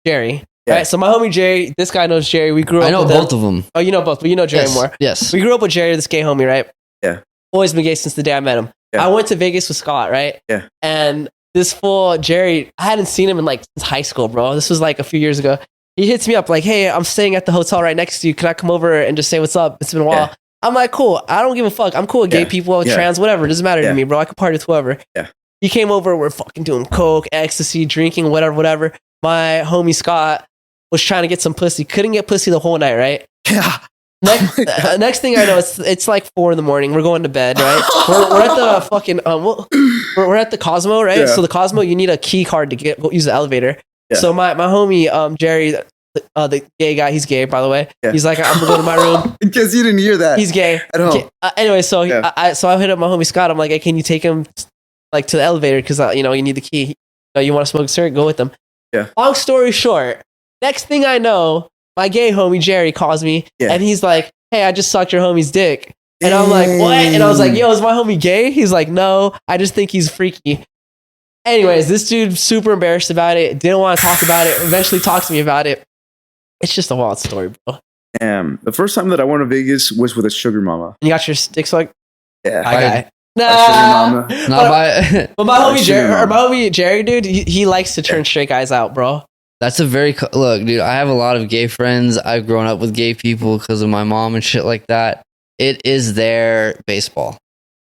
A: Jerry. Right. So my homie Jerry, this guy knows Jerry. We grew up.
B: I know
A: with
B: both of them.
A: Oh, you know both, but you know Jerry more.
B: Yes.
A: We grew up with Jerry, this gay homie, right?
C: Yeah.
A: Always been gay since the day I met him.
C: Yeah.
A: I went to Vegas with Scott, right?
C: Yeah.
A: And this fool Jerry, I hadn't seen him in like since high school, bro. This was like a few years ago. He hits me up like, "Hey, I'm staying at the hotel right next to you. Can I come over and just say what's up? It's been a while."
C: Yeah.
A: I'm like, "Cool. I don't give a fuck. I'm cool with gay
C: Yeah.
A: people,
C: Yeah.
A: trans, whatever. It doesn't matter
C: Yeah.
A: to me, bro. I can party with whoever."
C: Yeah.
A: He came over. We're fucking doing coke, ecstasy, drinking, whatever. My homie Scott was trying to get some pussy. Couldn't get pussy the whole night, right?
C: Yeah.
A: Next thing I know, it's like 4 a.m. We're going to bed, right? We're at the fucking we're at the Cosmo, right?
C: Yeah.
A: So the Cosmo, you need a key card to go use the elevator.
C: Yeah.
A: So my homie Jerry, the gay guy, he's gay by the way.
C: Yeah.
A: He's like, I'm gonna go to my room.
C: In case you didn't hear that.
A: He's gay.
C: At home.
A: Anyway, so
C: Yeah.
A: I hit up my homie Scott. I'm like, hey, can you take him like to the elevator because you need the key. You want to smoke a cigarette? Go with them.
C: Yeah.
A: Long story short, next thing I know, my gay homie Jerry calls me and he's like, "Hey, I just sucked your homie's dick." And I'm like, "What?" And I was like, "Yo, is my homie gay?" He's like, "No, I just think he's freaky." Anyways, this dude super embarrassed about it. Didn't want to talk about it. Eventually talked to me about it. It's just a wild story, bro.
C: Damn. The first time that I went to Vegas was with a sugar mama.
A: You got your dick sucked?
C: Yeah.
A: Hi, guy.
C: Nah.
A: Nah.
B: Not by.
A: But my homie
C: Sugar
A: Jerry, or
C: mama.
A: my homie Jerry, dude, he likes to turn straight guys out, bro.
B: That's a very look, dude. I have a lot of gay friends. I've grown up with gay people because of my mom and shit like that. It is their baseball.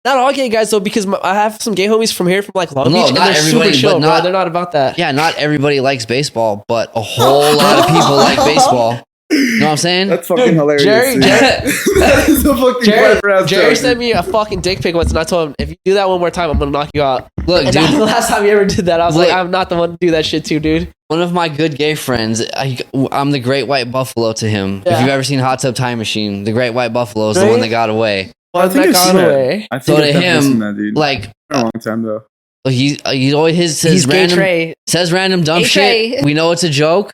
A: Not all gay guys though, because I have some gay homies from here, from like Long
B: No,
A: Beach, and
B: not
A: they're super
B: everybody,
A: chill,
B: but
A: bro.
B: not-
A: They're not about that.
B: Yeah, not everybody likes baseball, but a whole lot of people like baseball. You know what I'm saying?
C: That's fucking
A: Dude,
C: hilarious.
A: Jerry-
C: dude. That is a fucking clever ass
A: Jerry
C: joke,
A: sent me a fucking dick pic once, and I told him, if you do that one more time, I'm gonna knock you out.
B: Look,
A: And that's the
B: dude.
A: last time he ever did that. I was
B: Look.
A: like, I'm not the one to do that shit too, dude.
B: One of my good gay friends, I'm the Great White Buffalo to him.
A: Yeah.
B: If you've ever seen Hot Tub Time Machine, the Great White Buffalo is the
A: Right?
B: one that got away.
C: I think
A: That
C: I've
A: got
C: seen that.
A: away.
C: I think
B: So
C: I've
B: to
C: definitely seen
B: him,
C: that, dude.
B: like
C: For a long time though.
B: he's always
A: He's
B: says
A: gay
B: random
A: Trey.
B: says random dumb
D: Hey,
B: shit.
D: Trey.
B: We know it's a joke,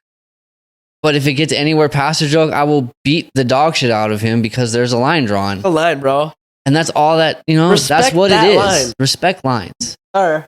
B: but if it gets anywhere past a joke, I will beat the dog shit out of him because there's a line drawn,
A: The line, bro.
B: and that's all that that's
A: Respect
B: what
A: that
B: it is.
A: line.
B: Respect lines.
A: Alright.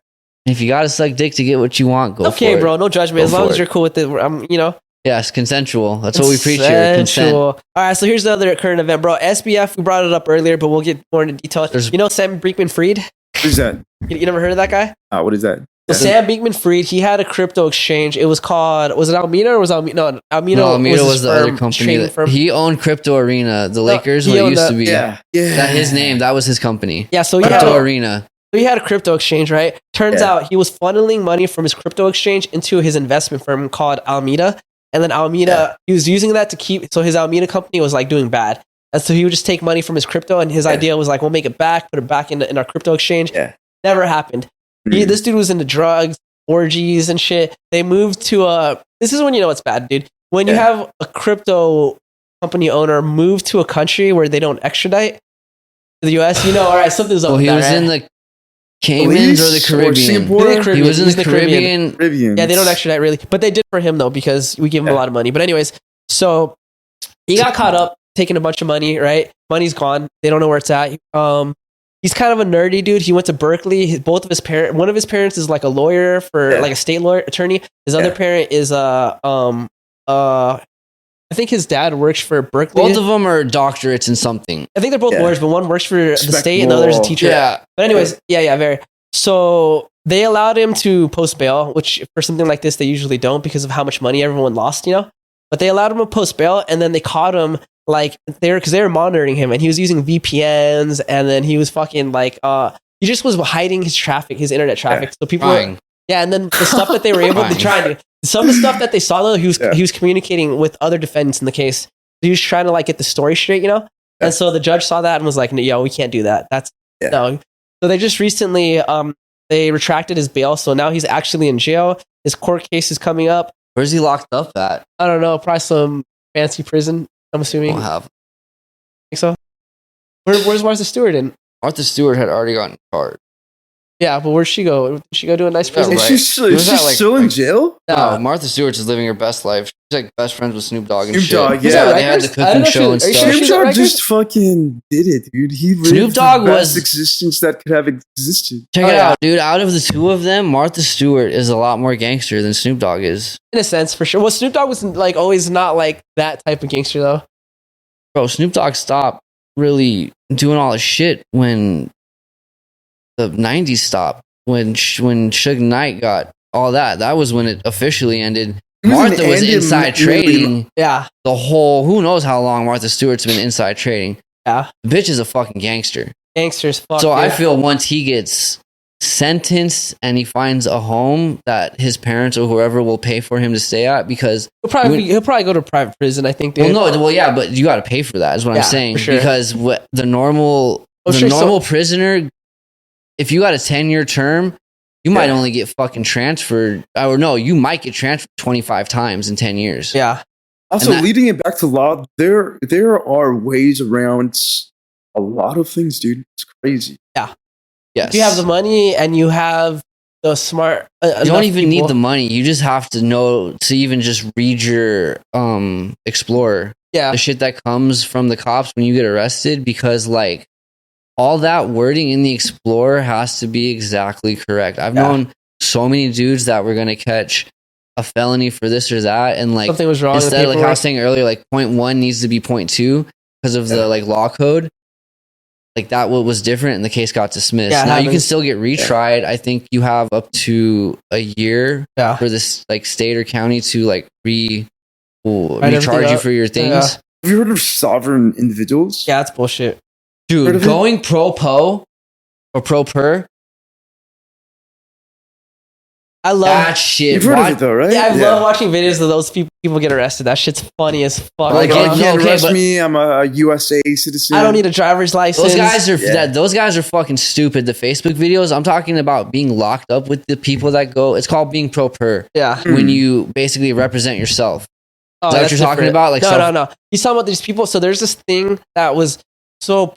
B: And if you gotta suck dick to get what you want, go
A: Okay,
B: for it.
A: bro. No judgment.
B: Go
A: As long
B: for
A: as
B: it.
A: you're cool with it,
B: Yes, consensual. That's what we preach here. Consent.
A: Consensual. All right, so here's the other current event, bro. SBF, we brought it up earlier, but we'll get more into detail.
B: There's-
A: You know Sam Beekman-Fried?
C: Who's that?
A: You never heard of that guy?
C: What is that?
A: So Sam Beekman-Fried, he had a crypto exchange. It was called, was it Alameda or was Alameda? No, Alameda,
B: No, Amita
A: his
B: was the
A: firm,
B: other company.
A: trading
B: That,
A: firm.
B: he owned Crypto Arena, the Lakers,
A: he
B: what it
A: owned
B: used
A: that-
B: to be.
C: Yeah.
B: That his name, that was his company.
A: Yeah, so he
B: Crypto
A: had,
B: Arena.
A: he had a crypto exchange, right? Turns
C: Yeah.
A: out he was funneling money from his crypto exchange into his investment firm called Alameda. And then Alameda, he was using that to keep, so his Alameda company was like doing bad. And so he would just take money from his crypto, and his idea was like, we'll make it back, put it back in our crypto exchange.
C: Yeah.
A: Never happened.
C: Mhm.
A: This dude was into drugs, orgies, and shit. They moved to this is when you know it's bad, dude. When you
C: Yeah.
A: have a crypto company owner move to a country where they don't extradite to the US, all right, something's up
B: Well,
A: with
B: he
A: that,
B: was
A: right?
B: in the Caymans or the
C: Belize or
B: Caribbean.
C: Singapore?
B: He was in
A: He's
B: the Caribbean.
C: Caribbean.
A: Yeah, they don't extradite really, but they did for him though because we gave him a
C: Yeah.
A: lot of money. But anyways, so he got caught up taking a bunch of money. Right, money's gone. They don't know where it's at. He's kind of a nerdy dude. He went to Berkeley. One of his parents is like a lawyer for
C: Yeah.
A: like a state lawyer attorney. His other
C: Yeah.
A: parent is I think his dad works for Berkeley.
B: Both of them are doctorates in something.
A: I think they're both
C: Yeah.
A: lawyers, but one works for the
C: Respectable.
A: state and the other's a teacher.
B: Yeah.
A: But anyways, yeah, very. So they allowed him to post bail, which for something like this they usually don't because of how much money everyone lost, But they allowed him to post bail, and then they caught him because they were monitoring him, and he was using VPNs, and then he was fucking he just was hiding his internet traffic. So people were, and then the stuff that they were able to try to some of the stuff that they saw though, he was communicating with other defendants in the case. He was trying to get the story straight, And so the judge saw that and was like, "Yo, we can't do that. That's no." So they just recently they retracted his bail, so now he's actually in jail. His court case is coming up.
B: Where's he locked up at?
A: I don't know, probably some fancy prison. I'm assuming.
B: Don't have.
A: Think so. Where's Martha Stewart in?
B: Martha Stewart had already gotten charged.
A: Yeah, but where'd she go? Did she go to a nice prison?
B: right.
C: Is she still in jail?
B: No, Martha Stewart's is living her best life. She's best friends with Snoop Dogg and
C: Snoop
B: shit.
C: Dogg,
A: Was
C: yeah.
A: that
B: They had the
A: Rikers? I don't
B: cooking
A: know if
B: show and
A: she- are you
B: stuff.
A: sure
C: Snoop
A: she's at
C: Dogg
A: Rikers?
C: just fucking did it, dude. He lived
B: Snoop Dogg
C: the best
B: was-
C: existence that could have existed.
B: Check
A: Oh,
B: it
A: yeah.
B: out, dude. Out of the two of them, Martha Stewart is a lot more gangster than Snoop Dogg is.
A: In a sense, for sure. Well, Snoop Dogg was always not that type of gangster though.
B: Bro, Snoop Dogg stopped really doing all his shit when the 90s stopped. When Suge Knight got all that. That was when it officially ended. Martha was inside trading
A: Yeah,
B: the whole, who knows how long Martha Stewart's been inside trading.
A: yeah.
B: The bitch is a fucking gangster.
A: Gangsters. Fuck.
B: So I
A: yeah.
B: feel once he gets sentenced and he finds a home that his parents or whoever will pay for him to stay at, because
A: he'll probably go to private prison. I think. Dude.
B: yeah, but you got to pay for that. Is what
A: Yeah,
B: I'm saying.
A: for sure.
B: Because the normal prisoner, if you got a 10-year term, you might only get fucking transferred. Or no, you might get transferred 25 times in 10 years.
A: Yeah.
C: Also, leading it back to law, there are ways around a lot of things, dude. It's crazy.
B: Yes.
A: If you have the money and you have the smart,
B: you don't even need the money. You just have to know to even just read your Explorer.
A: Yeah.
B: The shit that comes from the cops when you get arrested, because all that wording in the Explorer has to be exactly correct. I've known so many dudes that were going to catch a felony for this or that, and
A: something was wrong.
B: instead, like I was saying earlier, point 1 needs to be point 2 because of the law code. That what was different, and the case got dismissed.
A: Yeah,
B: now you can still get retried. I think you have up to a year for this state or county to recharge you for your things.
A: Yeah.
C: Have you heard of sovereign individuals?
A: Yeah, that's bullshit.
B: Dude, going pro-po or pro-per,
A: I love
B: that shit.
C: You've heard of it though, right?
A: Yeah, I love watching videos of those people get arrested. That shit's funny as fuck.
C: You can't arrest me. I'm a USA citizen.
A: I don't need a driver's license.
B: Those guys are fucking stupid. The Facebook videos, I'm talking about being locked up with the people that go. It's called being pro-per.
A: Yeah.
B: When you basically represent yourself.
A: Oh,
B: Is that what you're talking about?
A: No. He's talking about these people. So there's this thing that was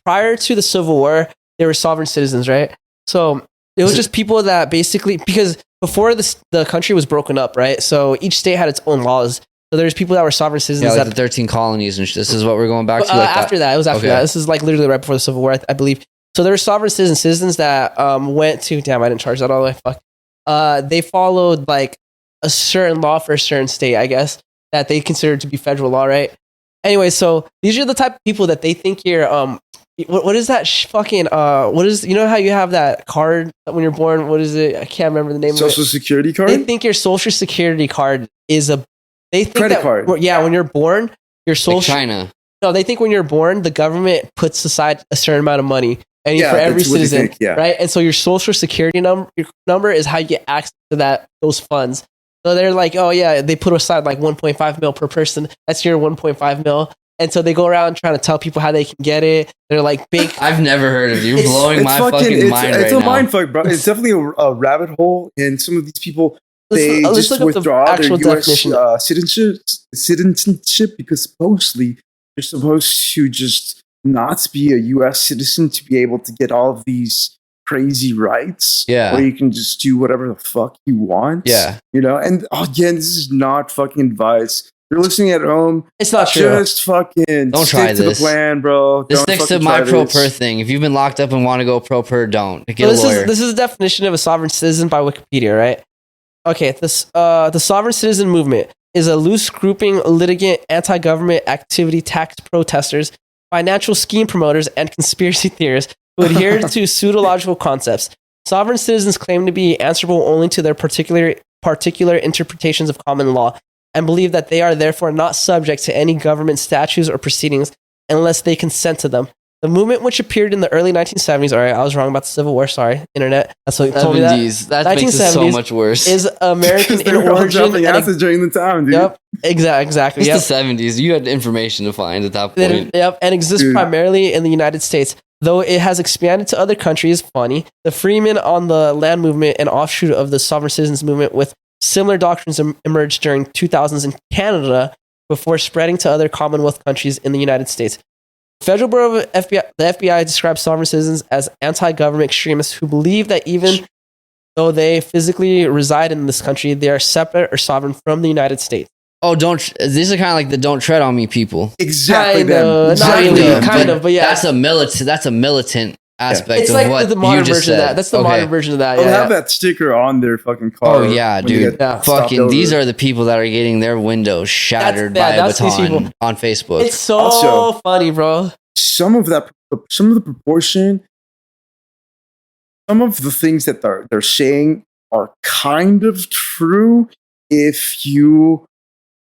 A: prior to the Civil War, they were sovereign citizens, right? So it was just people that basically, because before the country was broken up, right? So each state had its own laws. So there's people that were sovereign citizens.
B: Yeah, the 13 colonies, and this is what we're going back to.
A: After that, it was after that. This is literally right before the Civil War, I believe. So there were sovereign citizens that went to. Damn, I didn't charge that all the way. Fuck. They followed a certain law for a certain state, I guess, that they considered to be federal law, right? Anyway, so these are the type of people that they think you're what is that fucking what is, you know how you have that card when you're born, what is it? I can't remember the name of it.
C: Social Security card?
A: They think your Social Security card is
C: credit card.
A: Yeah, when you're born, your social
B: China.
A: No, they think when you're born, the government puts aside a certain amount of money for every citizen, right? And so your Social Security number is how you get access to those funds. So they're like, oh yeah, they put aside 1.5 mil per person. That's your 1.5 mil. And so they go around trying to tell people how they can get it. They're big.
B: I've never heard of you. You're blowing my fucking mind right now.
C: It's a mind fuck, bro. It's definitely a rabbit hole. And some of these people, they
A: let's
C: just
A: look up
C: withdraw
A: the
C: their
A: actual
C: U.S. citizenship because supposedly you're supposed to just not be a U.S. citizen to be able to get all of these crazy rights.
B: Yeah.
C: Where you can just do whatever the fuck you want.
B: Yeah.
C: And again, this is not fucking advice. You're listening at home.
A: It's not true.
C: Just fucking
B: don't try
C: stick to the plan, bro.
B: This sticks to my pro-per thing. If you've been locked up and want to go pro-per, don't. Get a lawyer.
A: This is the definition of a sovereign citizen by Wikipedia, right? Okay, the sovereign citizen movement is a loose grouping litigant, anti-government activity, tax protesters, financial scheme promoters, and conspiracy theorists who adhere to pseudological concepts. Sovereign citizens claim to be answerable only to their particular interpretations of common law and believe that they are therefore not subject to any government statutes or proceedings unless they consent to them. The movement, which appeared in the early 1970s, all right, I was wrong about the Civil War, sorry, internet. That's what told me that.
B: That makes it so much worse.
A: Is American in origin.
C: Jumping acid during the time, dude.
A: Yep, exactly.
B: It's the 70s. You had information to find at that point.
A: Yep, and exists primarily in the United States. Though it has expanded to other countries, funny, the Freemen on the land movement, an offshoot of the sovereign citizens movement with similar doctrines emerged during 2000s in Canada before spreading to other Commonwealth countries in the United States. Federal Bureau of FBI, the FBI describes sovereign citizens as anti-government extremists who believe that even though they physically reside in this country, they are separate or sovereign from the United States.
B: Oh, these are kind of like the "don't tread on me" people.
C: Exactly.
A: Kind of, but yeah,
B: that's a militant aspect.
A: It's
B: of
A: like
B: what
A: the modern
B: you just
A: version
B: said.
A: of that. That's the modern version of that.
C: They'll have that sticker on their fucking car.
B: Oh yeah, dude. Fucking these are the people that are getting their windows shattered by a baton on Facebook.
A: It's so funny, bro.
C: Some of the proportion, some of the things that they're saying are kind of true if you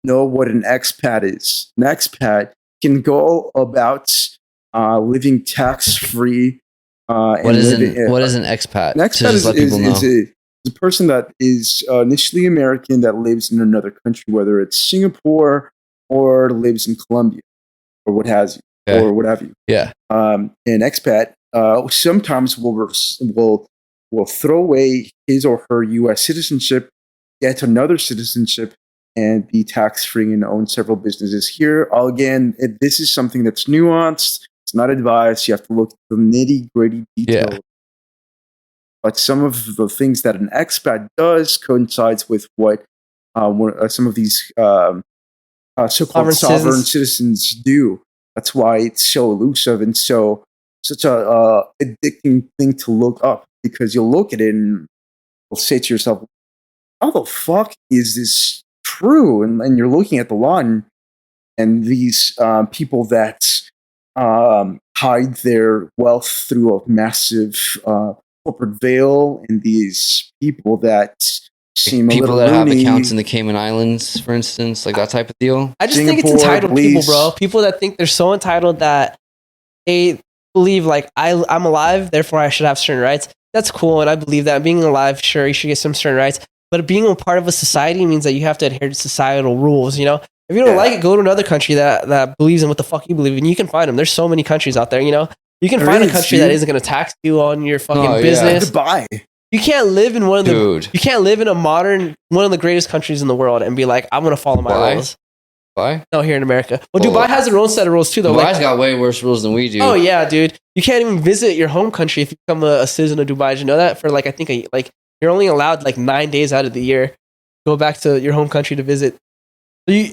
C: know what an expat is. An expat can go about living tax-free.
B: What is an expat?
C: An expat is a person that is initially American that lives in another country, whether it's Singapore or lives in Colombia or what have you.
B: Yeah.
C: An expat sometimes will throw away his or her U.S. citizenship, get another citizenship, and be tax-free and own several businesses here. Again, this is something that's nuanced. It's not advice. You have to look at the nitty-gritty details. Yeah. But some of the things that an expat does coincides with what some of these so-called sovereign citizens do. That's why it's so elusive and such a addicting thing to look up, because you'll look at it and you'll say to yourself, how the fuck is this true? And you're looking at the law and these people that hide their wealth through a massive corporate veil, and these people that seem
B: people
C: a little
B: that
C: loony.
B: have accounts in the Cayman Islands, for instance, like that type of deal.
A: I just think it's entitled people, bro. People that think they're so entitled that they believe like I'm alive, therefore I should have certain rights. That's cool, and I believe that. Being alive, sure, you should get some certain rights. But being a part of a society means that you have to adhere to societal rules, you know? If you don't like it, go to another country that believes in what the fuck you believe in. You can find them. There's so many countries out there, you know? You can find a country that isn't going to tax you on your fucking business.
C: Dubai.
A: You can't live in one of the you can't live in one of the greatest countries in the world and be like, I'm going to follow my rules.
B: Dubai?
A: No, here in America. Well, Dubai has their own set of rules too, though.
B: Dubai's got way worse rules than we do.
A: Oh yeah, dude. You can't even visit your home country if you become a citizen of Dubai. Did you know that? For like, I think you're only allowed like 9 days out of the year go back to your home country to visit.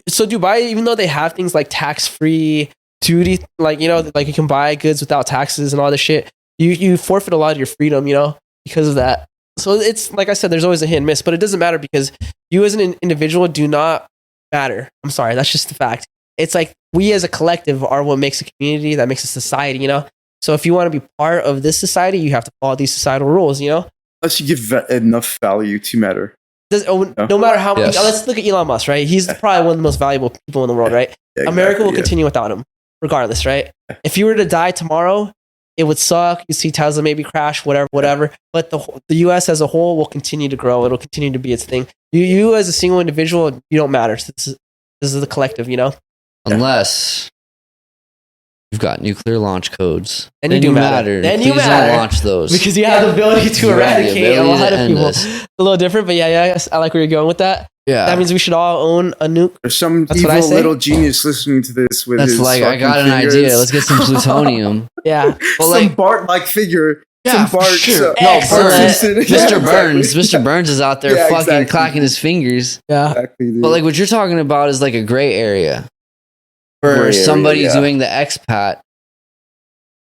A: So Dubai, even though they have things like tax-free duty, like, you know, like you can buy goods without taxes and all this shit, you forfeit a lot of your freedom, you know, because of that. So it's like I said, there's always a hit and miss, but it doesn't matter because you as an individual do not matter. I'm sorry, that's just the fact. It's like we as a collective are what makes a community, that makes a society, you know. So if you want to be part of this society, you have to follow these societal rules, you know.
C: Unless you give enough value to matter.
A: No matter how much, let's look at Elon Musk, right? He's probably one of the most valuable people in the world, right? Yeah, exactly, America will continue without him, regardless, right? If you were to die tomorrow, it would suck. You see Tesla maybe crash, whatever. But the U.S. as a whole will continue to grow. It'll continue to be its thing. You as a single individual, you don't matter. So this is the collective, you know?
B: Unless you've got nuclear launch codes.
A: And you do matter.
B: Then you matter. Don't launch those.
A: Because you have the ability to eradicate a lot of people. It's a little different, but yeah, I like where you're going with that.
B: Yeah.
A: That means we should all own a nuke.
C: There's some evil little genius listening to this with his
B: like, I got an idea. Let's get some plutonium.
A: Yeah.
C: Well, some Bart-like figure.
B: Yeah,
C: some Bart.
B: Sure.
C: Mr.
B: Burns. Mr. Burns is out there fucking clacking his fingers.
A: Yeah.
C: Exactly,
B: but like what you're talking about is like a gray area. For somebody doing the expat.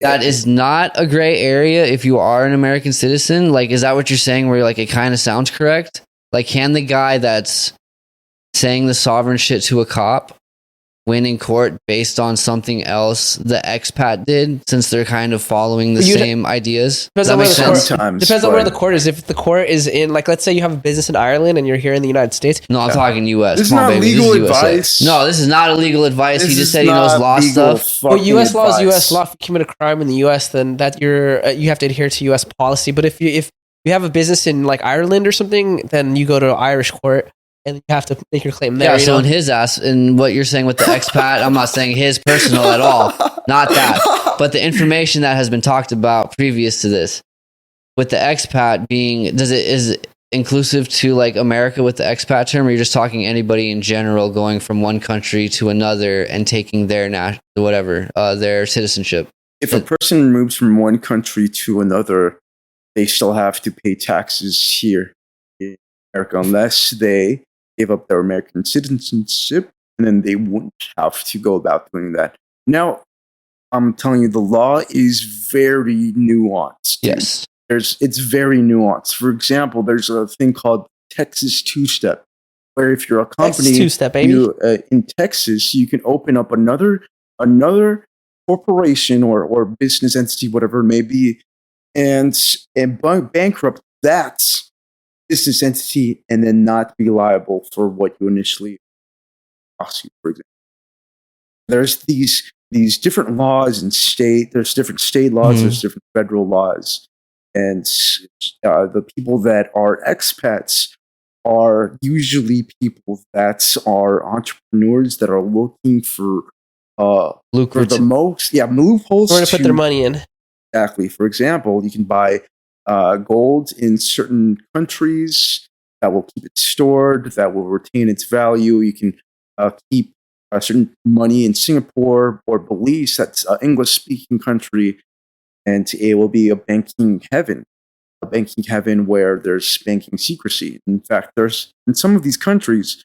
B: That is not a gray area if you are an American citizen. Like, is that what you're saying where like it kind of sounds correct? Like, can the guy that's saying the sovereign shit to a cop, win in court based on something else the expat did, since they're kind of following the same ideas.
A: Depends
B: Does that
A: on where
B: make
A: the court,
B: sense?
C: Sometimes,
A: depends on where
C: but-
A: the court is. If the court is in, like, let's say you have a business in Ireland and you're here in the United States.
B: No, I'm talking U.S.
C: This is
B: Come on,
C: not
B: baby.
C: legal
B: This is USA.
C: advice.
B: No, this is not illegal advice.
C: This
B: He
C: is
B: just said he knows
C: not
B: law
C: legal
B: stuff.
A: Well, U.S. law is
C: advice.
A: U.S. law. If you commit a crime in the U.S., then that you have to adhere to U.S. policy. But if you have a business in like Ireland or something, then you go to Irish court and you have to make your claim there.
B: Yeah,
A: you
B: so
A: know?
B: in his ass, and what you're saying with the expat, I'm not saying his personal at all. Not that. But the information that has been talked about previous to this, with the expat being, is it inclusive to like America with the expat term, or you're just talking anybody in general going from one country to another and taking their their citizenship?
C: If a person moves from one country to another, they still have to pay taxes here in America unless they give up their American citizenship, and then they wouldn't have to go about doing that. Now, I'm telling you, the law is very nuanced.
B: Yes.
C: It's very nuanced. For example, there's a thing called Texas two-step, where if you're a company
A: two-step, baby.
C: in Texas, you can open up another corporation or business entity, whatever it may be, and bankrupt that business entity, and then not be liable for what you initially cost you. For example, there's these different laws in state. There's different state laws. There's different federal laws. And the people that are expats are usually people that are entrepreneurs that are looking for the most loopholes.
A: Where to put their money in.
C: Exactly. For example, you can buy gold in certain countries that will keep it stored, that will retain its value. You can keep certain money in Singapore or Belize, that's an English-speaking country, and it will be a banking heaven where there's banking secrecy. In fact, there's in some of these countries,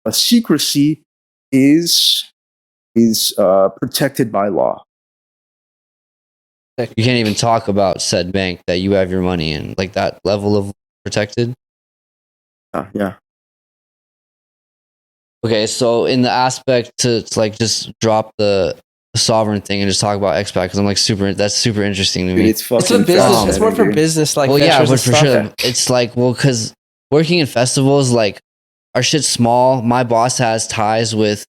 C: a secrecy is protected by law.
B: You can't even talk about said bank that you have your money in, like that level of protected.
C: Yeah.
B: Okay, so in the aspect to like just drop the sovereign thing and just talk about expat, because I'm like that's super interesting to me.
C: Dude, it's fucking
A: It's a business.
C: fascinating,
A: It's more for
C: dude.
A: business, like
B: well, yeah,
A: ventures
B: but
A: and
B: for
A: stuff.
B: sure, it's like, well, because working in festivals, like our shit's small. My boss has ties with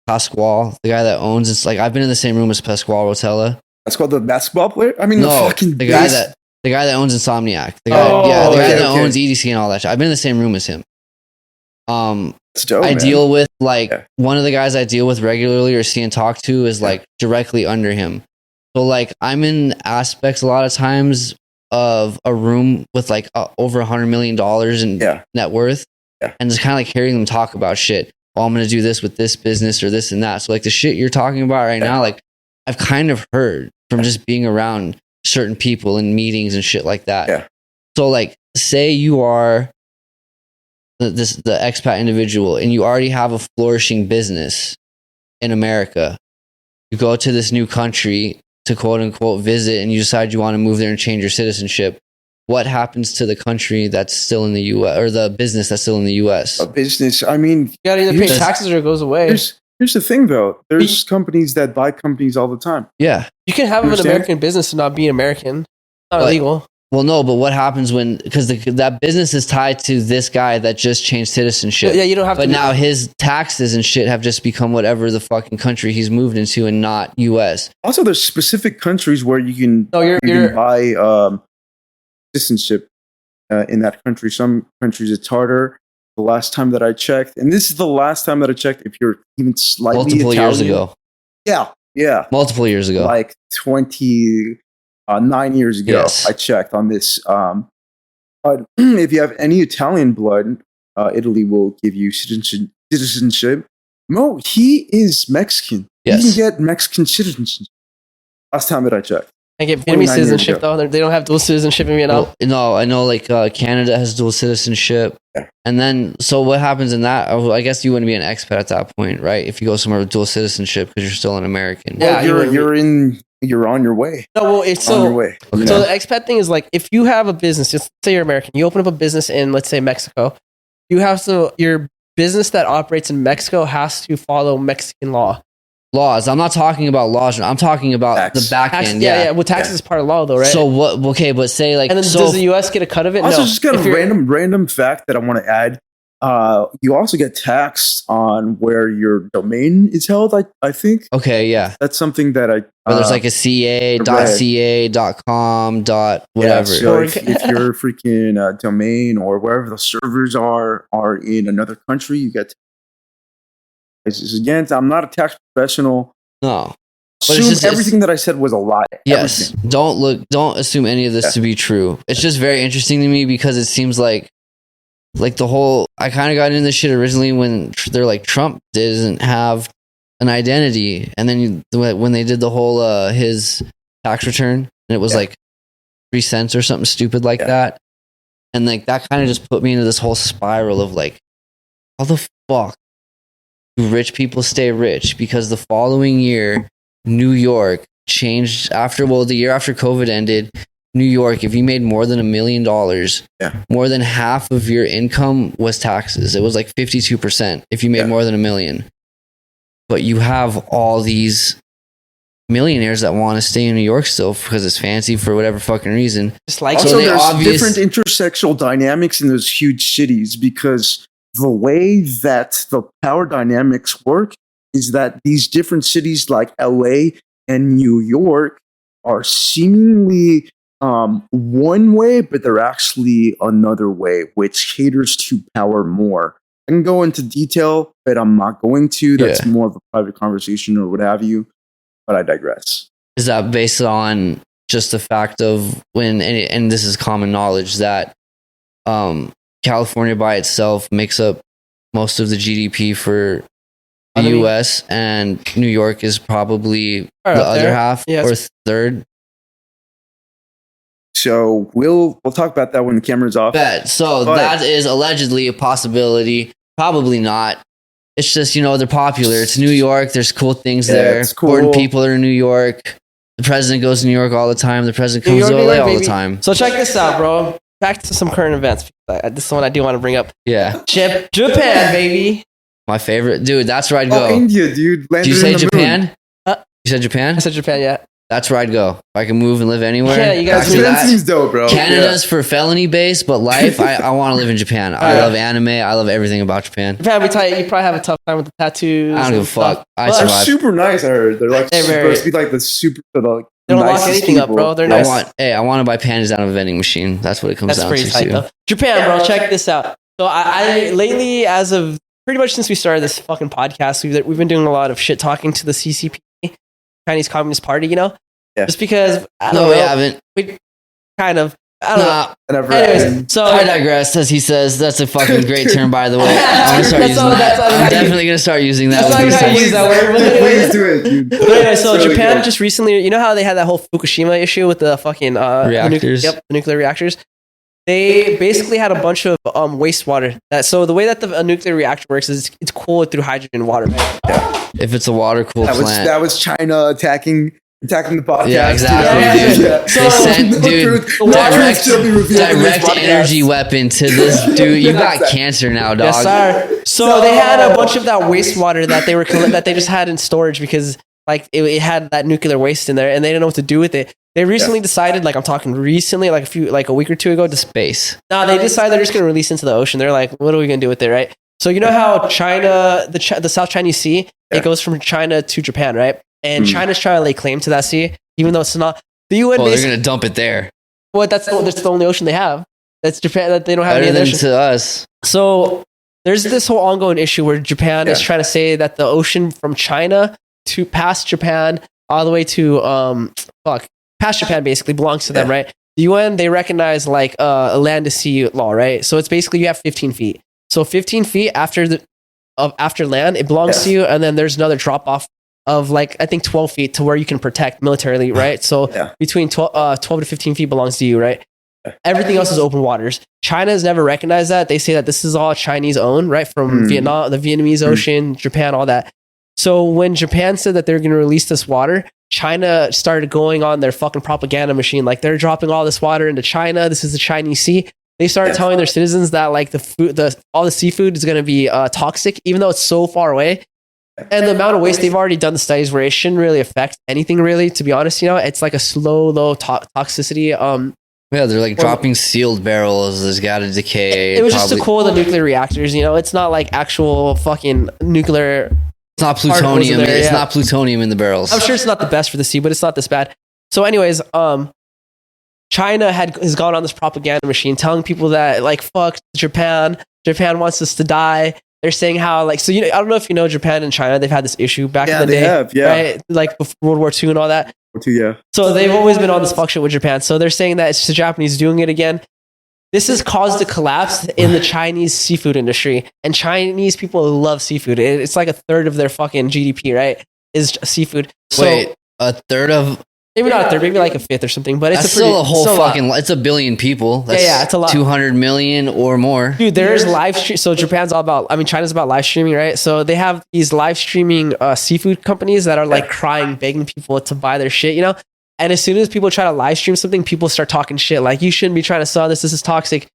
B: Pasquale, the guy that owns. It's like I've been in the same room as Pasquale Rotella.
C: That's called the basketball player. I mean,
B: No,
C: the fucking
B: the guy that owns Insomniac. The guy,
C: Oh,
B: the guy
C: okay,
B: that
C: okay.
B: owns EDC and all that shit. I've been in the same room as him.
C: It's dope,
B: I
C: man.
B: deal with like
C: Yeah.
B: one of the guys I deal with regularly or see and talk to is like directly under him. So like I'm in aspects a lot of times of a room with like over $100 million in net worth, and just kind of like hearing them talk about shit. Oh, I'm gonna do this with this business or this and that. So like the shit you're talking about right now, like I've kind of heard from just being around certain people in meetings and shit like that.
C: Yeah.
B: So like say you are the expat individual and you already have a flourishing business in America. You go to this new country to quote unquote visit and you decide you want to move there and change your citizenship. What happens to the country that's still in the US, or the business that's still in the US?
C: A business. I mean,
A: You gotta either pay
C: Here's-
A: taxes or it goes away.
C: here's the thing, though. There's companies that buy companies all the time.
B: Yeah.
A: You can have
C: You
A: an
C: understand?
A: American business and not be American. It's not
B: But-
A: illegal.
B: Well, no, but what happens when, because that business is tied to this guy that just changed citizenship.
A: Yeah, you don't have
B: But
A: to.
B: now his taxes and shit have just become whatever the fucking country he's moved into and not US.
C: Also, there's specific countries where you can
A: No,
C: you can buy citizenship in that country. Some countries it's harder. The last time that I checked, and this is the last time that I checked, if you're even slightly
B: Multiple
C: Italian,
B: years ago.
C: yeah,
B: Multiple years ago.
C: like 29 years ago,
B: Yes.
C: I checked on this. But if you have any Italian blood, Italy will give you citizenship. No, he is Mexican.
B: Yes.
C: You can get Mexican citizenship. Last time that I checked.
A: I get
C: 29
A: Vietnamese
C: years
A: citizenship
C: ago.
A: though. They don't have dual citizenship in Vietnam.
B: Well, no, I know like Canada has dual citizenship.
C: Yeah.
B: And then, so what happens in that? Oh, I guess you wouldn't be an expat at that point, right? If you go somewhere with dual citizenship because you're still an American.
A: Yeah,
C: Well, you're on your way.
A: No, well, it's
C: On your
A: so.
C: way.
B: Okay.
C: you
A: So
C: know?
A: the expat thing is like if you have a business, just say you're American, you open up a business in, let's say, Mexico, your business that operates in Mexico has to follow Mexican laws.
B: I'm not talking about laws. I'm talking about
C: Tax.
B: the back
A: Tax,
B: end.
A: yeah. Well, taxes is part of law, though, right?
B: So what? Okay, but say like,
A: and then
B: so
A: does the U.S. get a cut of it?
C: Also,
A: No.
C: just got
A: If
C: a
A: you're-
C: random fact that I want to add. You also get taxed on where your domain is held. I think
B: okay, yeah.
C: that's something that I.
B: Or there's like a .ca, .com, whatever.
C: Yeah, so if your freaking domain or wherever the servers are in another country, you get. Again, I'm not a tax professional.
B: No. But
C: Assume
B: it's
C: everything that I said was a lie.
B: Yes.
C: Everything.
B: Don't assume any of this to be true. It's just very interesting to me because it seems like the whole, I kind of got into this shit originally when they're like, Trump doesn't have an identity. And then when they did the whole, his tax return, and it was like 3 cents or something stupid like that. And like, that kind of just put me into this whole spiral of like, how the fuck do rich people stay rich? Because the following year, New York changed the year after COVID ended. New York, if you made more than $1 million, more than half of your income was taxes. It was like 52% if you made more than $1 million. But you have all these millionaires that want to stay in New York still because it's fancy for whatever fucking reason.
A: Just like
C: Also,
B: so
C: there's different intersectional dynamics in those huge cities because the way that the power dynamics work is that these different cities like LA and New York are seemingly one way, but they're actually another way, which caters to power more. I can go into detail, but I'm not going to. That's more of a private conversation or what have you, but I digress.
B: Is that based on just the fact of and this is common knowledge that California by itself makes up most of the GDP for the US, and New York is probably the other half or third?
C: So we'll talk about that when the camera's off.
B: So that is allegedly a possibility. Probably not. It's just, they're popular. It's New York. There's cool things there.
C: Cool.
B: Important people are in New York. The president goes to New York all the time. The president comes to LA all the time.
A: So check this out, bro. Back to some current events. This is one I do want to bring up.
B: Yeah.
A: Japan, baby.
B: My favorite. Dude, that's where I'd go.
C: India, dude.
B: Did you say Japan? You said Japan?
A: I said Japan, yeah.
B: That's where I'd go. If I can move and live anywhere.
A: Yeah, you guys do
C: that seems dope, bro.
B: Canada's for felony base, but life, I want to live in Japan. I love anime. I love everything about Japan.
A: Japan, you probably have a tough time with the tattoos.
B: I don't give a fuck. I
C: They're
B: survive.
C: super nice, I heard. They're like supposed to be like the super,
A: they don't
C: nicest
A: lock anything up,
C: people.
A: bro. They're nice.
B: I want to buy panties out of a vending machine. That's what it comes
A: That's
B: down
A: pretty
B: to.
A: tight, though. Japan, bro. Check this out. So I lately, as of pretty much since we started this fucking podcast, we've been doing a lot of shit talking to the CCP, Chinese Communist Party.
C: Yeah.
A: Just because
B: We haven't.
A: We kind of. I don't know.
C: Anyways,
A: Anyways, so
B: I digress, as he says. That's a fucking great term, by the way. I'm gonna start
A: That's
B: using
A: all-
B: that.
A: that's all
B: I'm
A: right.
B: definitely gonna start using that.
A: That's
B: with
A: not
B: these
A: how you
B: things.
A: use that word. But
C: please do it, dude.
A: But anyway, so
C: That's really
A: Japan
C: good.
A: just recently, you know how they had that whole Fukushima issue with the fucking
B: Reactors?
A: the nuclear reactors. They basically had a bunch of wastewater. So the way that the nuclear reactor works is it's cooled through hydrogen and water. Right?
B: If it's a water cooled plant.
C: That was China attacking the podcast.
B: Yeah, exactly, dude.
C: Yeah.
B: They sent, dude, direct energy weapon to this dude. You got cancer now, dog.
A: Yes, sir. So they had a bunch of that wastewater that they just had in storage because like it had that nuclear waste in there, and they didn't know what to do with it. They recently decided, like I'm talking recently, like a week or two ago, to
B: Space.
A: No, they decided they're just going to release into the ocean. They're like, what are we going to do with it, right? So you know how China, the South Chinese Sea, it goes from China to Japan, right? And China's trying to lay claim to that sea, even though it's not. The UN.
B: Well, they're going to dump it there.
A: Well, that's the only ocean they have. That's Japan. That they don't have
B: Better
A: any other
B: than
A: ocean.
B: to us.
A: So there's this whole ongoing issue where Japan is trying to say that the ocean from China to past Japan all the way to past Japan basically belongs to them, right? The UN, they recognize like a land to sea law, right? So it's basically you have 15 feet. So 15 feet after land, it belongs to you, and then there's another drop off of like I think 12 feet to where you can protect militarily, right? So between 12 to 15 feet belongs to you, right? Everything else is open waters. China has never recognized that. They say that this is all Chinese owned, right? From Vietnam, the Vietnamese Ocean, Japan, all that. So when Japan said that they're going to release this water, China started going on their fucking propaganda machine. Like they're dropping all this water into China. This is the Chinese Sea. they started telling their citizens that like the food, all the seafood is going to be toxic, even though it's so far away. And the amount of waste, they've already done the studies where it shouldn't really affect anything, really, to be honest. It's like a slow, low toxicity.
B: Yeah, they're like dropping sealed barrels. There's got to decay.
A: It was just to cool the nuclear reactors. It's not like actual fucking nuclear.
B: It's not plutonium. It's not plutonium in the barrels.
A: I'm sure it's not the best for the sea, but it's not this bad. So, anyways, China has gone on this propaganda machine, telling people that like fuck Japan. Japan wants us to die. They're saying how like I don't know if you know Japan and China. They've had this issue back in the day, right? Like before World War II and all that. So they've always been on this fuck shit with Japan. So they're saying that it's the Japanese doing it again. This has caused a collapse in the Chinese seafood industry, and Chinese people love seafood. It's like a third of their fucking GDP, right? Is seafood. So,
B: wait, a third of.
A: Maybe not a third, maybe like a fifth or something. But it's
B: still a whole fucking. It's a billion people. That's
A: it's a lot.
B: 200 million or more.
A: Dude, there's live stream. So Japan's all about. China's about live streaming, right? So they have these live streaming seafood companies that are like crying, begging people to buy their shit. And as soon as people try to live stream something, people start talking shit like you shouldn't be trying to sell this. This is toxic.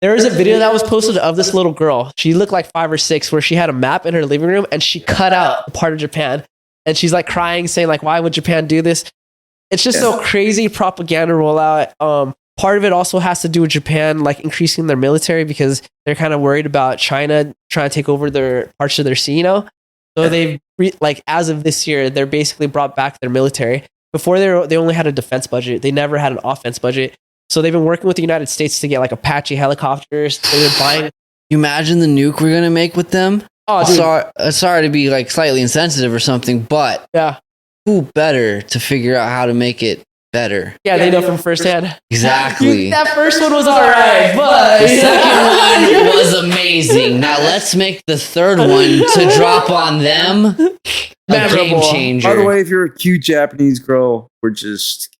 A: There is a video that was posted of this little girl. She looked like 5 or 6, where she had a map in her living room and she cut out a part of Japan, and she's like crying, saying like, "Why would Japan do this?" It's just so crazy propaganda rollout. Part of it also has to do with Japan like increasing their military because they're kind of worried about China trying to take over their parts of their sea. So they've like as of this year, they're basically brought back their military. Before they only had a defense budget. They never had an offense budget. So they've been working with the United States to get like Apache helicopters. They've been buying.
B: You imagine the nuke we're gonna make with them?
A: Oh, dude.
B: Sorry to be like slightly insensitive or something, but
A: yeah.
B: Who better to figure out how to make it better?
A: Yeah, they know from firsthand.
B: Exactly.
A: That first one was alright, but
B: the second one was amazing. Now let's make the third one to drop on them a game changer.
C: By the way, if you're a cute Japanese girl, we're just.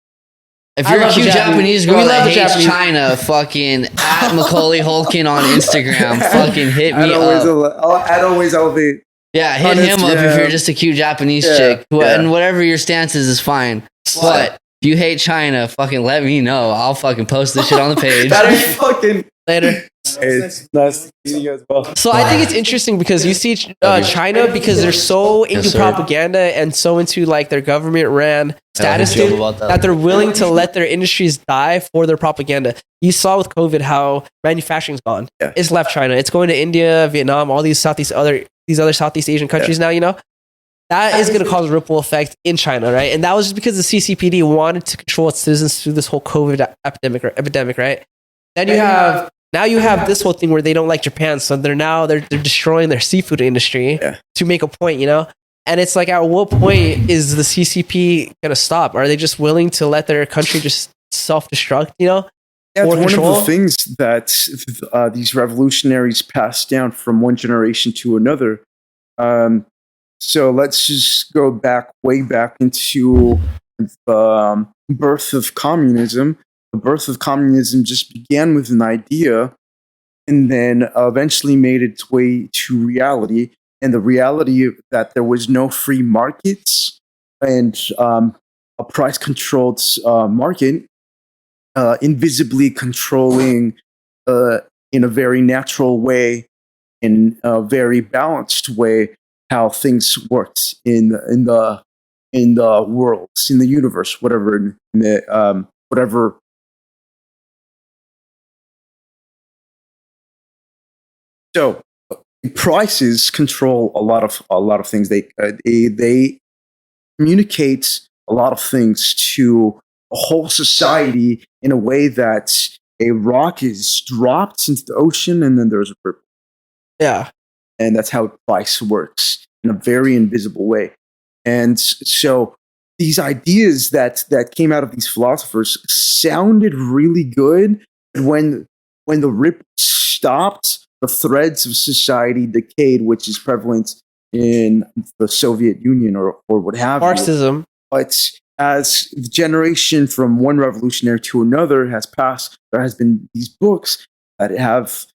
B: If you're a cute Japanese girl that hates China, fucking at Macaulay Hulkin on Instagram, fucking hit me up.
C: I'd always elevate.
B: Yeah, hit him up if you're just a cute Japanese chick. And whatever your stance is fine. But if you hate China, fucking let me know. I'll fucking post this shit on the page.
C: That is fucking
A: later.
C: It's nice meeting you as well.
A: So I think it's interesting because you see China, because they're so into propaganda and so into like their government ran status that they're willing to let their industries die for their propaganda. You saw with COVID how manufacturing's gone. Yeah. It's left China. It's going to India, Vietnam, all these other Southeast Asian countries now. That is going to cause a ripple effect in China, right? And that was just because the CCPD wanted to control its citizens through this whole COVID epidemic, right? Then you have this whole thing where they don't like Japan, so they're destroying their seafood industry to make a point, And it's like, at what point is the CCP gonna stop? Are they just willing to let their country just self-destruct? Yeah,
C: it's one of the things that these revolutionaries passed down from one generation to another. So let's just go way back into the birth of communism. The birth of communism just began with an idea and then eventually made its way to reality. And the reality that there was no free markets and a price-controlled market invisibly controlling in a very natural way, in a very balanced way, how things worked in the world, in the universe, whatever. So prices control a lot of things. They communicate a lot of things to a whole society in a way that a rock is dropped into the ocean and then there's a ripple.
A: Yeah.
C: And that's how price works in a very invisible way. And so these ideas that came out of these philosophers sounded really good. When the ripple stopped, the threads of society decayed, which is prevalent in the Soviet Union or what have you.
A: Marxism.
C: But as the generation from one revolutionary to another has passed, there has been these books that have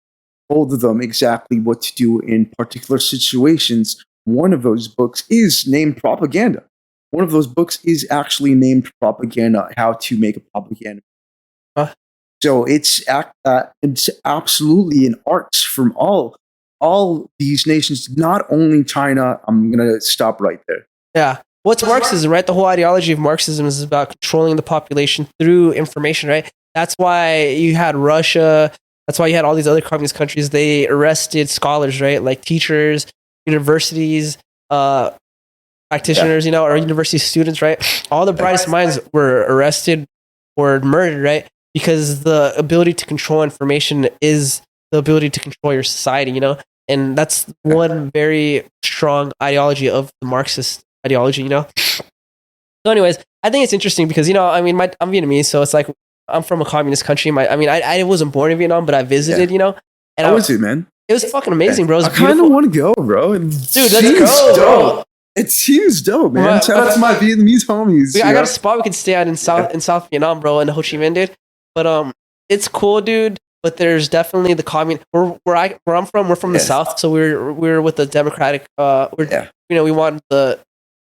C: told them exactly what to do in particular situations. One of those books is named Propaganda. One of those books is actually named Propaganda, How to Make a Propaganda. So it's absolutely an arts from all these nations, not only China. I'm gonna stop right there.
A: Yeah. What's Marxism, right? The whole ideology of Marxism is about controlling the population through information, right? That's why you had Russia. That's why you had all these other communist countries. They arrested scholars, right? Like teachers, universities, practitioners, or university students, right? All the brightest minds were arrested or murdered, right? Because the ability to control information is the ability to control your society, And that's one very strong ideology of the Marxist ideology, So anyways, I think it's interesting because, I'm Vietnamese, so it's like I'm from a communist country. I wasn't born in Vietnam, but I visited, And
C: How was it, man?
A: It was fucking amazing, bro.
C: I kind of want to go, bro. Dude,
A: let's go, bro.
C: It seems dope, man. Shout out to my Vietnamese homies.
A: I got a spot we could stay at in South Vietnam, bro, in Ho Chi Minh, dude. But it's cool, dude. But there's definitely the where I'm from. We're from the South, so we're with the Democratic. We want the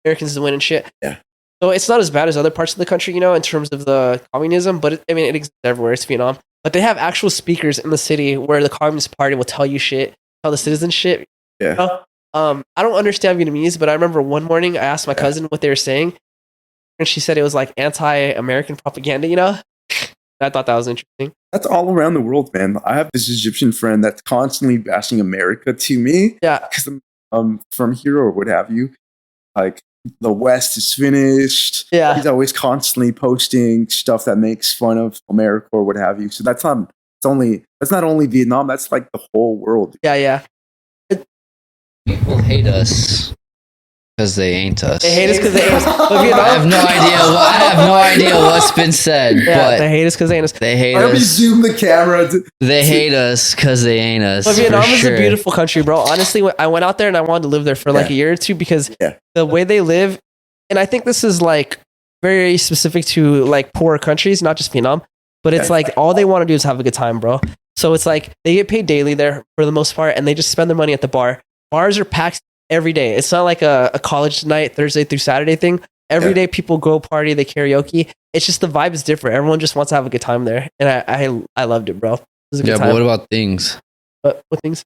A: Americans to win and shit.
C: Yeah.
A: So it's not as bad as other parts of the country, in terms of the communism. But it exists everywhere. It's Vietnam. But they have actual speakers in the city where the Communist Party will tell you shit, tell the citizens shit.
C: Yeah.
A: I don't understand Vietnamese, but I remember one morning I asked my cousin what they were saying, and she said it was like anti-American propaganda, I thought that was interesting.
C: That's all around the world, man. I have this Egyptian friend that's constantly bashing America to me.
A: Yeah.
C: Because I'm from here or what have you. Like, the West is finished.
A: Yeah.
C: He's always constantly posting stuff that makes fun of America or what have you. So that's not only Vietnam, that's like the whole world.
A: Yeah.
B: People hate us because they ain't us.
A: They hate us because they ain't us.
B: I have no idea what's been said.
A: Yeah,
B: but
A: they hate us because they ain't us.
B: They hate
C: Let me
B: us.
C: zoom the camera.
B: They hate us because they ain't us.
A: But Vietnam is
B: sure.
A: a beautiful country, bro. Honestly, I went out there and I wanted to live there for like a year or two because the way they live, and I think this is like very specific to like poorer countries, not just Vietnam, but it's like all they want to do is have a good time, bro. So it's like they get paid daily there for the most part, and they just spend their money at the bar. Bars are packed every day. It's not like a college night, Thursday through Saturday thing. Every day people go party, they karaoke. It's just the vibe is different. Everyone just wants to have a good time there. And I loved it, bro. It was a good time.
B: But what about things?
A: What things?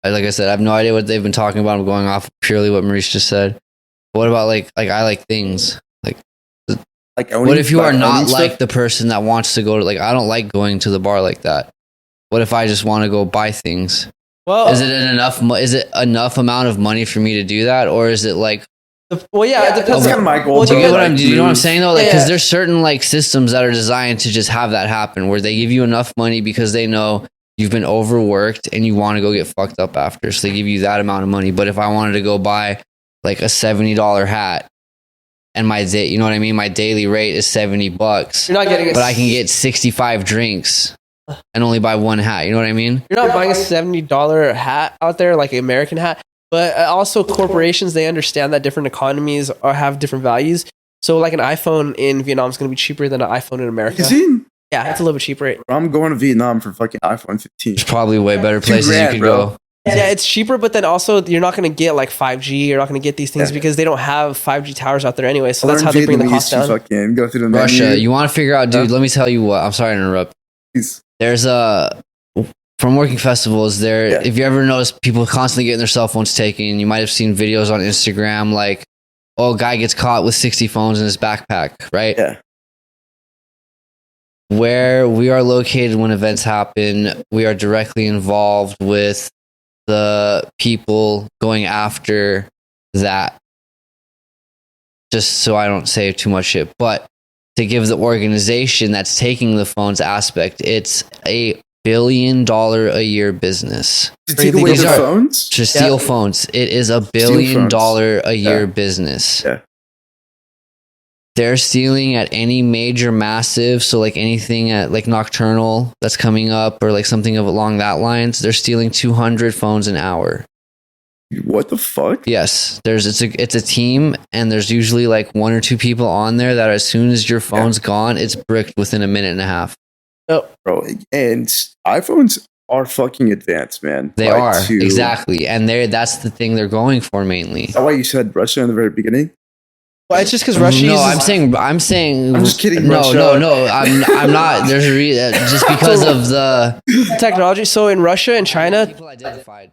B: Like I said, I have no idea what they've been talking about. I'm going off purely what Maurice just said. What about like I like things? Like what if you are not like the person that wants to go to, like, I don't like going to the bar like that. What if I just want to go buy things?
A: Well,
B: is it enough amount of money for me to do that, or is it like?
A: It depends.
C: That's kind of my goal.
B: Do you know what I'm saying though? Like, because there's certain like systems that are designed to just have that happen, where they give you enough money because they know you've been overworked and you want to go get fucked up after, so they give you that amount of money. But if I wanted to go buy like a $70 hat, and my daily rate is $70,
A: you're not getting
B: but I can get 65 drinks and only buy one hat. You know what I mean?
A: You're not buying a $70 hat out there, like an American hat. But also corporations, they understand that different economies have different values. So like an iPhone in Vietnam is going to be cheaper than an iPhone in America.
C: Is it?
A: Yeah, it's a little bit cheaper.
C: I'm going to Vietnam for fucking iPhone 15.
B: There's probably way better places you could go.
A: Yeah, it's cheaper, but then also you're not going to get like 5G. You're not going to get these things because they don't have 5G towers out there anyway. So that's how they bring the cost down.
C: Fucking go through the
B: Russia,
C: menu.
B: you want to figure out, dude, let me tell you what. I'm sorry to interrupt.
C: Please.
B: There's from working festivals there, if you ever notice people constantly getting their cell phones taken, you might have seen videos on Instagram like, oh, a guy gets caught with 60 phones in his backpack, right?
C: Yeah.
B: Where we are located when events happen, we are directly involved with the people going after that. Just so I don't say too much shit, but to give the organization that's taking the phones aspect, it's a $1 billion a year business.
C: To take away the phones?
B: To steal phones. It is a $1 billion a year business.
C: Yeah.
B: They're stealing at any major massive, so like anything at like Nocturnal that's coming up or like something along that lines, they're stealing 200 phones an hour.
C: What the fuck?
B: Yes, it's a team, and there's usually like one or two people on there that as soon as your phone's gone, it's bricked within a minute and a half.
C: Oh, bro, and iPhones are fucking advanced, man.
B: They are exactly, and that's the thing they're going for mainly.
C: Is that why you said Russia in the very beginning?
A: Well, it's just because Russia
B: No,
A: uses...
B: I'm saying.
C: I'm just kidding,
B: No,
C: Russia.
B: no. I'm not. There's a reason. Just because of the
A: technology. So in Russia and China,
B: people identified.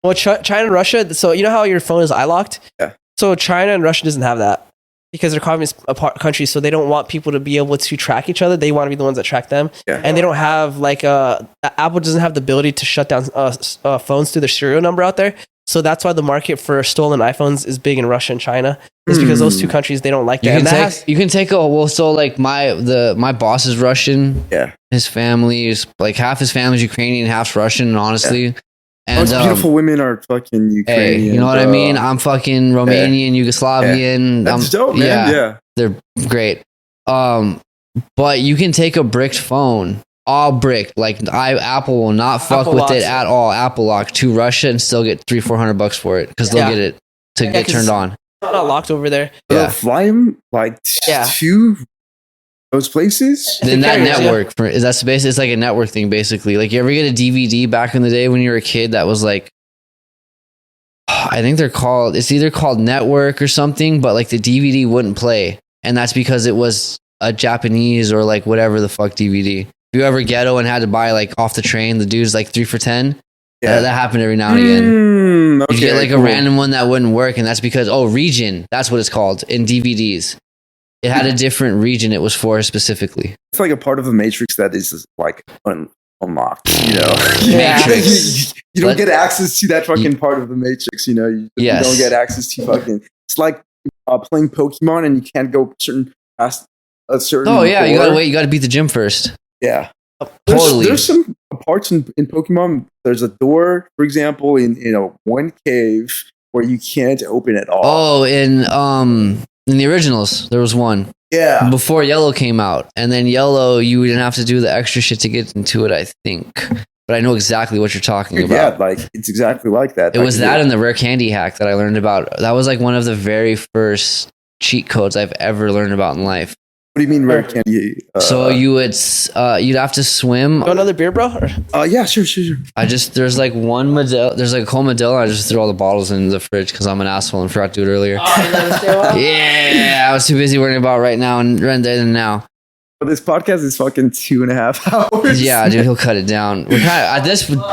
A: well, China and Russia. So you know how your phone is eye locked?
C: Yeah.
A: So China and Russia doesn't have that because they're communist countries. So they don't want people to be able to track each other. They want to be the ones that track them.
C: Yeah.
A: And they don't have like Apple doesn't have the ability to shut down phones through their serial number out there. So that's why the market for stolen iPhones is big in Russia and China. It's because those two countries, they don't like that.
B: You can take so like my boss is Russian.
C: Yeah.
B: His family is like half his family's Ukrainian, half's Russian, honestly.
C: Yeah.
B: And
C: Most beautiful women are fucking Ukrainian.
B: hey, you know what I mean? I'm fucking Romanian, Yugoslavian.
C: That's dope, man. Yeah.
B: They're great. But you can take a bricked phone, all brick. Like Apple will not fuck
A: Apple
B: with
A: locks
B: it at all. Apple lock to Russia and still get $300-400 for it because they'll get it to get
A: 'cause
B: turned on.
A: It's not locked over there.
C: They'll
B: Yeah.
C: fly them like to those places.
B: Then that
A: carriers,
B: network is that's basically it's like a network thing basically. Like you ever get a DVD back in the day when you were a kid that was like I think it's either called network or something, but like the DVD wouldn't play. And that's because it was a Japanese or like whatever the fuck DVD. If you ever ghetto and had to buy like off the train, the dude's like 3 for $10.
C: Yeah.
B: That happened every now and again.
C: Okay,
B: You get like
C: cool.
B: a random one that wouldn't work, and that's because region. That's what it's called in DVDs. It had a different region it was for specifically.
C: It's like a part of the Matrix that is like unlocked. You know,
B: Matrix.
C: you don't get access to that fucking part of the Matrix. You know, you don't get access to fucking. It's like playing Pokemon and you can't go past a certain.
B: Oh yeah, you
C: door.
B: gotta wait. You gotta beat the gym first.
C: Yeah.
B: Totally.
C: There's some parts in Pokemon. There's a door, for example, in one cave where you can't open at all.
B: Oh, in the originals, there was one.
C: Yeah.
B: Before Yellow came out. And then Yellow, you didn't have to do the extra shit to get into it, I think. But I know exactly what you're talking about.
C: Yeah, like it's exactly like that.
B: It was that and the rare candy hack that I learned about. That was like one of the very first cheat codes I've ever learned about in life.
C: What do you mean rare candy?
B: So you'd have to swim.
A: Go another beer, bro?
C: Yeah, sure.
B: There's like one Modelo, there's like a cold Modelo. I just threw all the bottles in the fridge because I'm an asshole and forgot to do it earlier. Yeah, I was too busy worrying about right now and right there and now.
C: But this podcast is fucking 2.5 hours.
B: Yeah, dude, he'll cut it down. We're kind of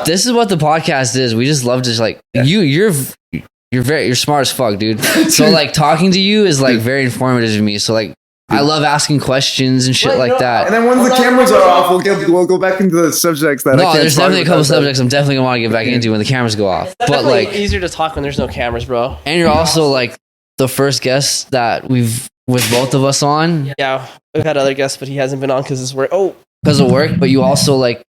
B: this is what the podcast is. We just love to just like you're smart as fuck, dude. So like talking to you is like very informative to me. So like I love asking questions and shit like that.
C: And then once the cameras are off, we'll go back into the subjects that I can't
B: there's
C: talk
B: definitely a couple
C: about.
B: subjects I'm definitely gonna want to get back into when the cameras go off. But like
A: easier to talk when there's no cameras, bro.
B: and you're also like the first guest that we've with both of us on.
A: Yeah, we've had other guests, but he hasn't been on because it's work.
B: Because of work, but you also like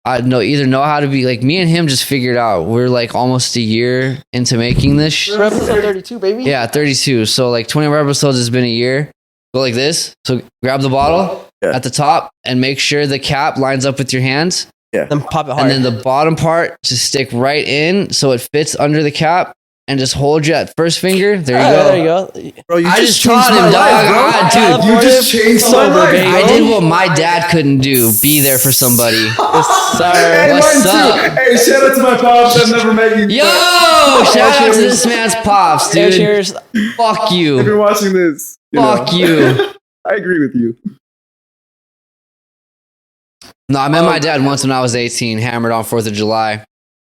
B: know how to be like me and him just figured out we're like almost a year into making this
A: We're episode 32, baby.
B: Yeah, 32. So like 20 of our episodes has been a year. Go like this. So grab the bottle at the top and make sure the cap lines up with your hands.
C: Yeah.
A: Then pop it hard.
B: And then the bottom part just stick right in so it fits under the cap and just hold your first finger. There you go.
A: There you go.
C: Bro, you
B: I just taught
C: changed
B: him,
C: my
B: dog.
C: life, bro.
B: Dude,
C: You just changed my life,
A: baby.
C: bro.
B: I did what my dad couldn't do. Be there for somebody.
C: Hey,
B: What's
C: mine
B: up?
C: too. Hey, shout out to my pops. I've never met you.
B: Yo! Shout out to this man's pops, dude.
A: Cheers.
B: Fuck
C: If
B: you.
C: you're watching this,
B: Fuck you.
C: I agree with you.
B: No, I met my dad once when I was 18, hammered on 4th of July.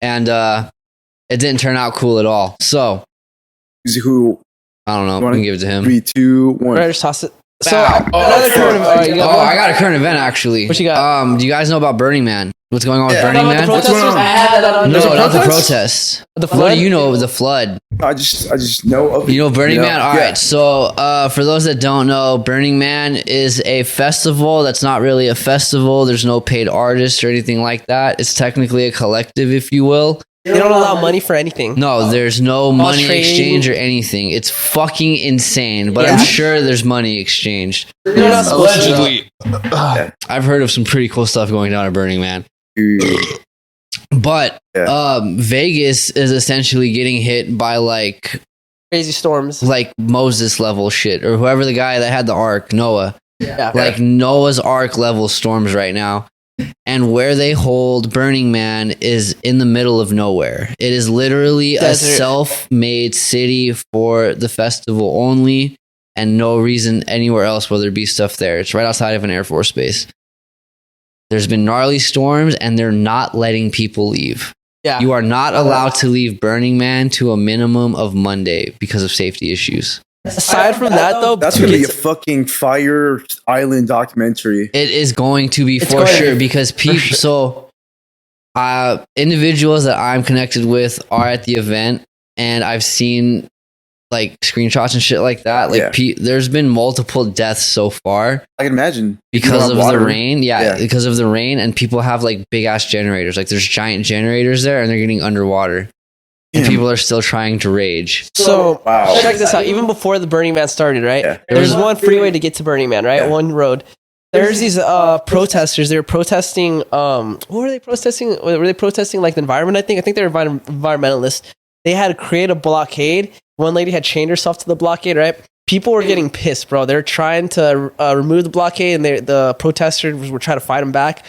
B: And it didn't turn out cool at all. So,
C: Who?
B: I don't know.
C: You
B: We can give it to him.
C: 3, 2, 1.
A: Right, just toss it. So,
B: Bow.
A: another current event. You got
B: Oh,
A: one?
B: I got a current event actually.
A: What you got?
B: Do you guys know about Burning Man? What's going on with Burning
A: About the
B: Man?
C: What's going
A: protesters?
C: on?
A: I had that on.
B: No,
A: There's a
B: not the
A: protest?
B: protest.
A: The
B: What
A: flood?
B: do you know of the flood?
C: I just know of
B: You know Burning Man? All
C: Yeah.
B: right. So, for those that don't know, Burning Man is a festival that's not really a festival. There's no paid artists or anything like that. It's technically a collective, if you will.
A: They don't allow money for anything.
B: No, there's no money
A: trading.
B: exchange or anything. It's fucking insane, but I'm
A: Yeah.
B: sure there's money exchanged.
A: You're not supposed to.
B: Allegedly. I've heard of some pretty cool stuff going down at Burning Man.
C: Dude.
B: But
C: Yeah.
B: Vegas is essentially getting hit by like
A: Crazy storms.
B: Moses level shit, or whoever the guy that had the ark, Noah.
A: Yeah.
B: Like Noah's Ark level storms right now. And where they hold Burning Man is in the middle of nowhere. It is literally
A: Desert.
B: a self-made city for the festival only. and no reason anywhere else will there be stuff there. It's right outside of an Air Force base. There's been gnarly storms, and they're not letting people leave.
A: Yeah.
B: You are not allowed to leave Burning Man to a minimum of Monday because of safety issues.
A: Aside from that, though,
C: That's gonna be a fucking Fire Island documentary.
B: It is going to be
A: It's
B: for
A: going to
B: sure
A: be
B: because people.
A: sure.
B: So, individuals that I'm connected with are at the event, and I've seen like screenshots and shit like that. Like,
C: Yeah.
B: there's been multiple deaths so far
C: I can imagine
B: because of
C: water.
B: the rain. Yeah,
C: Yeah.
B: because of the rain, and people have like big ass generators. Like, there's giant generators there, and they're getting underwater, and
C: Damn.
B: people are still trying to rage.
A: So
C: Wow.
A: check this out. Even before the Burning Man started, right?
C: Yeah.
A: There's one freeway to get to Burning Man, right?
C: Yeah.
A: One road. There's these protesters. They were protesting. What were they protesting? Were they protesting like the environment? I think they were environmentalists. They had created a blockade. One lady had chained herself to the blockade, right? People were getting pissed, bro. They're trying to remove the blockade, and the protesters were trying to fight them back.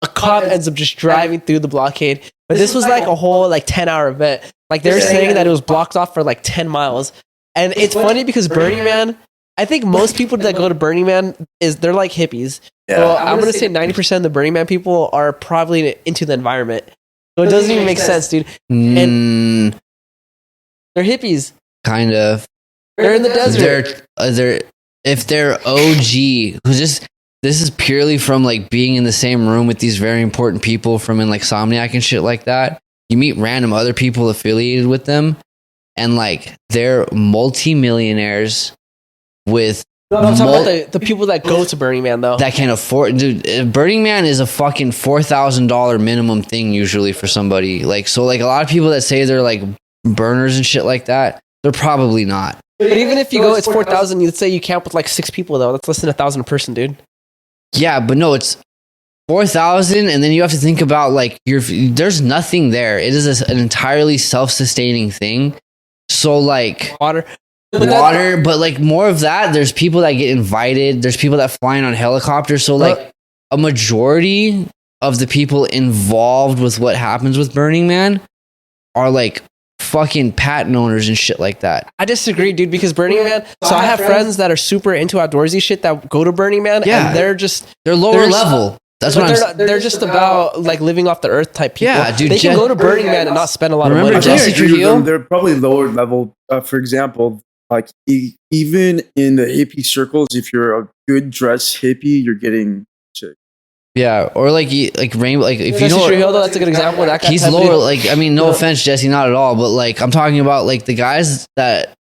A: A cop ends up just driving through the blockade. But this was like a whole like 10-hour event. Like, they're saying that it was blocked off for like 10 miles. And it's funny because Burning Man, I think most people that go to Burning Man they're like hippies.
C: Yeah.
A: So I'm gonna say 90% of the Burning Man people are probably into the environment. So it doesn't even make sense, dude.
B: Mm,
A: They're hippies.
B: kind of.
A: They're in the desert.
B: If they're OG, who's just, this is purely from like being in the same room with these very important people from in like Somniac and shit like that. You meet random other people affiliated with them, and like they're multi-millionaires with
A: No, I'm talking about the people that go to Burning Man, though.
B: that can afford. Dude, Burning Man is a fucking $4,000 minimum thing usually for somebody. Like, so like a lot of people that say they're like burners and shit like that, they're probably not.
A: But even if you go, it's 4,000. Let's say you camp with like 6 people, though. That's less than 1,000 a person, dude.
B: Yeah, but no, it's 4,000, and then you have to think about like there's nothing there. It is an entirely self-sustaining thing. So like
A: Water.
B: but like more of that. There's people that get invited. There's people that fly in on helicopters. So like a majority of the people involved with what happens with Burning Man are like fucking patent owners and shit like that.
A: I disagree, dude, because Burning Man. So I have friends that are super into outdoorsy shit that go to Burning Man,
B: Yeah.
A: and they're
B: Lower level. That's what I'm.
A: they're just about like living off the earth type people.
B: Yeah, dude,
A: They can go to Burning Man and not spend a lot of
B: Remember
A: money.
B: Jesse
C: I agree with
B: Trujillo?
C: them. They're probably lower level. For example, like even in the hippie circles, if you're a good dressed hippie, you're getting chick.
B: Yeah, or like Rainbow. Like if you
A: Jesse
B: know.
A: Trujillo, that's a good example. Of that
B: He's
A: type of
B: lower,
A: dude.
B: like, I mean, no offense, Jesse, not at all, but like, I'm talking about like the guys that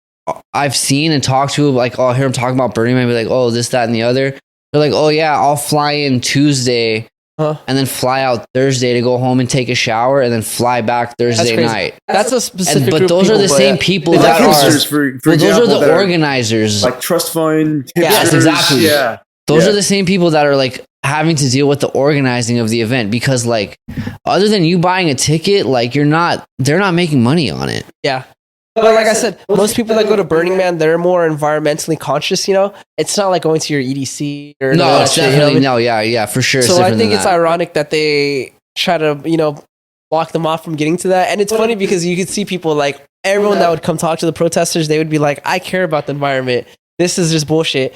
B: I've seen and talked to, like, oh, here I'm talking about Burning Man, be like, oh, this, that, and the other. They're like, oh, yeah, I'll fly in Tuesday and then fly out Thursday to go home and take a shower and then fly back Thursday
A: crazy.
B: night.
A: That's a specific.
B: But
A: group
B: those
A: of
B: are the
A: people,
B: same
A: but
B: people
A: They're
B: that
A: different.
B: are.
C: Hipsters, for
B: Well, those are
C: example,
B: the
C: that
B: organizers.
C: like trust fund.
B: Yes,
C: hipsters.
B: exactly.
C: Yeah.
B: Those are the same people that are like having to deal with the organizing of the event because like other than you buying a ticket, like they're not making money on it.
A: Yeah. But like I said, most people that go to Burning Man, they're more environmentally conscious, you know? It's not like going to your EDC or
B: No,
A: that
B: it's
A: shit, you know what I
B: definitely
A: mean?
B: no, yeah, for sure.
A: So I think it's
B: that.
A: ironic that they try to, block them off from getting to that. And it's funny because you could see people like everyone that would come talk to the protesters, they would be like, I care about the environment. This is just bullshit.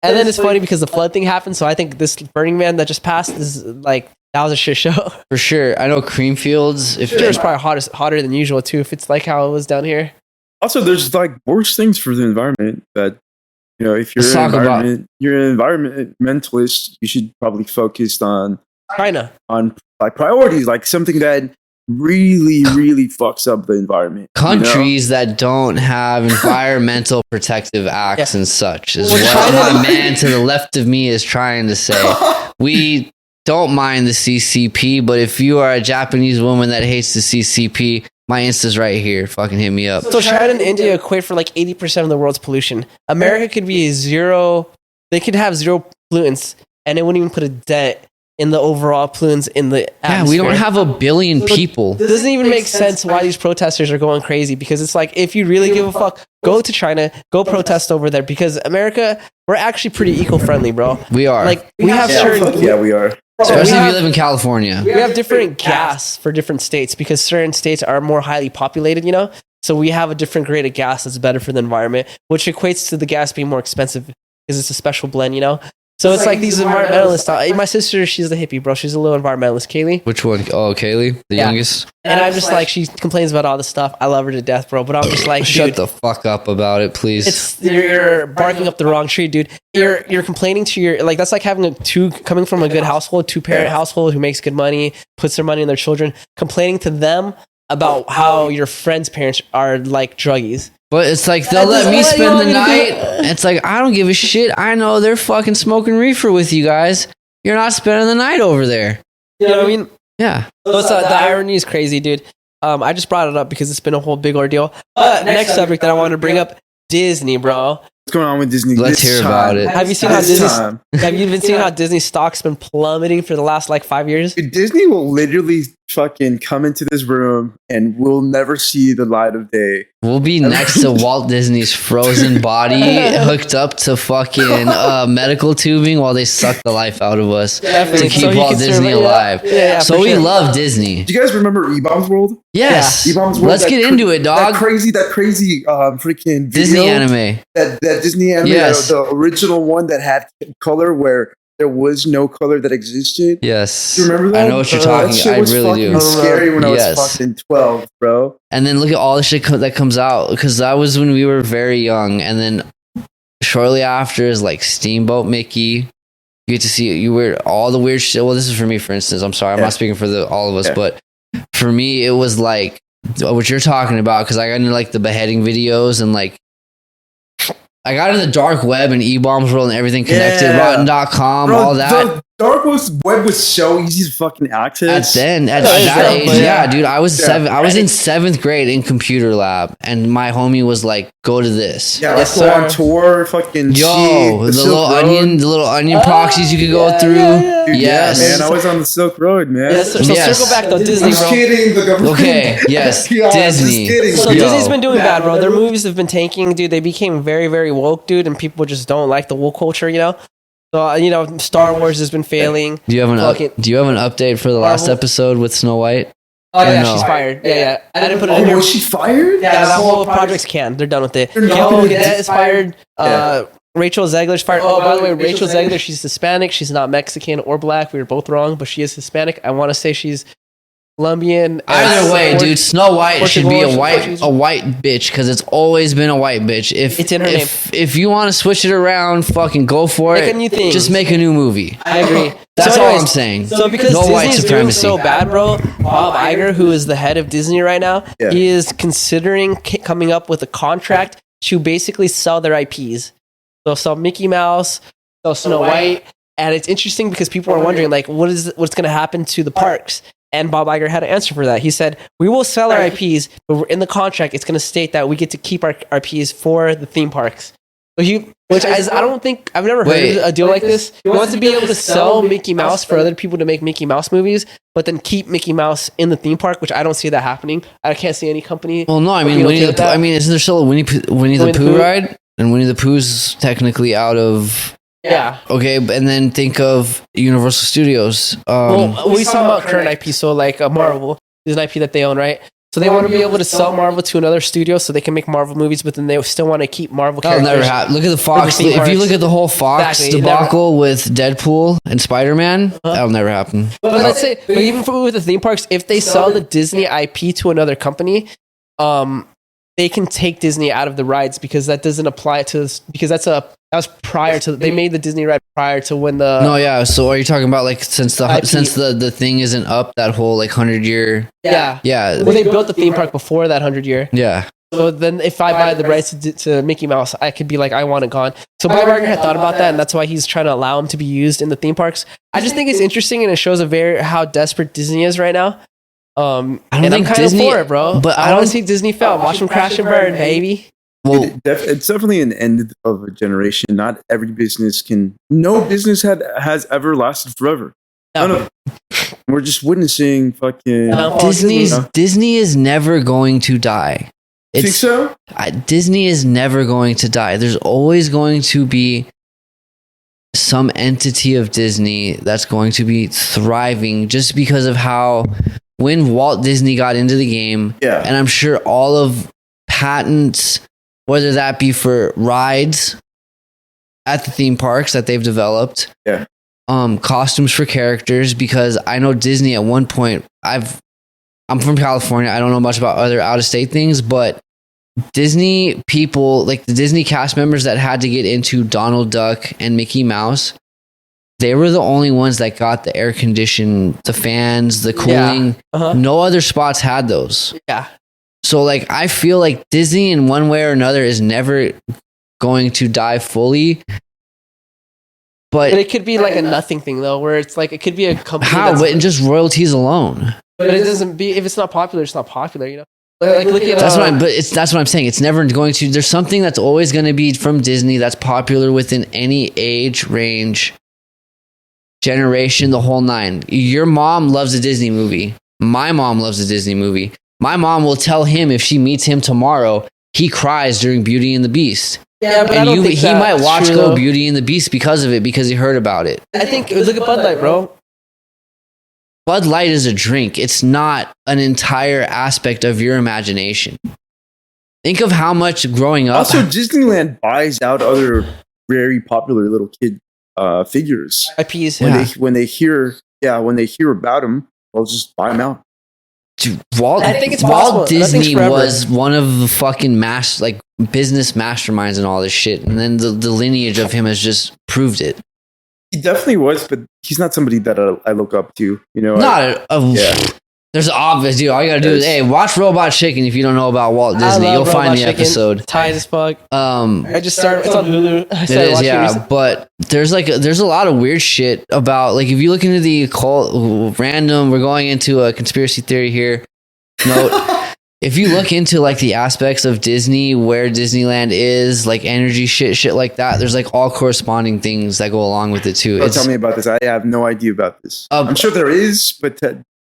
A: And then it's funny because the flood thing happened. So I think this Burning Man that just passed is like, that was a shit show.
B: For sure. I know Creamfields. If
A: Sure, it's probably hotter than usual too, if it's like how it was down here.
C: Also, there's like worse things for the environment that if
B: Let's talk about-
C: you're an environmentalist, you should probably focus on
A: China.
C: like priorities, like something that really fucks up the environment.
B: countries that don't have environmental protective acts and such is
A: Well,
B: what
A: China-
B: my man to the left of me is trying to say. We don't mind the CCP, but if you are a Japanese woman that hates the CCP, my Insta's right here. Fucking hit me up.
A: So China and India equate for like 80% of the world's pollution. America could be they could have zero pollutants and it wouldn't even put a dent in the overall pollutants in the atmosphere.
B: Yeah, we don't have 1 billion people.
A: It doesn't even make sense why these protesters are going crazy because it's like, if you really give a fuck, go to China, go protest over there because America, we're actually pretty eco-friendly, bro.
B: We are.
A: Like, we have certain...
C: Yeah, we are.
B: Especially if you live in California.
A: We have different gas for different states because certain states are more highly populated, So we have a different grade of gas that's better for the environment, which equates to the gas being more expensive because it's a special blend, you know? So it's like these environmentalists. My sister, she's the hippie, bro. She's a little environmentalist. Kaylee.
B: Which one? Oh, Kaylee, the youngest.
A: And I'm just like, she complains about all this stuff. I love her to death, bro. But I'm just like,
B: shut
A: dude,
B: the fuck up about it, please.
A: You're barking up the wrong tree, dude. You're complaining to your, like, that's like having coming from a good household, 2-parent household who makes good money, puts their money in their children, complaining to them about how your friends' parents are like druggies.
B: But it's like they'll let me spend the night. It's like, I don't give a shit. I know they're fucking smoking reefer with you guys. You're not spending the night over there.
A: You know what I mean?
B: Yeah.
A: So the irony is crazy, dude. I just brought it up because it's been a whole big ordeal. Next subject that I wanted to bring up, Disney, bro.
C: What's going on with Disney?
B: Let's hear about it.
A: Have you seen how Disney? Have you been seeing how Disney stock's been plummeting for the last like 5 years?
C: Dude, Disney will literally fucking come into this room and we'll never see the light of day.
B: We'll be next to Walt Disney's frozen body, hooked up to fucking medical tubing while they suck the life out of us to keep Walt Disney alive. So we love Disney.
C: Do you guys remember E-Bombs World?
B: Yes.
C: E-Bombs World.
B: Let's get into it, dog.
C: That crazy freaking
B: Disney anime.
C: That Disney anime, the original one that had color where there was no color that existed.
B: Yes.
C: Do you remember that?
B: I know what you're talking about. I really do.
C: It was scary when I was fucking 12, bro.
B: And then look at all the shit that comes out, because that was when we were very young. And then shortly after is like Steamboat Mickey. You get to see you wear all the weird shit. Well, this is for me, for instance. I'm sorry, I'm not speaking for all of us, but for me, it was like what you're talking about, because I got into like the beheading videos and like I got into the dark web and E-Bombs World and everything connected, Rotten.com, all that.
C: The dark web was so easy to fucking access.
B: At that age, dude, I was I was in 7th grade in computer lab, and my homie was like, "Go to this."
C: Yeah, let's go on tour. Fucking
B: the little onion proxies you could go through. Yes,
C: man, I was on the Silk Road, man.
A: Yes, so circle back though, Disney, bro.
C: I'm kidding. The government.
B: Okay, yes, Disney.
A: So Disney's been doing bad, bro. Their movies have been tanking, dude. They became very, very woke, dude, and people just don't like the woke culture, you know. So Star Wars has been failing.
B: Do you have an update for the last episode with Snow White?
A: Oh yeah, she's fired. Yeah. I didn't put it in here.
C: Was she fired?
A: Yeah, that whole project's canned. They're done with it. Cadet is fired. Rachel Zegler's fired. Oh, by the way, Rachel Zegler, she's Hispanic. She's not Mexican or black. We were both wrong, but she is Hispanic. I want to say she's Colombian.
B: Either way, dude, Snow White should be a white bitch, because it's always been a white bitch.
A: It's in her name.
B: If you want to switch it around, fucking go for it.
A: Make a new thing.
B: Just make a new movie.
A: I agree.
B: That's all I'm saying.
A: So because
B: no white
A: Disney's doing
B: supremacy.
A: so bad, bro, Bob Iger, who is the head of Disney right now, he is considering coming up with a contract to basically sell their IPs. They'll sell Mickey Mouse, they'll Snow White, and it's interesting because people are wondering like, what's going to happen to the parks? And Bob Iger had an answer for that. He said, "We will sell our IPs, but in the contract, it's going to state that we get to keep our IPs for the theme parks." I don't think I've never heard of a deal like this. He wants to be able to sell Mickey Mouse for other people to make Mickey Mouse movies, but then keep Mickey Mouse in the theme park, which I don't see that happening. I can't see any company.
B: Well, no, I mean, isn't there still a Winnie the Pooh ride? And Winnie the Pooh's technically out of.
A: Yeah.
B: Okay, and then think of Universal Studios.
A: We saw about current IP, so like Marvel is an IP that they own, right? So they want to be able to sell Marvel to another studio so they can make Marvel movies, but then they still want to keep Marvel characters.
B: That'll never happen. Look at the Fox. If you look at the whole Fox debacle with Deadpool and Spider-Man, that'll never happen.
A: But let's say, even with the theme parks, if they sell the Disney IP to another company, they can take Disney out of the rides because that doesn't apply to this, because that was prior to, they made the Disney ride prior to when the.
B: No, yeah. So are you talking about like since the thing isn't up, that whole like 100-year?
A: Yeah.
B: Yeah.
A: Well, they built the theme park before that 100-year.
B: Yeah.
A: So then if I buy the rights to Mickey Mouse, I could be like, I want it gone. So Bob Iger had thought about that, and that's why he's trying to allow them to be used in the theme parks. I just think it's interesting, and it shows how desperate Disney is right now.
B: I don't think
A: I'm
B: Disney
A: for it, bro.
B: But
A: I don't see Disney fail. Watch them crash and burn, baby.
C: Well, it's definitely an end of a generation. Not every business no business has ever lasted forever. No. We're just witnessing fucking
B: Disney is never going to die.
C: Think so?
B: Disney is never going to die. There's always going to be some entity of Disney that's going to be thriving just because of when Walt Disney got into the game.
C: Yeah.
B: And I'm sure all of patents, whether that be for rides at the theme parks that they've developed.
C: Yeah.
B: Costumes for characters, because I know Disney at one point, I'm from California. I don't know much about other out of state things, but Disney people, like the Disney cast members that had to get into Donald Duck and Mickey Mouse, they were the only ones that got the air condition, the fans, the cooling. No other spots had those.
A: Yeah.
B: So like, I feel like Disney in one way or another is never going to die fully. But
A: it could be like a nothing thing though, where it's like it could be a company.
B: How? But just royalties alone.
A: But it doesn't be, if it's not popular, it's not popular, you know. Like look at
B: that's what I'm saying. It's never going to. There's something that's always going to be from Disney that's popular within any age range, generation, the whole nine. Your mom loves a Disney movie. My mom loves a Disney movie. My mom will tell him if she meets him tomorrow, he cries during Beauty and the Beast.
A: Yeah, but
B: and he might watch Beauty and the Beast because of it, because he heard about it.
A: I think look at Bud Light, bro.
B: Bud Light is a drink. It's not an entire aspect of your imagination. Think of how much growing up.
C: Also, Disneyland buys out other very popular little kid figures.
A: IPs.
C: When they hear about them, they'll just buy them out.
B: Dude,
A: I think it's
B: Walt Disney was one of the fucking business masterminds and all this shit, and then the lineage of him has just proved it.
C: He definitely was, but he's not somebody that I look up to. You know,
B: There's obvious, dude. All you gotta do is, watch Robot Chicken if you don't know about Walt Disney. You'll find the episode.
A: Tight as fuck. I just started. It's on Hulu.
B: It is, yeah. But there's a lot of weird shit about, like, if you look into the occult, random. We're going into a conspiracy theory here. Note. If you look into like the aspects of Disney, where Disneyland is, like energy shit like that, there's like all corresponding things that go along with it too.
C: Tell me about this. I have no idea about this. I'm sure there is, but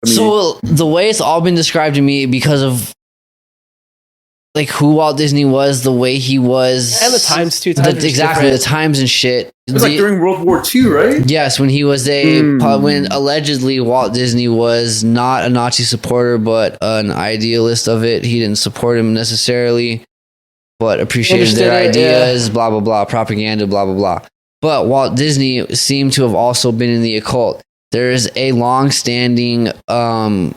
B: so the way it's all been described to me, because of like who Walt Disney was, the way he was,
A: and the times too.
B: Exactly, the times and shit.
C: It was like during World War II, right?
B: Yes, when he was when allegedly Walt Disney was not a Nazi supporter, but an idealist of it. He didn't support him necessarily, but appreciated their ideas, blah, blah, blah, propaganda, blah, blah, blah. But Walt Disney seemed to have also been in the occult. There is a long-standing, quote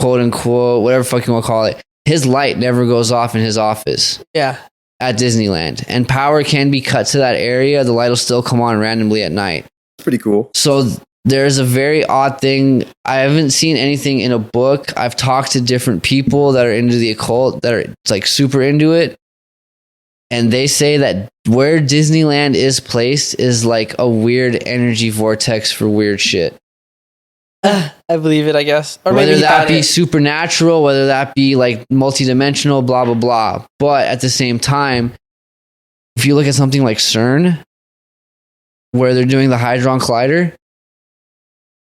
B: unquote, whatever fuck you want to call it, his light never goes off in his office.
A: Yeah.
B: At Disneyland, and power can be cut to that area. The light will still come on randomly at night.
C: It's pretty cool.
B: So there's a very odd thing. I haven't seen anything in a book. I've talked to different people that are into the occult, that are like super into it, and they say that where Disneyland is placed is like a weird energy vortex for weird shit.
A: I believe it, I guess.
B: Or whether that be supernatural, whether that be like multidimensional, blah, blah, blah. But at the same time, if you look at something like CERN, where they're doing the Hadron Collider,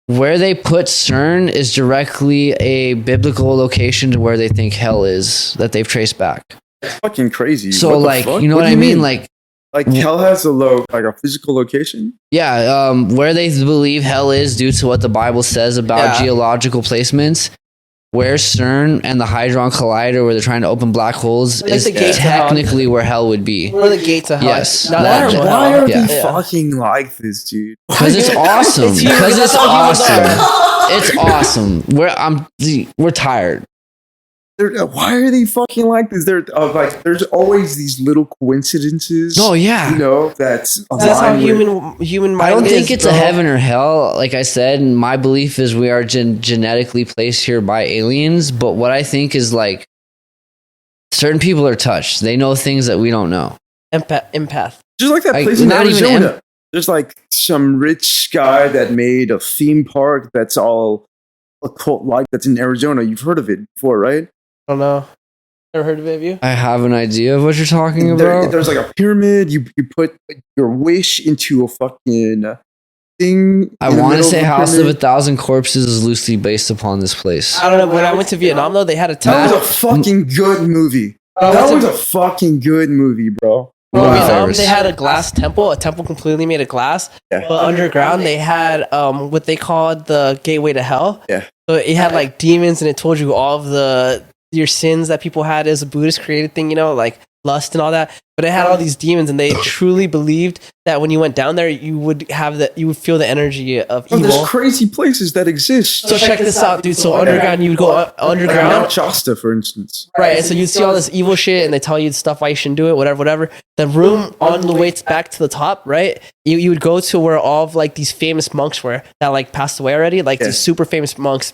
B: where they put CERN is directly a biblical location to where they think hell is, that they've traced back.
C: That's fucking crazy.
B: So like, you know what I mean?
C: Like hell has a physical location?
B: Yeah, where they believe hell is due to what the Bible says about geological placements. Where CERN and the Hadron Collider, where they're trying to open black holes, is technically where hell would be.
A: Where the gates of hell.
C: Yes. Why are they fucking like this, dude?
B: Because it's awesome. Because it's awesome. It's awesome. We're tired.
C: Why are they fucking like this? There's always these little coincidences.
B: Oh yeah,
C: you know that's
A: how human mind.
B: I don't think it's a heaven or hell. Like I said, and my belief is we are genetically placed here by aliens. But what I think is like certain people are touched. They know things that we don't know.
A: Empath.
C: Just like that place in Arizona. There's like some rich guy that made a theme park that's all occult like. That's in Arizona. You've heard of it before, right?
A: I don't know. Never heard of it, have you?
B: I have an idea of what you're talking about.
C: There's like a pyramid. You put your wish into a fucking thing.
B: I want to say House of 1,000 Corpses is loosely based upon this place.
A: I don't know. When I went to Vietnam, though, they had a
C: temple. That was a fucking good movie. That was a fucking good movie, bro.
A: Vietnam, they had a glass temple, a temple completely made of glass. Yeah. But underground, they had what they called the gateway to hell.
C: Yeah.
A: So it had like demons, and it told you all of the your sins that people had as a Buddhist created thing, you know, like lust and all that. But it had all these demons, and they truly believed that when you went down there, you would feel the energy of evil.
C: There's crazy places that exist.
A: So check this out, dude. So underground, you would go underground.
C: Mount Shasta, for instance.
A: Right, and so you'd see all this evil shit, and they tell you stuff why you shouldn't do it, whatever. The room on the way back to the top, right? You would go to where all of like these famous monks were that like passed away already, like these super famous monks,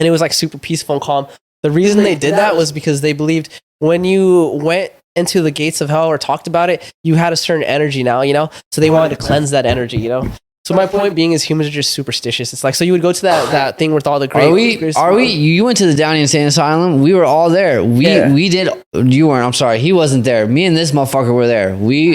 A: and it was like super peaceful and calm. The reason they did that was because they believed when you went into the gates of hell or talked about it, you had a certain energy now, you know? So they wanted to cleanse that energy, you know? So my point being is humans are just superstitious. It's like, so you would go to that thing with all the great...
B: Are we? You went to the Downey Insane Asylum. We were all there. We did... You weren't. I'm sorry. He wasn't there. Me and this motherfucker were there. We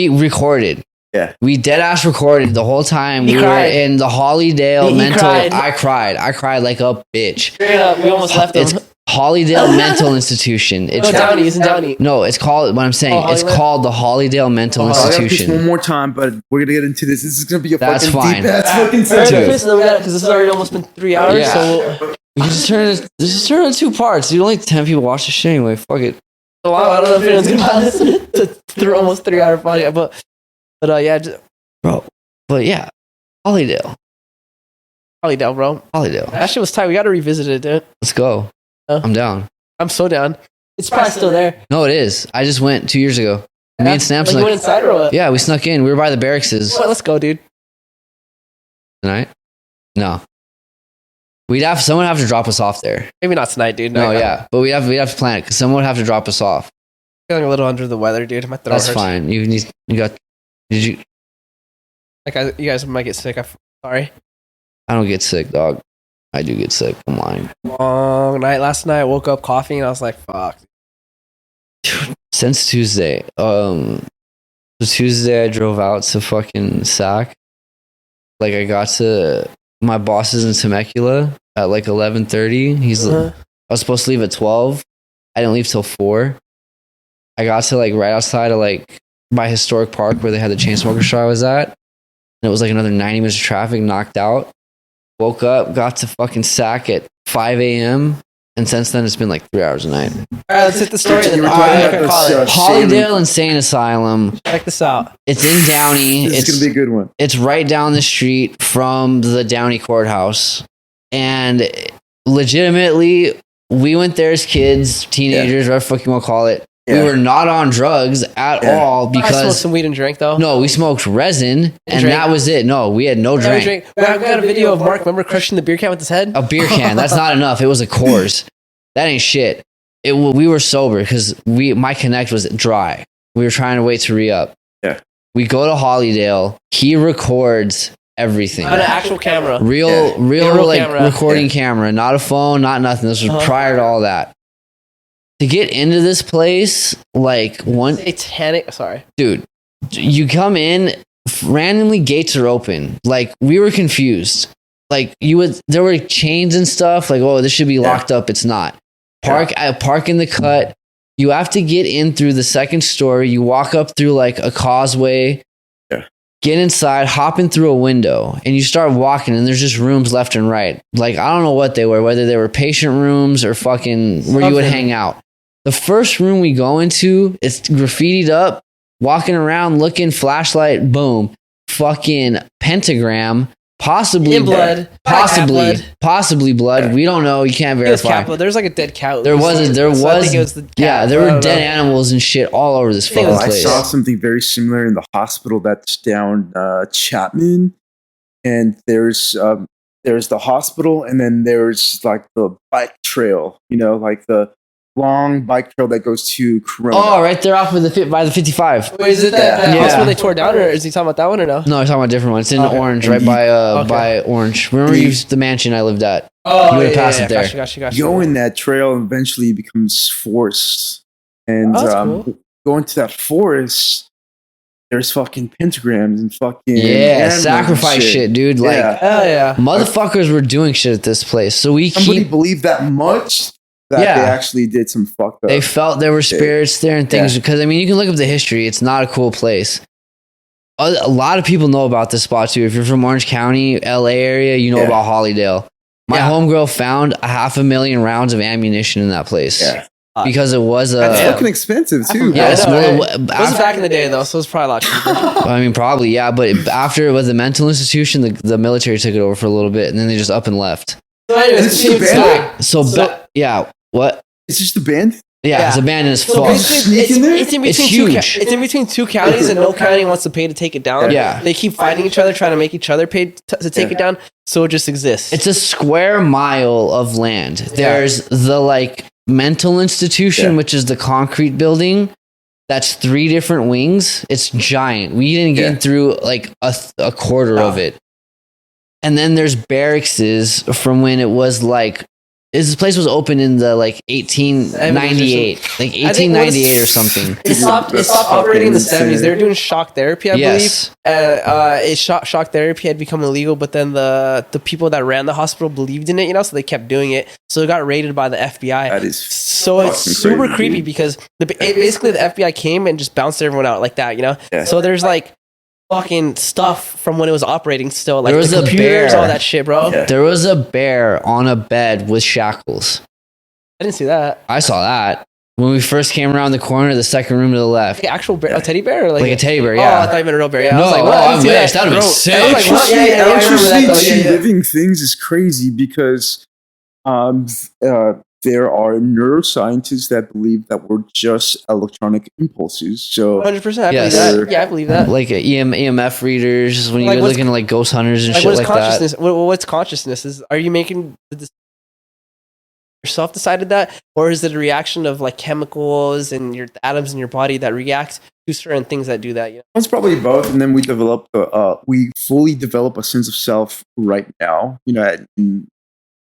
B: recorded. Yeah. We dead ass recorded the whole time. We were in the Hollydale mental... Cried. I cried like a bitch.
A: Straight up. We almost left him.
B: Hollydale Mental Institution. It's
A: Downey. Isn't Downey?
B: No, it's called. What I'm saying, it's called the Hollydale Mental Institution.
C: One more time, but we're gonna get into this. This is gonna be a
B: That's
C: fucking
B: fine.
C: deep ass fucking session.
A: Because this has already almost been 3 hours.
B: Yeah.
A: So
B: we can just turn it into 2 parts. Dude, only 10 people watch this shit anyway. Fuck it.
A: Wow, I don't know if anyone's gonna listen to almost 3 hour podcast, but yeah,
B: bro. But yeah, Hollydale,
A: bro.
B: Hollydale.
A: That shit was tight. We got to revisit it, dude.
B: Let's go. I'm down.
A: I'm so down. It's probably still there.
B: No, it is. I just went 2 years ago. Me and Snap
A: you went inside or what?
B: Yeah, we snuck in. We were by the barracks.
A: Well, let's go, dude.
B: Tonight? No. Someone would have to drop us off there.
A: Maybe not tonight, dude.
B: No, yeah. But we'd have to plan it because someone would have to drop us off.
A: Feeling a little under the weather, dude. My throat
B: That's
A: hurts.
B: fine. You
A: guys might get sick. I'm sorry.
B: I don't get sick, dog. I do get sick. I'm lying.
A: Long night last night. I woke up coughing and I was like, fuck.
B: Since Tuesday. Tuesday I drove out to fucking Sac. Like I got to my boss is in Temecula at like 11:30. I was supposed to leave at 12. I didn't leave till 4. I got to like right outside of like by Historic Park where they had the Chainsmokers show I was at. And it was like another 90 minutes of traffic, knocked out. Woke up, got to fucking Sac at 5 a.m. And since then, it's been like 3 hours a night.
A: All right, let's hit the story.
B: Hollydale Insane Asylum.
A: Check this out.
B: It's in Downey.
C: It's going to be a good one.
B: It's right down the street from the Downey courthouse. And legitimately, we went there as kids, teenagers, whatever the fuck you want to call it. Yeah. We were not on drugs at all because...
A: I smoked some weed and drank, though.
B: No, we smoked resin, and that was it. No, we had no drink.
A: We got a video of Mark, remember crushing the beer can with his head?
B: A beer can. That's not enough. It was a Coors. That ain't shit. We were sober because my Connect was dry. We were trying to wait to re-up. Yeah. We go to Hollydale. He records everything.
A: On an actual camera.
B: Real like camera. Recording camera. Not a phone, not nothing. This was prior to all that. To get into this place, like one
A: satanic. Sorry,
B: dude. You come in, randomly gates are open. Like we were confused. Like there were chains and stuff. Like, oh, this should be locked up. It's not. Park in the cut. You have to get in through the second story. You walk up through like a causeway. Yeah. Get inside, hop in through a window, and you start walking. And there's just rooms left and right. Like I don't know what they were, whether they were patient rooms or fucking where you would hang out. The first room we go into, it's graffitied up, walking around, looking, flashlight, boom, fucking pentagram, possibly
A: blood,
B: possibly blood. We don't know. You can't verify.
A: There's like a dead cow.
B: There was there were dead animals and shit all over this fucking place.
C: I saw something very similar in the hospital that's down Chapman, and there's the hospital, and then there's like the bike trail. You know, like the long bike trail that goes to Corona.
B: Oh, right there off of by the 55.
A: Wait, is it that hospital they tore down, or is he talking about that one or no?
B: No, he's talking about a different one. It's in Orange, right by Orange. Remember the mansion I lived at?
A: Oh,
B: you would have passed it there.
A: Gotcha.
C: Go in that trail and eventually becomes forest. And
A: cool.
C: Going to that forest, there's fucking pentagrams and fucking
B: sacrifice shit, dude. Like,
A: hell yeah,
B: motherfuckers were doing shit at this place. So
C: somebody believed that much. That they actually did some fucked up.
B: They felt there were spirits there and things because I mean you can look up the history. It's not a cool place. A lot of people know about this spot too. If you're from Orange County, LA area, you know about Hollydale. My
A: Yeah.
B: homegirl found 500,000 rounds of ammunition in that place.
C: Yeah.
B: Because it was
A: That's
C: It's
B: a.
C: fucking expensive too.
A: Yeah,
B: Yes,
A: I know,
B: well,
A: right? It was back in the day though, so it's probably a lot cheaper.
B: I mean, probably, yeah. But after it was a mental institution, the military took it over for a little bit, and then they just up and left.
A: So anyways,
C: It's
A: continue
C: just
A: the
C: bad.
A: story.
B: So, yeah. What?
C: It's just a band.
B: Yeah,
A: Yeah.
B: it's abandoned as
A: So
B: fuck.
A: basically,
C: Sneak in there?
A: it's in
B: It's
A: between
B: huge.
A: it's in between two counties, and no county wants to pay to take it down.
B: Yeah.
A: They keep fighting each other, trying to make each other pay to take it down. So it just exists.
B: It's a square mile of land. There's the like mental institution, which is the concrete building. That's 3 different wings. It's giant. We didn't get through like a quarter of it. And then there's barracks from when it was like this place was opened in the like 1898, like 1898 or something.
A: It stopped operating in the 70s. They were doing shock therapy, I
B: Yes.
A: believe. Shock therapy had become illegal, but then the people that ran the hospital believed in it, so they kept doing it. So it got raided by the FBI.
C: That is
A: So it's
C: fucking
A: super
C: crazy,
A: creepy
C: dude.
A: because basically the FBI came and just bounced everyone out like that,
C: Yeah.
A: So there's like fucking stuff from when it was operating still, like
B: There was
A: the
B: a
A: computers,
B: bear.
A: all that shit, bro.
C: Yeah.
B: There was a bear on a bed with shackles.
A: I didn't see that.
B: I saw that when we first came around the corner, the second room to the left.
A: Like an actual bear, a teddy bear, or
B: Like a teddy bear,
A: Oh,
B: yeah.
A: I thought you meant a real bear. Yeah,
B: No,
A: I was like, what? I didn't
B: I
A: see
B: wish.
A: that.
B: That'd have been
A: Bro,
B: sick.
A: I was like, what?
C: Electricity,
A: Yeah, I remember that, though.
C: electricity
A: Yeah,
C: to
A: yeah.
C: living things is crazy because there are neuroscientists that believe that we're just electronic impulses. So
A: 100%. I
B: Yes.
A: believe that. Yeah, I believe that.
B: Like EMF readers when
A: Like,
B: you're
A: what's-
B: looking at like ghost hunters and
A: Like,
B: shit
A: what is
B: like that.
A: consciousness? What's consciousness? Are you making yourself decided that, or is it a reaction of like chemicals and your atoms in your body that react to certain things that do that?
C: it's probably both, and then we fully develop a sense of self right now. In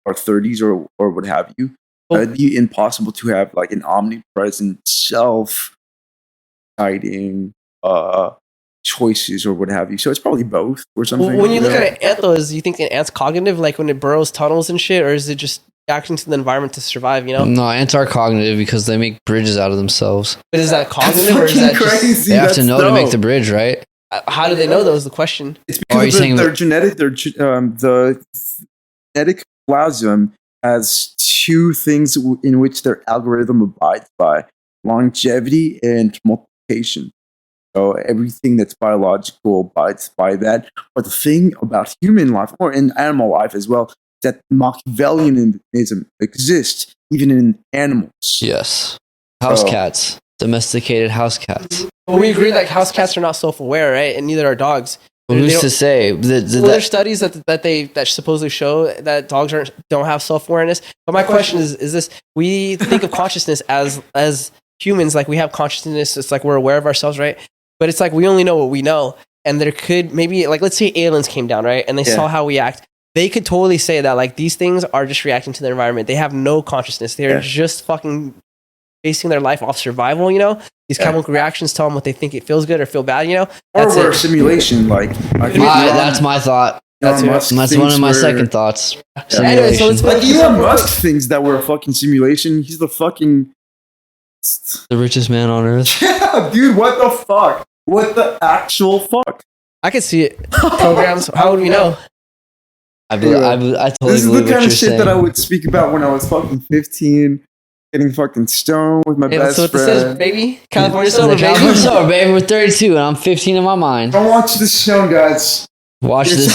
C: our 30s or what have you. It'd be impossible to have like an omnipresent self guiding choices or what have you. So it's probably both or something.
A: When you look at an ant, though, do you think an ant's cognitive, like when it burrows tunnels and shit, or is it just reacting to the environment to survive?
B: No, ants are cognitive because they make bridges out of themselves.
A: But is that cognitive, or is that just,
C: crazy.
B: They have to
C: That's
B: know to make
C: dope.
B: the bridge, right?
A: how do they know? That was the question.
C: It's
B: Or are you
C: because
B: saying
C: their genetic, the genetic plasm has 2 things in which their algorithm abides by: longevity and multiplication. So everything that's biological abides by that. But the thing about human life, or in animal life as well, that Machiavellianism exists even in animals.
B: Yes. House
C: Oh.
B: cats. Domesticated house cats.
A: Well, we agree like house cats are not self-aware, right? And neither are dogs.
B: Well,
A: They
B: who's
A: don't-
B: to say?
A: Well, there's studies that supposedly show that dogs don't have self-awareness. But my question is this: we think of consciousness as humans, like we have consciousness. It's like we're aware of ourselves, right? But it's like we only know what we know, and there could maybe like let's say aliens came down, right, and they saw how we act. They could totally say that like these things are just reacting to their environment. They have no consciousness. They're just fucking basing their life off survival. These chemical reactions tell them what they think it feels good or feel bad.
C: Or
A: That's
C: we're a
A: it.
C: simulation.
B: That's my thought.
A: That's it.
B: That's one of my second thoughts.
A: Anyway, so
B: Simulation.
A: let's
C: Elon Musk thinks that we're a fucking simulation. He's the fucking
B: The richest man on earth.
C: yeah, dude. What the fuck? What the actual fuck?
A: I could see it. Programs. How would we know?
B: I totally
C: This is the
B: believe what
C: kind
B: you're
C: of shit
B: saying.
C: that I would speak about when I was fucking 15, getting fucking stoned with my
A: Hey, that's
C: best
A: what this is,
C: friend.
A: baby. California
B: The
A: sober,
B: California
A: baby.
B: sober, baby. We're 32 and I'm 15 in my mind.
C: Don't watch this show, guys.
B: Watch this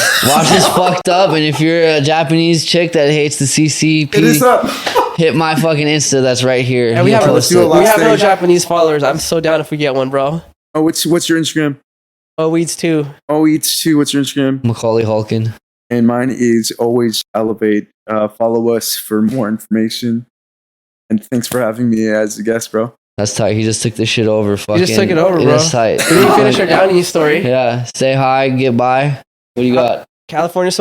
B: fucked up. And if you're a Japanese chick that hates the
C: Hit us
B: CCP,
C: up.
B: hit my fucking Insta. That's right here.
A: And we
B: He'll
A: have,
B: post
C: do a
B: it.
C: lot.
A: we have no
C: Last thing.
A: Japanese followers. I'm so down if we get one, bro.
C: Oh, what's your Instagram?
A: Oh, weeds too.
C: Oh, eats too. What's your Instagram?
B: Macaulay Hulkin.
C: And mine is always elevate. Follow us for more information. And thanks for having me as a guest, bro.
B: That's tight. He just took this shit over. Fucking,
A: just took it over, bro.
B: That's tight.
A: We didn't finish our Downey story.
B: Yeah. Say hi. Get by. What do you got?
A: California